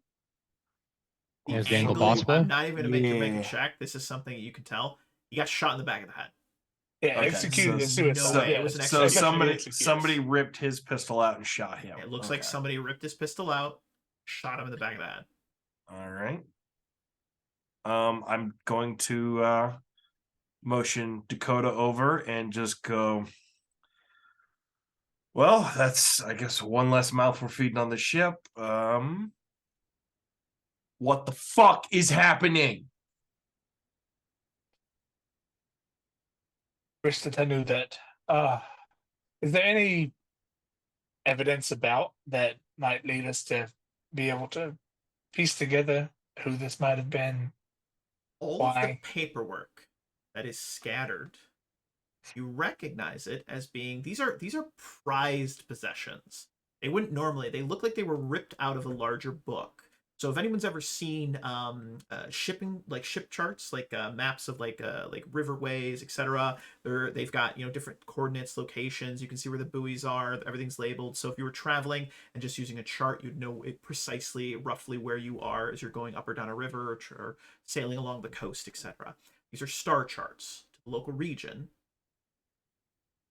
S6: Is the angle
S2: Angle,
S6: possible?
S2: I'm not even going to make you make a
S4: Yeah.
S2: check. This is something you can tell. He got shot in the back of the head.
S1: Yeah,
S4: Okay,
S1: executed
S4: so-
S1: as suicide.
S2: no way,
S1: yeah,
S2: it was an
S4: So
S2: execution.
S4: somebody ripped his pistol out and shot him.
S2: It looks like somebody ripped his pistol out, shot him in the back of the head.
S4: All right. I'm going to motion Dakota over and just go. Well, that's, I guess, one less mouth we're feeding on the ship. What the fuck is happening?
S1: Wish that I knew that. Is there any evidence about that might lead us to be able to piece together who this might have been?
S2: All of the
S1: Why?
S2: paperwork that is scattered, you recognize it as being these are prized possessions. They wouldn't normally. They look like they were ripped out of a larger book. So if anyone's ever seen shipping, like ship charts, like maps of like riverways, etc., they've got different coordinates, locations. You can see where the buoys are. Everything's labeled. So if you were traveling and just using a chart, you'd know it precisely, roughly where you are as you're going up or down a river or sailing along the coast, etc. These are star charts to the local region.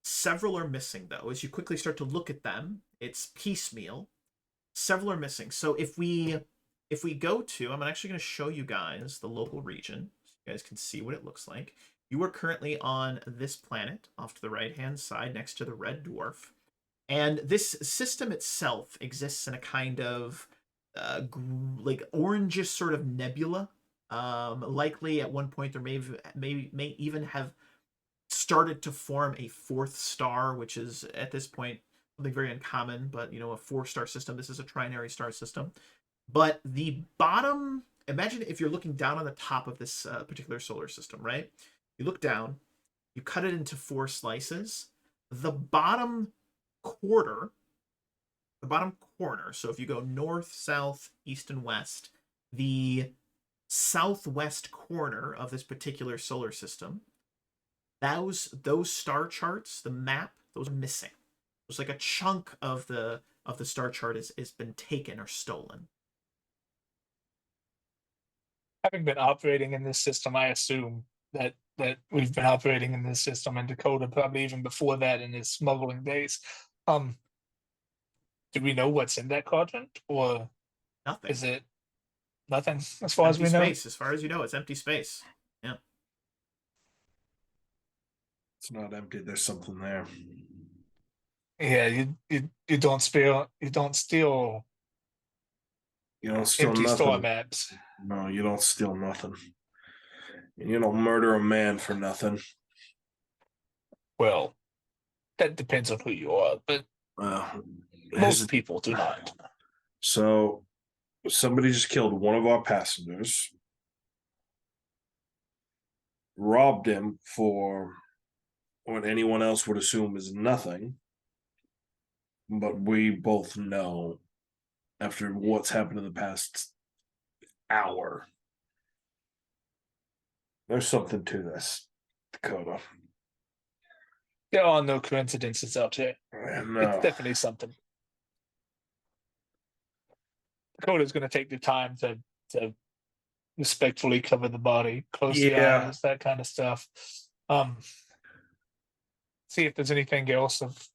S2: Several are missing, though. As you quickly start to look at them, it's piecemeal. Several are missing. So if we go to, I'm actually going to show you guys the local region so you guys can see what it looks like. You are currently on this planet off to the right-hand side next to the red dwarf. And this system itself exists in a kind of like orangish sort of nebula. Likely at one point there may even have started to form a fourth star, which is at this point something very uncommon, but a 4-star system. This is a trinary star system. But the bottom, imagine if you're looking down on the top of this particular solar system, right? You look down, you cut it into 4 slices. The bottom corner, so if you go north, south, east, and west, the southwest corner of this particular solar system, those star charts, the map, those are missing. There's like a chunk of the star chart has been taken or stolen.
S1: having been operating in this system, I assume that we've been operating in this system in Dakota probably even before that in his smuggling days. Do we know what's in that quadrant, or
S2: Nothing.
S1: is it nothing as far as
S2: Empty
S1: we know?
S2: space. As far as you know, it's empty space. Yeah.
S4: It's not empty. There's something there.
S1: Yeah, you don't steal
S4: You don't steal
S1: empty store
S4: nothing.
S1: maps.
S4: No, you don't steal nothing. And you don't murder a man for nothing.
S1: Well, that depends on who you are, but most people do not.
S4: So somebody just killed one of our passengers, robbed him for what anyone else would assume is nothing. But we both know, after what's happened in the past hour, there's something to this, Dakota.
S1: There are no coincidences out here.
S4: No.
S1: It's definitely something. Dakota's going to take the time to respectfully cover the body, close the
S4: Yeah.
S1: eyes, that kind of stuff. See if there's anything else of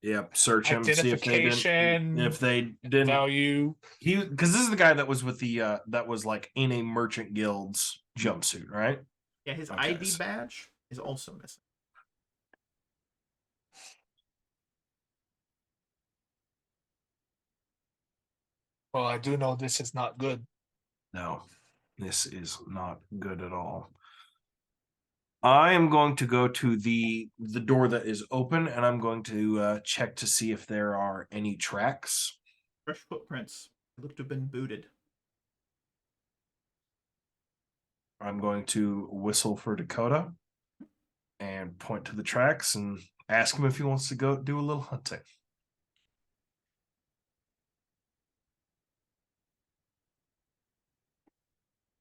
S4: Yep, search him. See
S1: identification,
S4: if they didn't.
S1: value.
S4: Because this is the guy that was with the that was like in a merchant guild's jumpsuit, right?
S2: Yeah, his
S4: Okay.
S2: ID badge is also missing.
S1: Well, I do know this is not good.
S4: No, this is not good at all. I am going to go to the door that is open, and I'm going to check to see if there are any tracks.
S2: Fresh footprints. They look to have been booted.
S4: I'm going to whistle for Dakota and point to the tracks and ask him if he wants to go do a little hunting.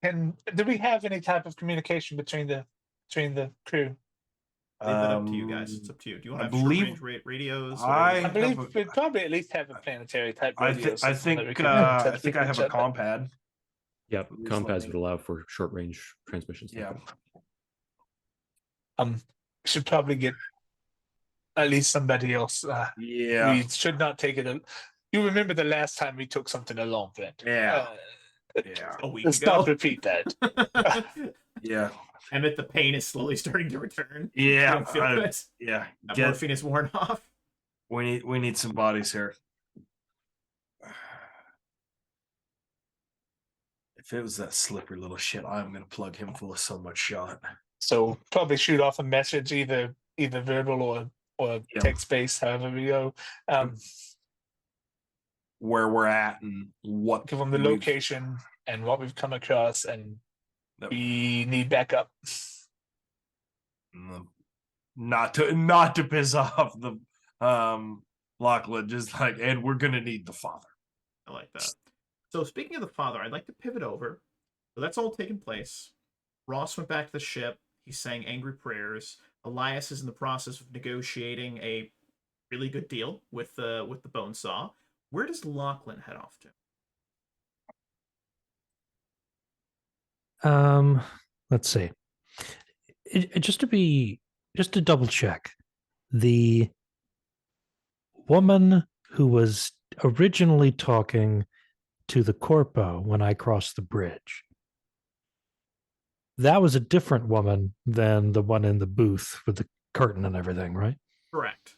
S1: And do we have any type of communication between the crew?
S2: Leave that up to you guys. It's up to you. Do you want
S4: I
S2: to have
S4: believe-
S2: short-range radios?
S4: I-
S1: I believe
S4: have a-
S1: we probably at least have a planetary type
S4: I
S1: radio.
S4: think
S1: system that we can
S4: I
S1: text
S4: think I have
S1: each
S4: a
S1: other.
S4: compad.
S5: Yep,
S4: Please let
S5: compads
S4: me-
S5: would allow for short range transmissions.
S4: Yeah.
S1: Should probably get at least somebody else.
S4: Yeah.
S1: We should not take it. You remember the last time we took something alone, Brent?
S4: Yeah. Yeah.
S2: A week
S1: Let's
S2: ago.
S1: not repeat that.
S4: Yeah.
S2: Emmett, the pain is slowly starting to return.
S4: Yeah.
S2: You don't feel good.
S4: Yeah.
S2: That morphine is worn off.
S4: We need some bodies here. If it was that slippery little shit, I'm gonna plug him full of so much shot.
S1: So probably shoot off a message, either verbal or
S4: Yeah.
S1: text based, however we go.
S4: Where we're at and what
S1: Give them the
S4: we've-
S1: location and what we've come across, and
S4: Yep.
S1: we need backup.
S4: Not to piss off the Lachlan, just like, and we're gonna need the father.
S2: I like that. So speaking of the father, I'd like to pivot over. So that's all taken place. Ross went back to the ship. He sang angry prayers. Elias is in the process of negotiating a really good deal with the bone saw. Where does Lachlan head off to?
S3: Let's see. Just to double check, the woman who was originally talking to the corpo when I crossed the bridge, that was a different woman than the one in the booth with the curtain and everything, right?
S2: Correct.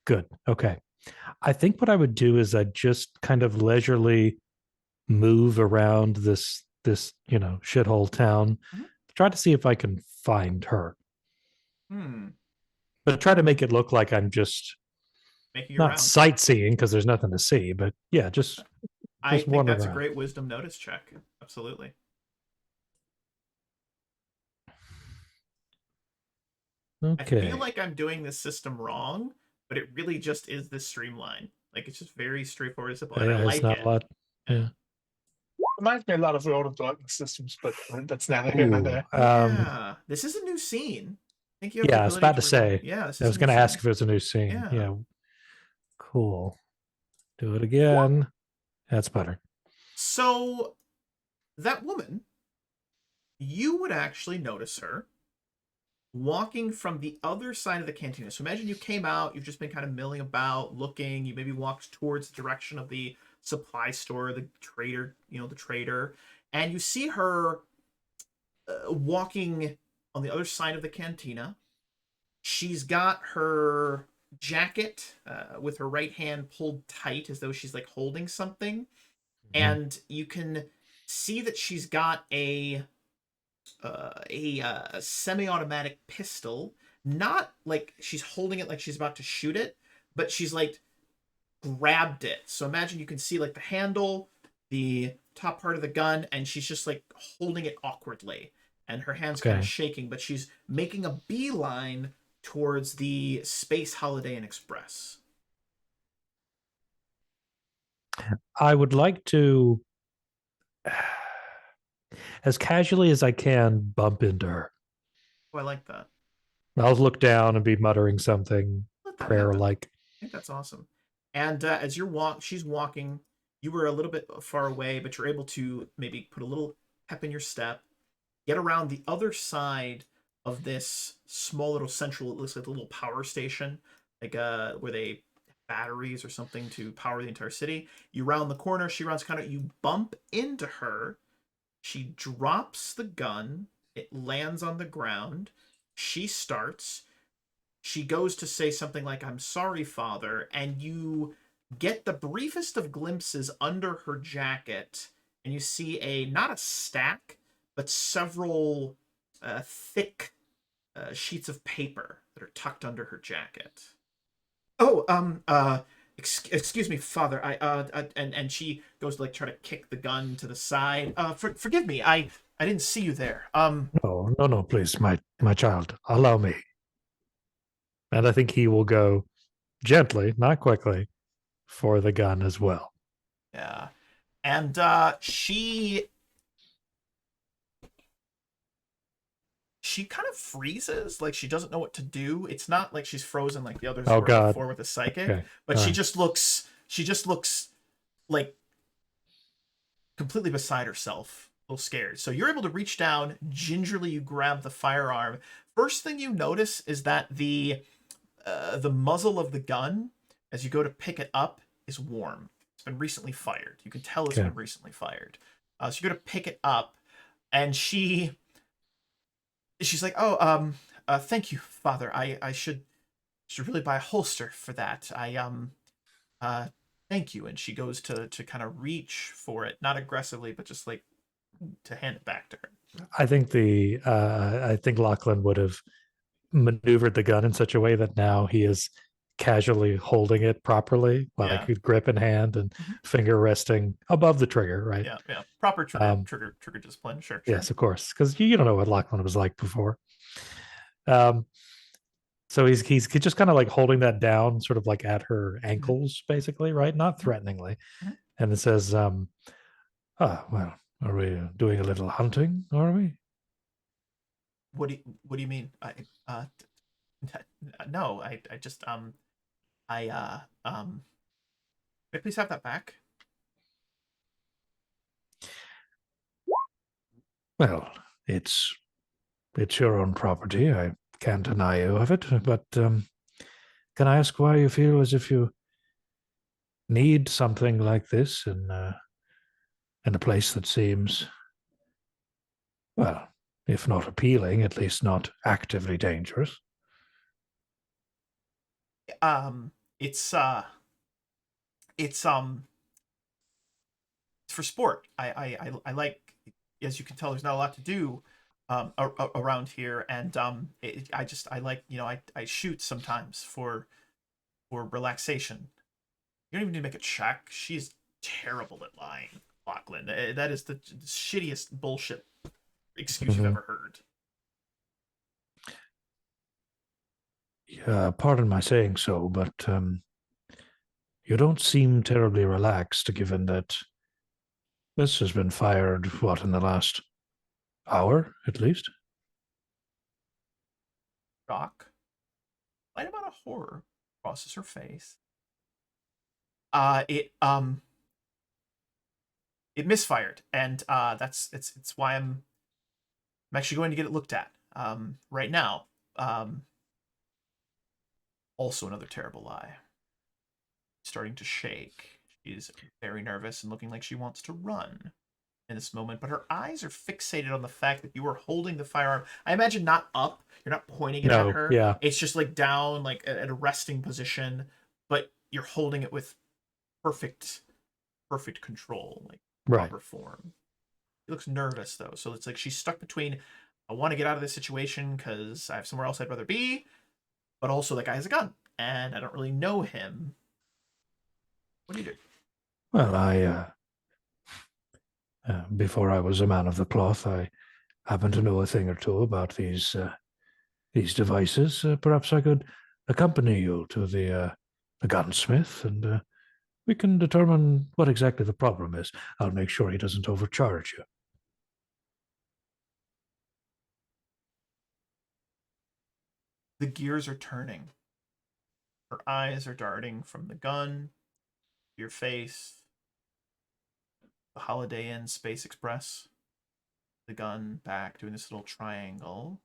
S3: Good. Okay. I think what I would do is I'd just kind of leisurely move around this shithole town, try to see if I can find her. But try to make it look like I'm just
S2: Making
S3: not
S2: around.
S3: sightseeing because there's nothing to see, but yeah, just
S2: I think
S3: wander
S2: that's a
S3: around.
S2: great wisdom notice check. Absolutely.
S3: okay.
S2: I feel like I'm doing this system wrong, but it really just is this streamline. Like it's just very straightforward and simple. And I
S3: Yeah,
S2: like
S3: it's not
S2: it.
S3: a lot. Yeah.
S1: Reminds me a lot of World of Darkness systems, but that's neither here nor
S3: Ooh,
S1: there.
S2: Yeah. This is a new scene. I think you have the
S3: yeah, I was
S2: ability
S3: about to say.
S2: Yeah, this
S3: I
S2: is
S3: was
S2: a
S3: going
S2: new
S3: to ask
S2: scene.
S3: if it was a new scene.
S2: Yeah.
S3: Yeah. Cool. Do it again. That's better.
S2: So that woman you would actually notice her walking from the other side of the cantina. So imagine you came out, you've just been kind of milling about, looking, you maybe walked towards the direction of the supply store, the trader, the trader, and you see her walking on the other side of the cantina. She's got her jacket with her right hand pulled tight as though she's like holding something. And you can see that she's got a semi-automatic pistol. Not like she's holding it like she's about to shoot it, but she's like grabbed it. So imagine you can see like the handle, the top part of the gun, and she's just like holding it awkwardly, and her hands kind of
S3: Okay.
S2: shaking, but she's making a beeline towards the Space Holiday Inn Express.
S3: I would like to, as casually as I can, bump into her.
S2: Oh, I like that.
S3: I'll look down and be muttering something
S2: Let that
S3: prayer
S2: happen.
S3: like.
S2: I think that's awesome. And as she's walking. You were a little bit far away, but you're able to maybe put a little pep in your step, get around the other side of this small little central. It looks like a little power station, like where they batteries or something to power the entire city. You round the corner. She rounds kind of. You bump into her. She drops the gun. It lands on the ground. She starts. She goes to say something like, "I'm sorry, Father," and you get the briefest of glimpses under her jacket, and you see not a stack, but several thick sheets of paper that are tucked under her jacket. Oh, excuse me, Father. And she goes to like try to kick the gun to the side. Forgive me. I didn't see you there.
S3: No, please, my child, allow me. And I think he will go gently, not quickly, for the gun as well.
S2: Yeah. And she kind of freezes, like she doesn't know what to do. It's not like she's frozen like the others
S3: Oh,
S2: were
S3: God.
S2: before with the psychic,
S3: Okay.
S2: but
S3: All
S2: she
S3: right.
S2: just looks like completely beside herself, a little scared. So you're able to reach down, gingerly you grab the firearm. First thing you notice is that the muzzle of the gun, as you go to pick it up, is warm. It's been recently fired. You can tell it's
S3: Okay.
S2: been recently fired. So you go to pick it up, and she's like, "Oh, thank you, Father. I should really buy a holster for that. Thank you." And she goes to kind of reach for it, not aggressively, but just like to hand it back to her.
S3: I think Lachlan would have maneuvered the gun in such a way that now he is casually holding it properly, like
S2: Yeah.
S3: grip in hand and
S2: Mhm.
S3: finger resting above the trigger, right?
S2: Yeah. Proper
S3: Um,
S2: trigger discipline. Sure.
S3: Yes, of course, because you don't know what Lachlan was like before. So he's just kind of like holding that down, sort of like at her ankles, basically, right? Not threateningly.
S2: Mhm.
S3: And it says, well, are we doing a little hunting, are we?
S2: What do you mean? No, I just may I please have that back?
S3: Well, it's your own property. I can't deny you of it. But can I ask why you feel as if you need something like this in a place that seems, well, if not appealing, at least not actively dangerous?
S2: It's it's for sport. I like, as you can tell, there's not a lot to do around here, and I like, I shoot sometimes for relaxation. You don't even need to make a check. She's terrible at lying, Lachlan. That is the shittiest bullshit excuse you've ever heard.
S3: Pardon my saying so, but you don't seem terribly relaxed, given that this has been fired, what, in the last hour, at least?
S2: Shock. Light amount of horror crosses her face. It misfired, and it's why I'm I'm actually going to get it looked at right now. Also another terrible lie. Starting to shake. She's very nervous and looking like she wants to run in this moment, but her eyes are fixated on the fact that you are holding the firearm. I imagine not up. You're not pointing it at
S3: No,
S2: her.
S3: yeah.
S2: It's just like down, like at a resting position, but you're holding it with perfect control, like
S3: Right.
S2: proper form. She looks nervous though, so it's like she's stuck between I want to get out of this situation because I have somewhere else I'd rather be, but also that guy has a gun and I don't really know him. What do you do?
S3: Well, before I was a man of the cloth, I happen to know a thing or two about these devices. Perhaps I could accompany you to the gunsmith, and we can determine what exactly the problem is. I'll make sure he doesn't overcharge you.
S2: The gears are turning. Her eyes are darting from the gun, your face, the Holiday Inn Space Express, the gun back, doing this little triangle.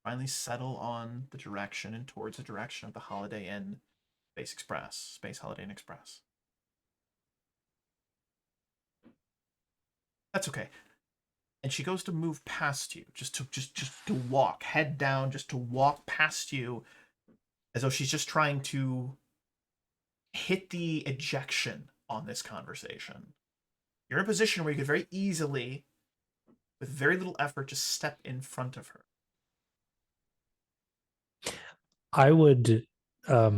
S2: Finally settle on the direction and towards the direction of the Holiday Inn Space Express, Space Holiday Inn Express. That's okay. And she goes to move past you, just to walk, head down, just to walk past you, as though she's just trying to hit the ejection on this conversation. You're in a position where you could very easily, with very little effort, just step in front of her.
S3: I would, I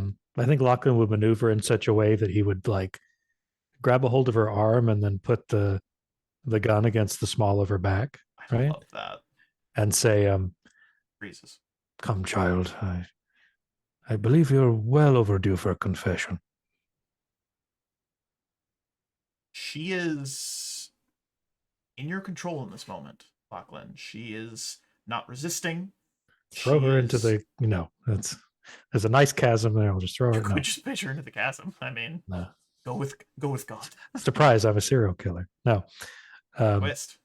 S3: think Lachlan would maneuver in such a way that he would like grab a hold of her arm and then put the gun against the small of her back,
S2: I
S3: right?
S2: love that.
S3: And say,
S2: Freezes.
S3: "Come, child, I believe you're well overdue for a confession."
S2: She is in your control in this moment, Lachlan. She is not resisting.
S3: Throw her into the, there's a nice chasm there. I'll just throw her.
S2: You could
S3: No,
S2: just pitch her into the chasm. I mean,
S3: no.
S2: go with God.
S3: Surprise! I'm a serial killer. No.
S2: Twist.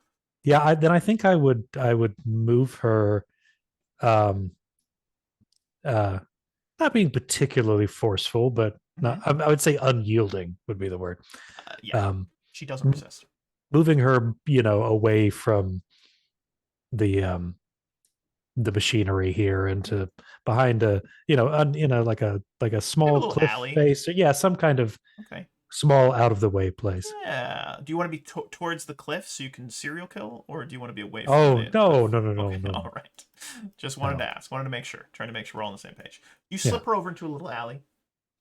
S3: Yeah. Then I think I would move her. Not being particularly forceful, but not. I would say unyielding would be the word.
S2: Yeah. She doesn't resist.
S3: Moving her, away from the machinery here into behind a, like a small
S2: little
S3: cliff
S2: alley.
S3: face. Yeah, some kind of
S2: Okay.
S3: small out of the way place.
S2: Yeah. Do you want to be towards the cliff so you can serial kill, or do you want to be away from
S3: Oh
S2: the
S3: no,
S2: cliff?
S3: no.
S2: All right. Just wanted to ask. Wanted to make sure. Trying to make sure we're all on the same page. You slip her over into a little alley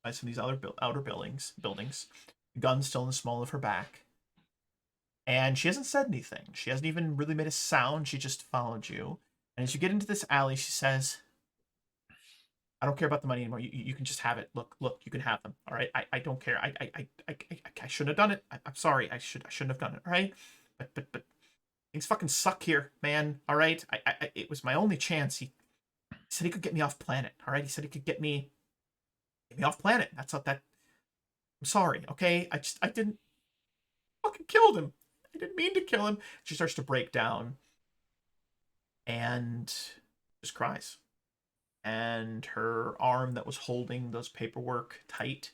S2: by some of these outer buildings. The gun's still in the small of her back. And she hasn't said anything. She hasn't even really made a sound. She just followed you. And as you get into this alley, she says, I don't care about the money anymore. You can just have it. Look, you can have them. All right. I don't care. I shouldn't have done it. I'm sorry. I shouldn't have done it. All right. But things fucking suck here, man. All right. It was my only chance. He said he could get me off planet. All right. He said he could get me off planet. That's not that. I'm sorry. Okay. I didn't fucking killed him. I didn't mean to kill him. She starts to break down and just cries. And her arm that was holding those paperwork tight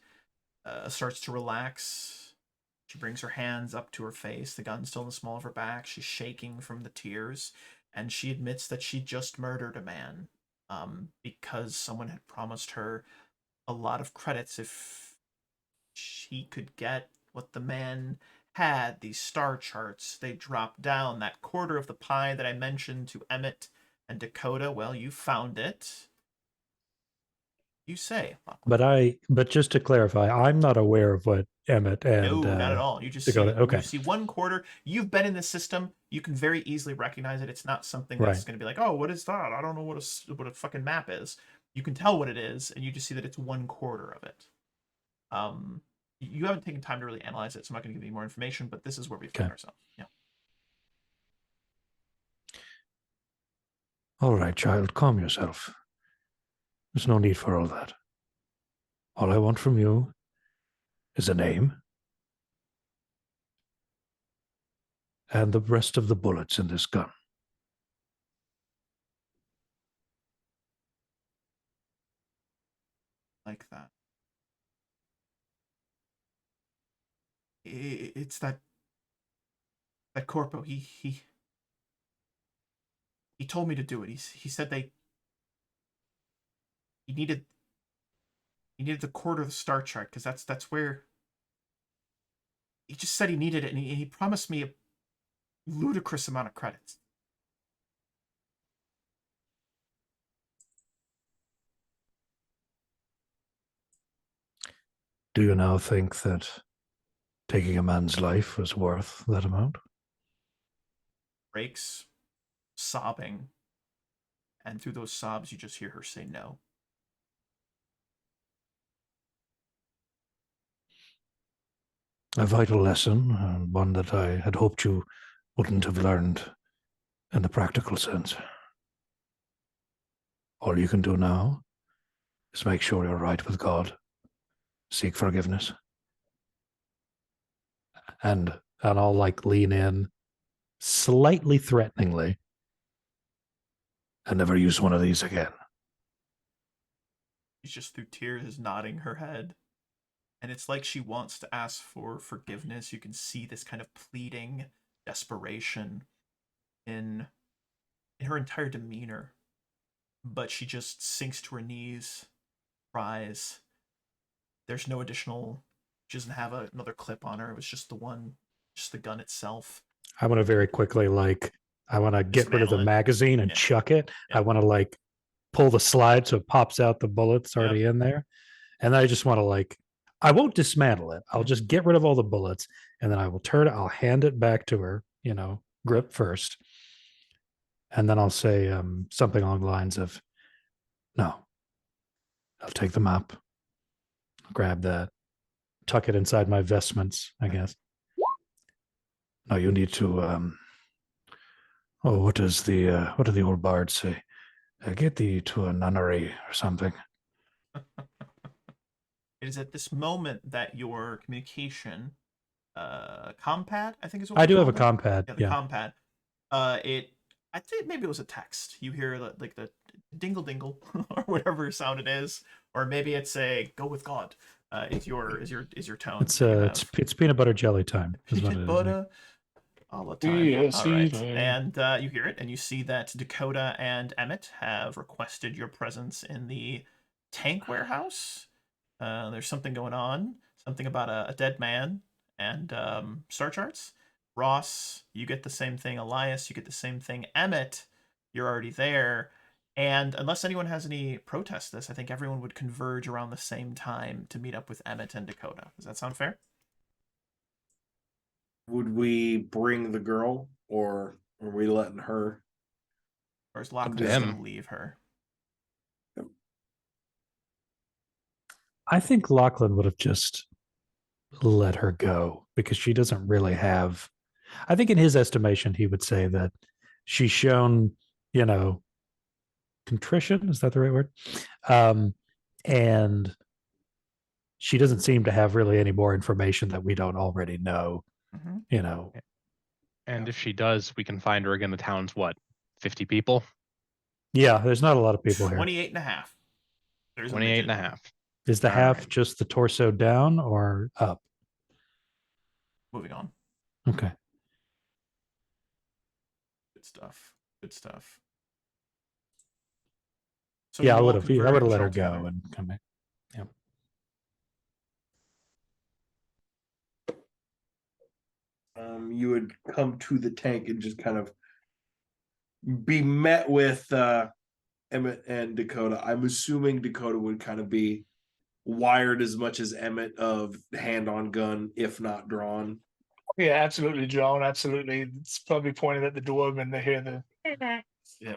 S2: starts to relax. She brings her hands up to her face. The gun's still in the small of her back. She's shaking from the tears. And she admits that she just murdered a man because someone had promised her a lot of credits if she could get what the man had, these star charts. They dropped down that quarter of the pie that I mentioned to Emmett and Dakota. Well, you found it. You say,
S3: but just to clarify, I'm not aware of what Emmett and
S2: no, not at all. You just
S3: Dakota,
S2: see,
S3: okay.
S2: you see one quarter. You've been in the system. You can very easily recognize it. It's not something that's going to be like, oh, what is that? I don't know what a fucking map is. You can tell what it is, and you just see that it's 1/4 of it. You haven't taken time to really analyze it, so I'm not going to give you more information. But this is where we find ourselves. Yeah.
S3: All right, child, calm yourself. There's no need for all that. All I want from you is a name and the rest of the bullets in this gun.
S2: like that. It's that corpo. He told me to do it. He said he needed the quarter of the star chart because that's where he just said he needed it, and he promised me a ludicrous amount of credits.
S3: Do you now think that taking a man's life was worth that amount?
S2: Breaks, sobbing, and through those sobs, you just hear her say no.
S3: A vital lesson, and one that I had hoped you wouldn't have learned in the practical sense. All you can do now is make sure you're right with God, seek forgiveness, and I'll like lean in slightly threateningly and never use one of these again.
S2: She's just through tears is nodding her head. And it's like she wants to ask for forgiveness. You can see this kind of pleading desperation in her entire demeanor. But she just sinks to her knees, cries. There's no additional, she doesn't have another clip on her. It was just the gun itself.
S3: I want to very quickly, I want to get rid of the
S2: Dismantle it.
S3: magazine and chuck it. I want to pull the slide so it pops out the bullets already in there. And I just want to I won't dismantle it. I'll just get rid of all the bullets, and then I will I'll hand it back to her, grip first. And then I'll say something along the lines of, no, I'll take the map, grab that, tuck it inside my vestments, I guess. No, you need to, what do the old bards say? Get thee to a nunnery or something.
S2: It is at this moment that your communication compad, I think is what
S3: I
S2: we
S3: do have a
S2: called it.
S3: compad.
S2: Yeah, the compad. I think maybe it was a text. You hear the dingle dingle or whatever sound it is, or maybe it's a go with God. Is your tone.
S3: It's peanut butter jelly time.
S2: Peanut butter all the time.
S1: Yes,
S2: all right,
S1: even.
S2: and you hear it, and you see that Dakota and Emmett have requested your presence in the tank warehouse. There's something going on, something about a dead man and star charts. Ross, you get the same thing. Elias, you get the same thing. Emmett, you're already there. And unless anyone has any protest this, I think everyone would converge around the same time to meet up with Emmett and Dakota. Does that sound fair?
S4: Would we bring the girl, or are we letting her?
S2: Or is Lachlan
S4: to
S2: just
S6: him.
S2: going to leave her?
S3: I think Lachlan would have just let her go because she doesn't really have. I think in his estimation, he would say that she's shown, contrition. Is that the right word? And she doesn't seem to have really any more information that we don't already know.
S2: Mm-hmm.
S6: And if she does, we can find her again. The town's 50 people?
S3: Yeah, there's not a lot of people here.
S2: 28 and a half. There's
S6: 28 and a half.
S3: Is the
S2: All
S3: half
S2: right.
S3: just the torso down or up?
S2: Moving on.
S3: Okay.
S2: Good stuff. Good stuff. So
S3: Yeah,
S2: you
S3: I
S2: all
S3: would have
S2: converge
S3: let her
S2: all
S3: go
S2: together.
S3: and come back.
S4: You would come to the tank and just kind of be met with Emmett and Dakota. I'm assuming Dakota would kind of be wired as much as Emmett of hand on gun, if not drawn.
S1: Yeah, absolutely, John. Absolutely. It's probably pointed at the door when they hear the.
S2: Yeah.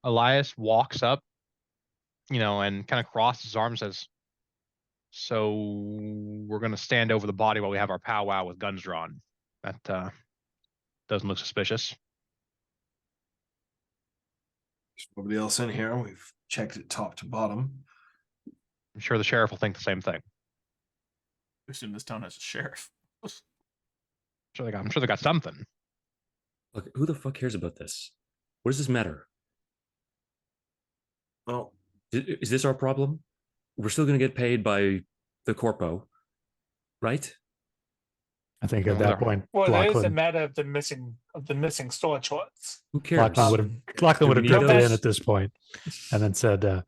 S6: Elias walks up, and kind of crosses his arms and says, so we're going to stand over the body while we have our powwow with guns drawn. That doesn't look suspicious.
S4: There's nobody else in here. We've checked it top to bottom.
S6: I'm sure the sheriff will think the same thing.
S2: I assume this town has a sheriff.
S6: I'm sure they got something.
S5: Look, who the fuck cares about this? What does this matter?
S4: Well,
S5: Is this our problem? We're still going to get paid by the corpo, right?
S3: I think
S6: No,
S3: at that
S6: they're-
S3: point,
S1: Well, there is a
S3: Lachlan,
S1: matter of the missing store charts.
S5: Who cares?
S1: Um,
S3: Lachlan would
S5: Do
S3: have
S5: we need
S3: drifted in
S1: those?
S3: at this point and then said, "Oh,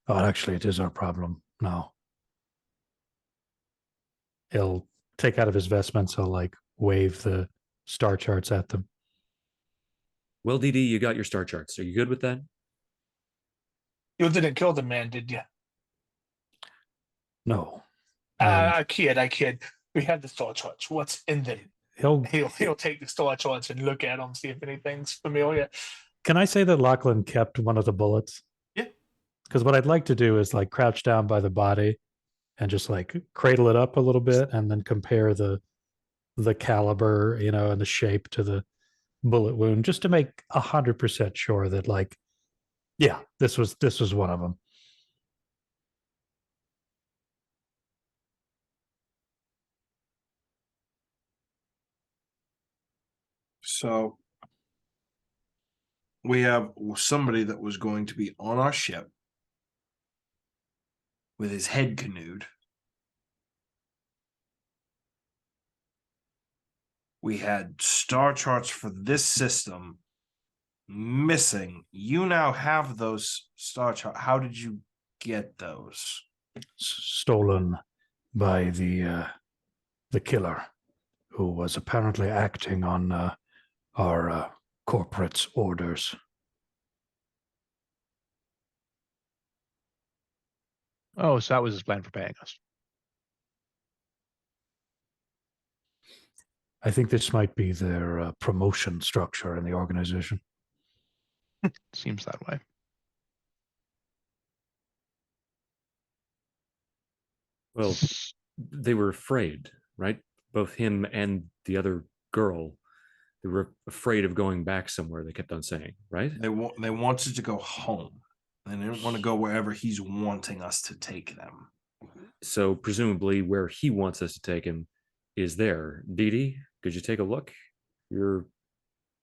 S3: actually, it is our problem." No, he'll take out of his vestments. He'll like wave the star charts at them.
S5: Well, DD, you got your star charts. Are you good with that?
S1: You didn't kill the man, did you?
S3: No, and
S1: I kid. We have the store charts. What's in them?
S3: he'll.
S1: He'll take the store charts and look at them, see if anything's familiar.
S3: Can I say that Lachlan kept one of the bullets?
S2: Yeah.
S3: Because what I'd like to do is like crouch down by the body and just like cradle it up a little bit and then compare the caliber, and the shape to the bullet wound, just to make 100% sure that like, yeah, this was one of them.
S4: So we have somebody that was going to be on our ship with his head canoed. We had star charts for this system missing. You now have those star charts. How did you get those?
S3: Stolen by the killer, who was apparently acting on our corporate's orders.
S6: Oh, so that was his plan for paying us.
S3: I think this might be their promotion structure in the organization.
S6: Seems that way.
S5: Well, they were afraid, right? Both him and the other girl. They were afraid of going back somewhere. They kept on saying, right?
S4: They wanted to go home. They didn't want to go wherever he's wanting us to take them.
S5: So presumably where he wants us to take him is there. Dee, could you take a look? You're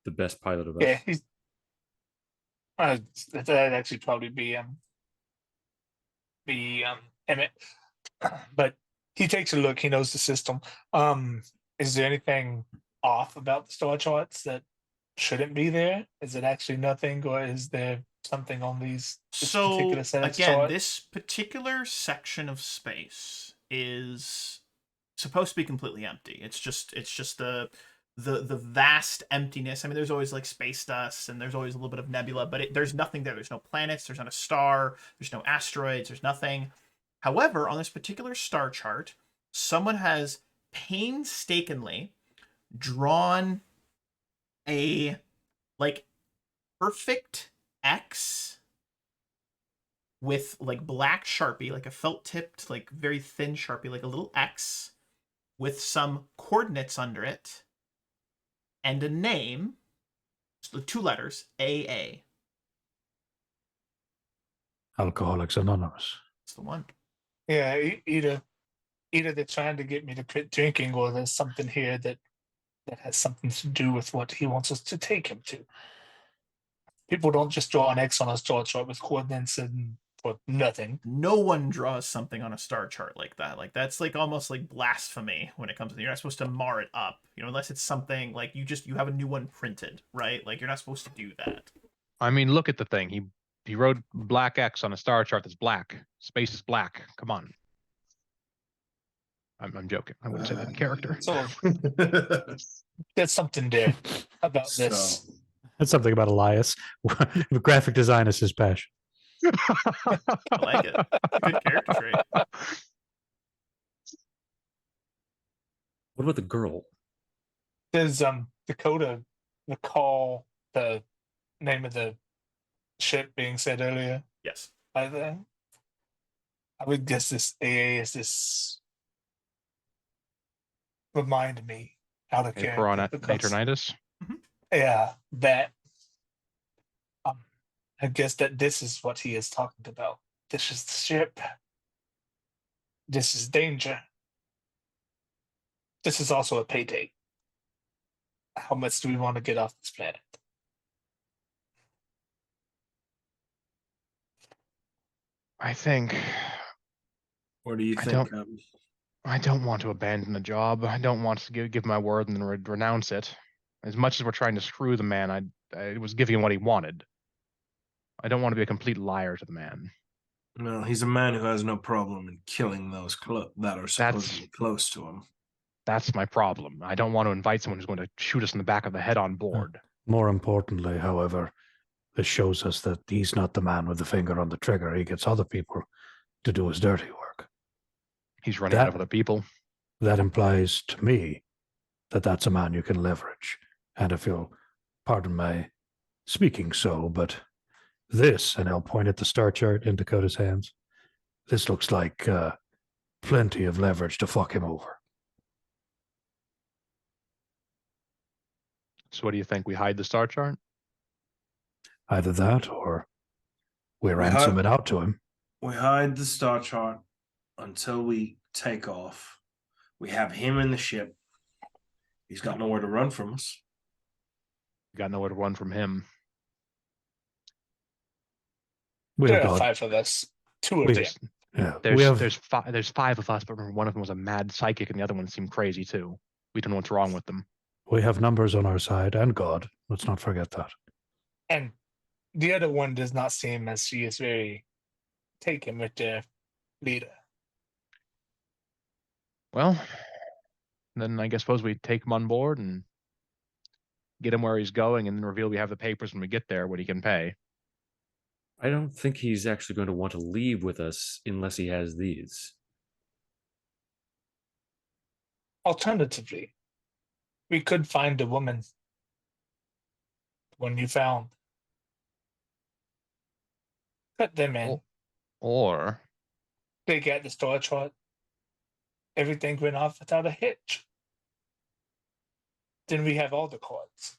S5: the best pilot of us.
S1: Yeah, he's. That'd actually probably be Emmett, but he takes a look. He knows the system. Is there anything off about the star charts that shouldn't be there? Is it actually nothing, or is there something on this
S2: So
S1: particular set of
S2: again,
S1: charts?
S2: this particular section of space is supposed to be completely empty. It's just the vast emptiness. I mean, there's always like space dust and there's always a little bit of nebula, but there's nothing there. There's no planets. There's not a star. There's no asteroids. There's nothing. However, on this particular star chart, someone has painstakingly drawn a like perfect X with like black Sharpie, like a felt tipped, like very thin Sharpie, like a little X with some coordinates under it and a name, so 2 letters, AA.
S3: Alcoholics Anonymous.
S2: That's the one.
S1: Yeah, either they're trying to get me to quit drinking, or there's something here that has something to do with what he wants us to take him to. People don't just draw an X on a star chart with coordinates and for nothing.
S2: No one draws something on a star chart like that. Like that's like almost like blasphemy when it comes to, you're not supposed to mar it up, unless it's something like you have a new one printed, right? Like you're not supposed to do that.
S6: I mean, look at the thing. He wrote black X on a star chart that's black. Space is black. Come on. I'm joking. I wouldn't say that in character.
S1: So there's something there about this.
S4: So,
S3: That's something about Elias. Graphic design is his passion.
S2: I like it. It's a good character trait.
S5: What about the girl?
S1: Does Dakota recall the name of the ship being said earlier?
S2: Yes.
S1: By then, I would guess this AA is this. Remind me out of
S6: Apeiron
S1: character. because-
S6: Aeternitas.
S1: Yeah, that. I guess that this is what he is talking about. This is the ship. This is danger. This is also a payday. How much do we want to get off this planet?
S6: I think
S4: What do you
S6: I
S4: think?
S6: I don't want to abandon the job. I don't want to give my word and then renounce it. As much as we're trying to screw the man, I was giving him what he wanted. I don't want to be a complete liar to the man.
S4: Well, he's a man who has no problem in killing those that are supposedly close to him.
S6: That's my problem. I don't want to invite someone who's going to shoot us in the back of the head on board.
S3: More importantly, however, this shows us that he's not the man with the finger on the trigger. He gets other people to do his dirty work.
S6: He's running out of other people.
S3: That implies to me that that's a man you can leverage. And if you'll pardon my speaking so, but this, and I'll point at the star chart in Dakota's hands, this looks like plenty of leverage to fuck him over.
S6: So what do you think? We hide the star chart?
S3: Either that or we ransom it out to him.
S4: We hide the star chart until we take off. We have him in the ship. He's got nowhere to run from us.
S6: We got nowhere to run from him.
S1: There are 5 of us. 2 of them.
S3: Yeah,
S6: there's 5 of us, but remember one of them was a mad psychic and the other one seemed crazy too. We don't know what's wrong with them.
S3: We have numbers on our side and God. Let's not forget that.
S1: And the other one does not seem as she is very taken with their leader.
S6: Well, then I suppose we take him on board and get him where he's going and then reveal we have the papers when we get there, what he can pay.
S5: I don't think he's actually going to want to leave with us unless he has these.
S1: Alternatively, we could find the woman. The one you found. Cut them in.
S6: Or
S1: they get the star chart. Everything went off without a hitch. Then we have all the cards.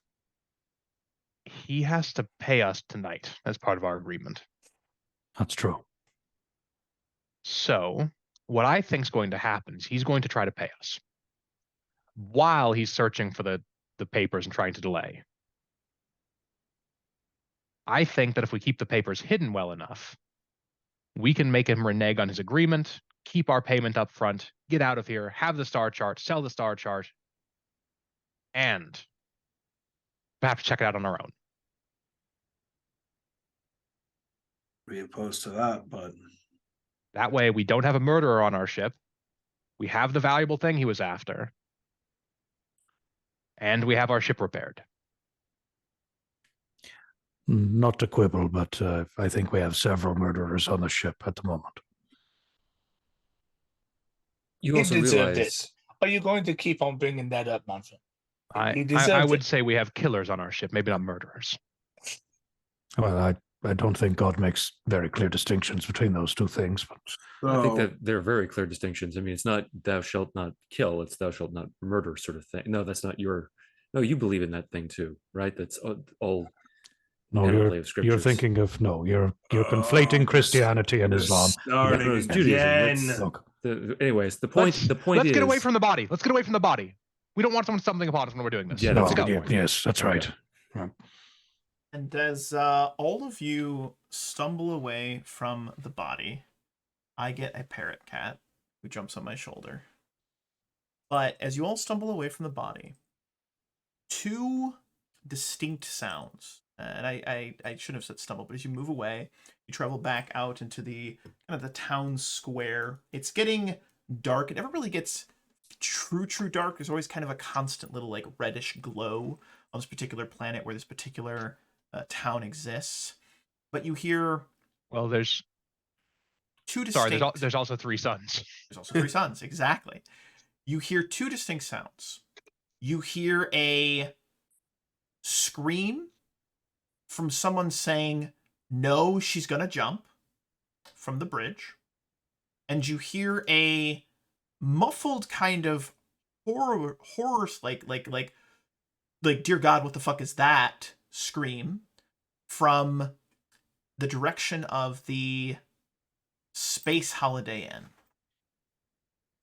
S6: He has to pay us tonight as part of our agreement.
S3: That's true.
S6: So what I think is going to happen is he's going to try to pay us while he's searching for the papers and trying to delay. I think that if we keep the papers hidden well enough, we can make him renege on his agreement, keep our payment up front, get out of here, have the star chart, sell the star chart, and perhaps check it out on our own.
S4: Be opposed to that, but
S6: that way we don't have a murderer on our ship. We have the valuable thing he was after. And we have our ship repaired.
S3: Not to quibble, but I think we have several murderers on the ship at the moment.
S5: You also realize
S1: it. Are you going to keep on bringing that up, Manfred?
S6: I would say we have killers on our ship, maybe not murderers.
S3: Well, I don't think God makes very clear distinctions between those two things. But
S5: I think that there are very clear distinctions. I mean, it's not thou shalt not kill, it's thou shalt not murder sort of thing. No, that's not your... No, you believe in that thing too, right? That's all...
S3: No, you're thinking of... No, you're conflating Christianity and Islam.
S5: It's Judaism. Anyways, the point is...
S6: Let's get away from the body. Let's get away from the body. We don't want someone stumbling upon us when we're doing this.
S5: Yeah,
S3: yes, that's right.
S2: Yeah. And as all of you stumble away from the body, I get a parrot cat who jumps on my shoulder. But as you all stumble away from the body, 2 distinct sounds, and I shouldn't have said stumble, but as you move away, you travel back out into the kind of the town square. It's getting dark. It never really gets true dark. There's always kind of a constant little like reddish glow on this particular planet where this particular town exists. But you hear...
S6: Well, there's
S2: 2 distinct...
S6: Sorry, there's also 3 suns.
S2: There's also 3 suns, exactly. You hear 2 distinct sounds. You hear a scream from someone saying, no, she's gonna jump from the bridge. And you hear a muffled kind of horror like dear God, what the fuck is that scream from the direction of the Space Holiday Inn.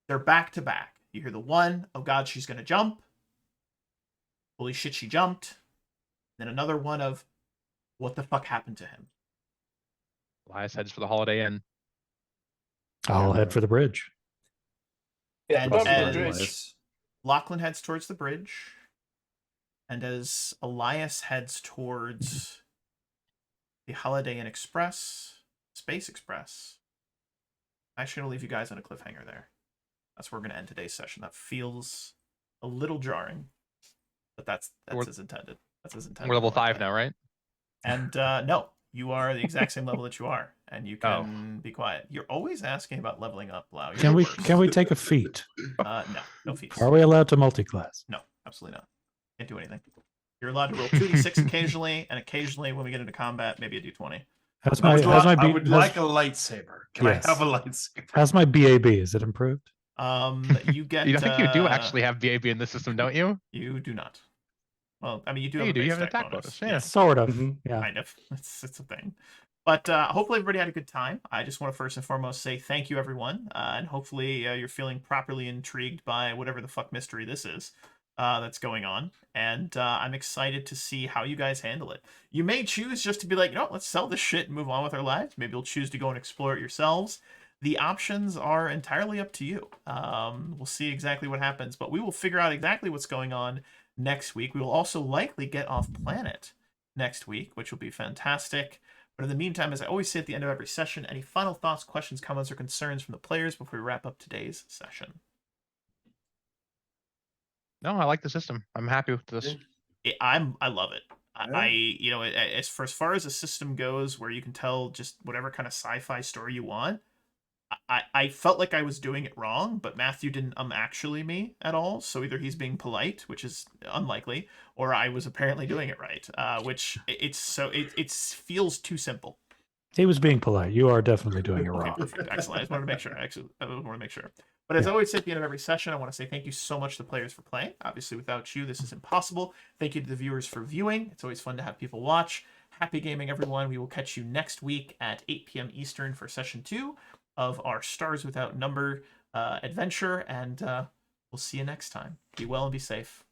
S2: They're back to back. You hear the one, oh God, she's gonna jump. Holy shit, she jumped. Then another one of, what the fuck happened to him?
S6: Elias heads for the Holiday Inn.
S3: I'll head for the bridge.
S1: Yeah,
S2: And
S1: go for the
S2: as
S1: bridge.
S2: Lachlan heads towards the bridge, and as Elias heads towards the Holiday Inn Express, Space Express, I'm actually going to leave you guys on a cliffhanger there. That's where we're going to end today's session. That feels a little jarring, but that's as intended. That's as intended.
S6: We're level
S2: I like
S6: 5
S2: that.
S6: now, right?
S2: And no, you are the exact same level that you are, and you can be quiet. You're always asking about leveling up, Lau. You're
S3: Can
S2: the
S3: we
S2: worst.
S3: take a feat?
S2: No feats.
S3: Are we allowed to multi-class?
S2: No, absolutely not. Can't do anything. You're allowed to roll 2d6 occasionally, and occasionally when we get into combat, maybe a d20.
S3: How's
S4: I
S3: my
S4: would,
S3: how's my
S4: I
S3: B,
S4: would
S3: how's,
S4: like a lightsaber. Can
S3: Yes.
S4: I have a lightsaber?
S3: how's my BAB? Is it improved?
S2: You get.
S6: I think you do actually have BAB in the system, don't you?
S2: You do not. Well, I mean, you do
S6: Yeah,
S2: have
S6: you
S2: a
S6: do.
S2: base
S6: You have an
S2: attack
S6: attack bonus, yeah.
S2: Yes,
S3: Sort of.
S5: Mhm.
S3: Yeah.
S2: kind of. It's a thing. But hopefully everybody had a good time. I just want to first and foremost say thank you, everyone. And hopefully you're feeling properly intrigued by whatever the fuck mystery this is that's going on. And I'm excited to see how you guys handle it. You may choose just to be like, let's sell this shit and move on with our lives. Maybe you'll choose to go and explore it yourselves. The options are entirely up to you. We'll see exactly what happens, but we will figure out exactly what's going on next week. We will also likely get off planet next week, which will be fantastic. But in the meantime, as I always say at the end of every session, any final thoughts, questions, comments, or concerns from the players before we wrap up today's session?
S6: No, I like the system. I'm happy with this.
S2: I love it.
S4: Yeah.
S2: As far as a system goes, where you can tell just whatever kind of sci-fi story you want, I felt like I was doing it wrong, but Matthew didn't actually me at all. So either he's being polite, which is unlikely, or I was apparently doing it right, which it feels too simple.
S3: He was being polite. You are definitely doing it
S2: Okay,
S3: wrong.
S2: perfect. Excellent. I just wanted to make sure. But as I always say at the end of every session, I want to say thank you so much to the players for playing. Obviously, without you, this is impossible. Thank you to the viewers for viewing. It's always fun to have people watch. Happy gaming, everyone. We will catch you next week at 8 p.m. Eastern for session 2 of our Stars Without Number adventure, and we'll see you next time. Be well and be safe.